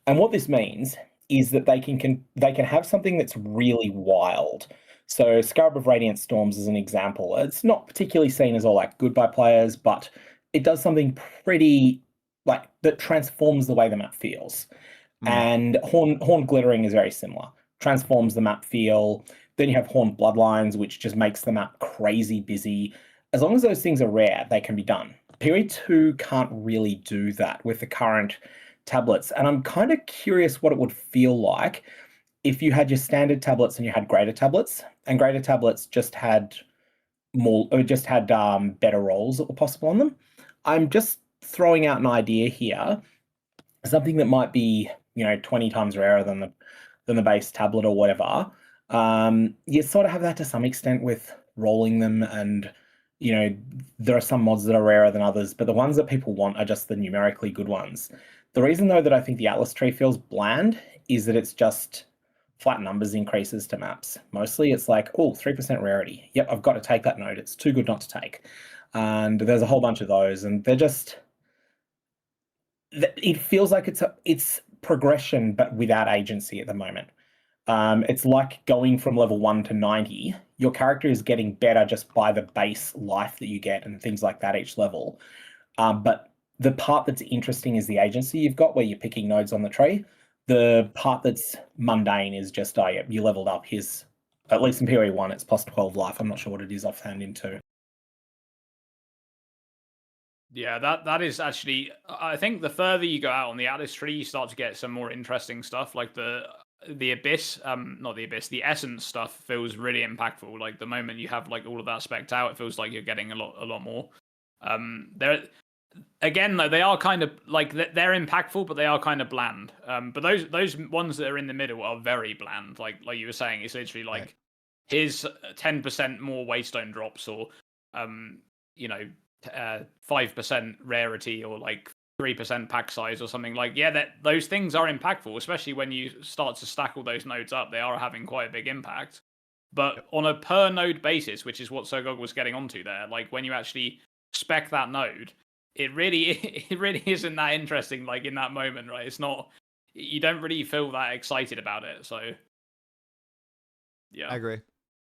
And what this means is that they can have something that's really wild. So Scarab of Radiant Storms is an example. It's not particularly seen as all like good by players, but it does something pretty like that transforms the way the map feels. And Horn Glittering is very similar. Transforms the map feel. Then you have Horn Bloodlines, which just makes the map crazy busy. As long as those things are rare, they can be done. PoE 2 can't really do that with the current tablets. And I'm kind of curious what it would feel like if you had your standard tablets and you had greater tablets, and greater tablets just had more, or just had better rolls that were possible on them. I'm just throwing out an idea here. Something that might be, 20 times rarer than the base tablet or whatever. You sort of have that to some extent with rolling them, and there are some mods that are rarer than others, but the ones that people want are just the numerically good ones. The reason though that I think the Atlas tree feels bland is that it's just flat numbers increases to maps. Mostly it's like, 3% rarity. Yep, I've got to take that node. It's too good not to take. And there's a whole bunch of those, and they're just... It feels like it's progression, but without agency at the moment. It's like going from level 1 to 90. Your character is getting better just by the base life that you get and things like that each level. But the part that's interesting is the agency you've got, where you're picking nodes on the tree. The part that's mundane is just, you leveled up. Here's, at least in PoE 1, it's plus 12 life. I'm not sure what it is offhand in 2. Yeah, that is actually, I think the further you go out on the Atlas tree, you start to get some more interesting stuff. Like the Abyss, not the Abyss, the Essence stuff feels really impactful. Like the moment you have like all of that specced out, it feels like you're getting a lot more. They're, again though, they are kind of like, they're impactful, but they are kind of bland. But those ones that are in the middle are very bland. Like you were saying, it's literally like, here's 10% more Waystone drops, or 5% rarity, or like 3% pack size or something. Like, those things are impactful, especially when you start to stack all those nodes up. They are having quite a big impact. But on a per node basis, which is what Sirgog was getting onto there, like when you actually spec that node, it really isn't that interesting. Like in that moment, right? It's not. You don't really feel that excited about it. So yeah, I agree.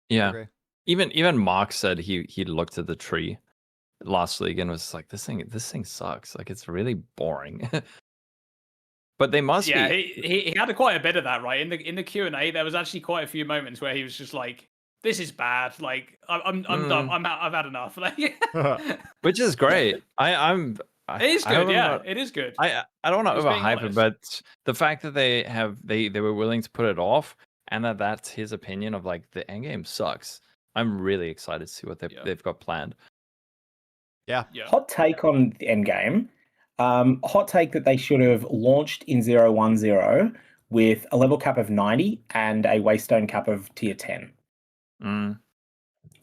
Yeah. I agree. Even Mark said he looked at the tree last league and was like, this thing sucks. Like it's really boring. But they must be. He had quite a bit of that, right? In the Q&A, there was actually quite a few moments where he was just like, this is bad. Like, I'm done. I've had enough. Like, Which is great. it is I don't good. Yeah, wanna- it is good. I don't want to Just being overhype it, honest. but the fact that they were willing to put it off, and that's his opinion of like the endgame sucks. I'm really excited to see what they've got planned. Yeah. Hot take on the Endgame. Hot take that they should have launched in 010 with a level cap of 90 and a waystone cap of tier 10. Mm.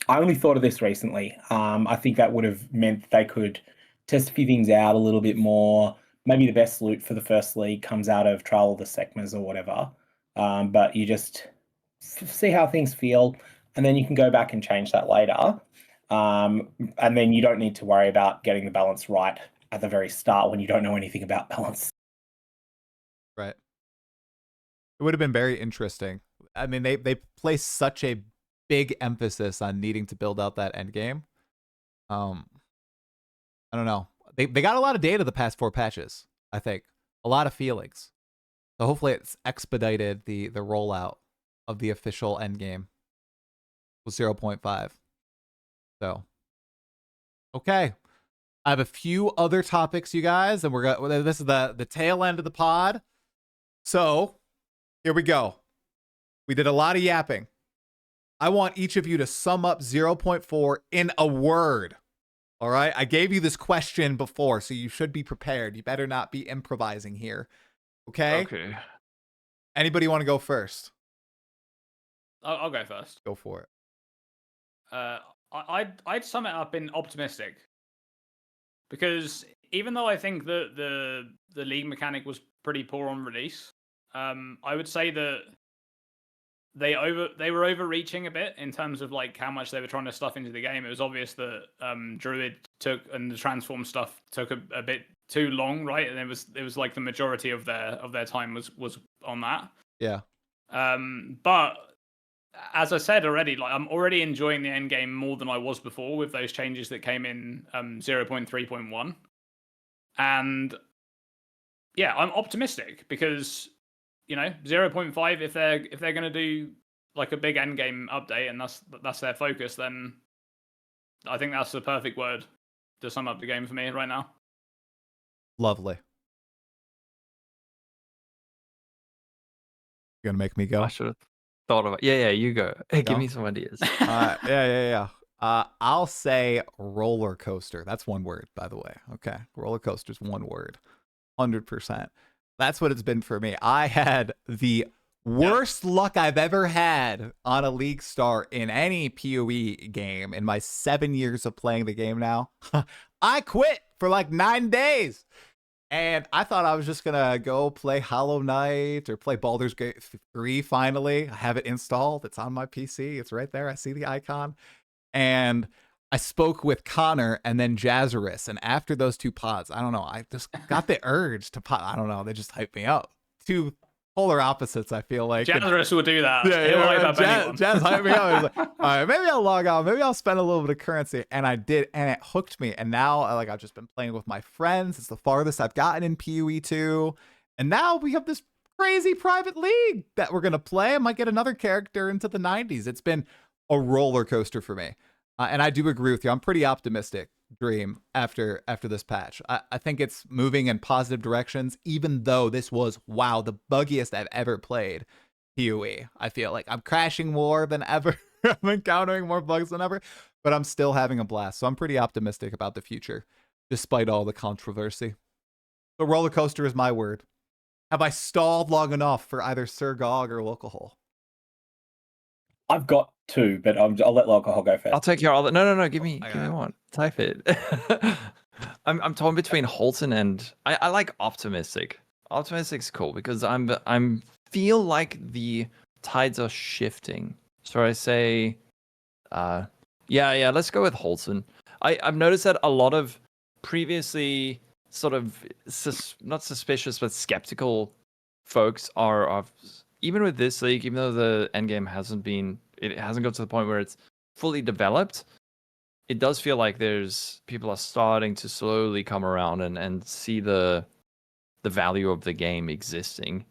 I only thought of this recently. I think that would have meant they could test a few things out a little bit more. Maybe the best loot for the first league comes out of Trial of the Sekhmers or whatever. But you just see how things feel, and then you can go back and change that later. And then you don't need to worry about getting the balance right at the very start when you don't know anything about balance. Right. It would have been very interesting. I mean, they place such a big emphasis on needing to build out that end game. I don't know. They got a lot of data the past 4 patches, I think. A lot of feelings. So hopefully it's expedited the rollout of the official end game with 0.5. So, okay. I have a few other topics, you guys, and this is the tail end of the pod. So, here we go. We did a lot of yapping. I want each of you to sum up 0.4 in a word. All right? I gave you this question before, so you should be prepared. You better not be improvising here. Okay? Okay. Anybody want to go first? I'll go first. Go for it. I'd sum it up in optimistic, because even though I think that the league mechanic was pretty poor on release, I would say that they were overreaching a bit in terms of like how much they were trying to stuff into the game. It was obvious that Druid and the transform stuff took a bit too long, right? And it was like the majority of their time was on that. Yeah. But as I said already, like I'm already enjoying the end game more than I was before with those changes that came in 0.3.1. And yeah, I'm optimistic because 0.5, if they're going to do like a big end game update and that's their focus, then I think that's the perfect word to sum up the game for me right now. Lovely. You gonna make me go? I should have thought of it. Yeah, you go. Hey, give Go? me some ideas. Yeah. I'll say roller coaster. That's one word, by the way. Okay. Roller coaster's one word. 100%. That's what it's been for me. I had the worst luck I've ever had on a league start in any PoE game in my 7 years of playing the game now. I quit for like 9 days. And I thought I was just going to go play Hollow Knight or play Baldur's Gate 3 finally. I have it installed. It's on my PC. It's right there. I see the icon. And I spoke with Connor and then Jazzarus. And after those 2 pods, I don't know, I just got the urge to pod. I don't know. They just hyped me up. 2 polar opposites, I feel like. Jazzarus will do that. Yeah, He'll hype up anyone. Jazz hyped me up. He was like, all right, maybe I'll log out. Maybe I'll spend a little bit of currency. And I did, and it hooked me. And now, I've just been playing with my friends. It's the farthest I've gotten in PoE 2. And now we have this crazy private league that we're going to play. I might get another character into the 90s. It's been a roller coaster for me. And I do agree with you. I'm pretty optimistic, Dream, after this patch. I think it's moving in positive directions, even though this was, wow, the buggiest I've ever played PoE. I feel like I'm crashing more than ever. I'm encountering more bugs than ever, but I'm still having a blast. So I'm pretty optimistic about the future, despite all the controversy. The roller coaster is my word. Have I stalled long enough for either Sirgog or Lolcohol? I've got 2, but I'll let Lolcohol go first. I'll take your other. No. Give me one. Type it. I'm torn between Holten and I like optimistic. Optimistic's cool because I'm feel like the tides are shifting. So I say, let's go with Holten. I've noticed that a lot of previously sort of not suspicious but skeptical folks are even with this league, even though the endgame hasn't got to the point where it's fully developed, it does feel like people are starting to slowly come around and see the value of the game existing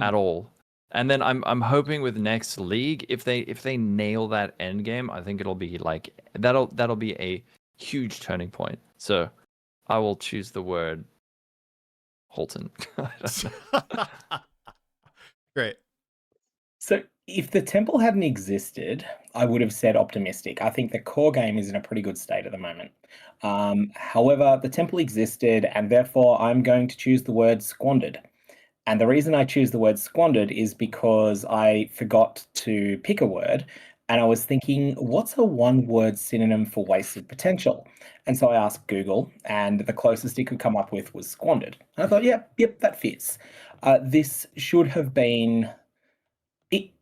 at all. And then I'm hoping with next league, if they nail that end game, I think it'll be like that'll be a huge turning point. So I will choose the word Holten. Great. So if the temple hadn't existed, I would have said optimistic. I think the core game is in a pretty good state at the moment. However, the temple existed, and therefore I'm going to choose the word squandered. And the reason I choose the word squandered is because I forgot to pick a word, and I was thinking, what's a one-word synonym for wasted potential? And so I asked Google, and the closest it could come up with was squandered. And I thought, yep, that fits. This should have been the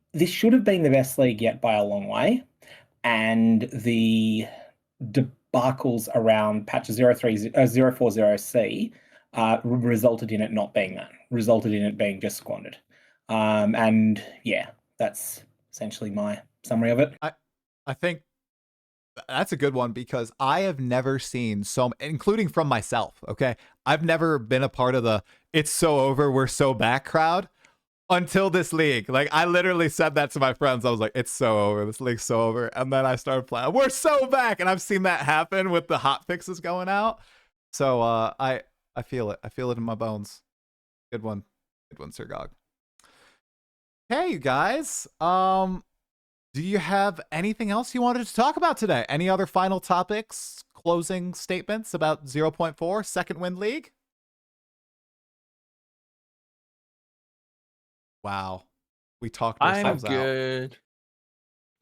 best league yet by a long way, and the debacles around patch 040C resulted in it not being that. Resulted in it being just squandered. And yeah, that's essentially my summary of it. I think that's a good one because I have never seen including from myself, okay? I've never been a part of the "it's so over, we're so back" crowd until this league. Like, I literally said that to my friends. I was like, it's so over, this league's so over. And then I started playing, we're so back. And I've seen that happen with the hot fixes going out. So I feel it. I feel it in my bones. Good one. Good one, Sirgog. Hey, you guys. Do you have anything else you wanted to talk about today? Any other final topics, closing statements about 0.4 Second Wind League? Wow. We talked ourselves I'm good.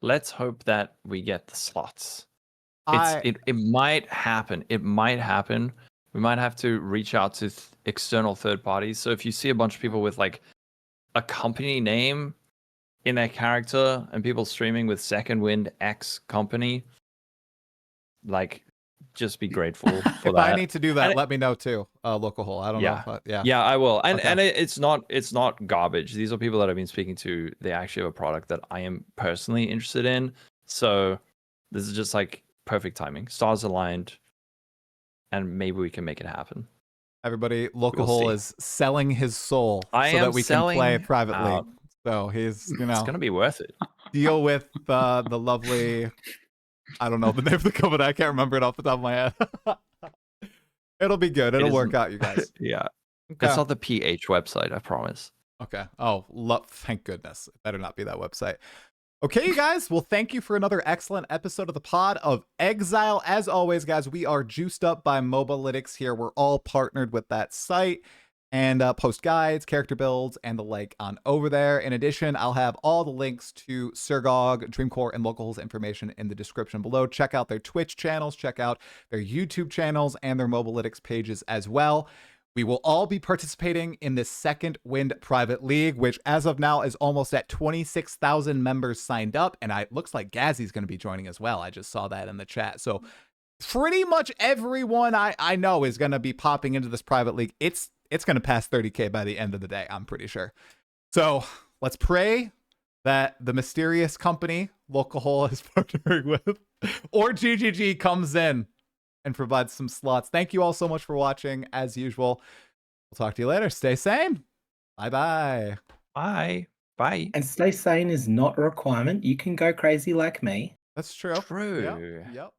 Let's hope that we get the slots. It might happen. It might happen. We might have to reach out to external third parties. So if you see a bunch of people with like a company name in their character and people streaming with Second Wind X company, like, just be grateful for if that. I need to do that, let me know too. Lolcohol. I don't know if yeah, I will. And Okay. and it's not garbage. These are people that I've been speaking to. They actually have a product that I am personally interested in. So this is just like perfect timing. Stars aligned, and maybe we can make it happen. Everybody, Lolcohol is selling his soul so that we can play privately. So he's, it's gonna be worth it. Deal with the lovely, I don't know the name of the company. I can't remember it off the top of my head. It'll be good. It'll work out, you guys. Yeah. Okay. It's not the PH website, I promise. Okay. Oh, thank goodness. It better not be that website. Okay, you guys. Well, thank you for another excellent episode of the Pod of Exile. As always, guys, we are juiced up by Mobalytics here. We're all partnered with that site and post guides, character builds, and the like on over there. In addition, I'll have all the links to Sirgog, Dreamcore, and Lolcohol's information in the description below. Check out their Twitch channels, check out their YouTube channels, and their Mobalytics pages as well. We will all be participating in this Second Wind Private League, which as of now is almost at 26,000 members signed up. And it looks like Gazzy's going to be joining as well. I just saw that in the chat. So pretty much everyone I know is going to be popping into this private league. It's going to pass 30K by the end of the day, I'm pretty sure. So let's pray that the mysterious company Lolcohol is partnering with, or GGG, comes in and provides some slots. Thank you all so much for watching. As usual, we'll talk to you later. Stay sane. Bye-bye. Bye. Bye. And stay sane is not a requirement. You can go crazy like me. That's true. True. Yep.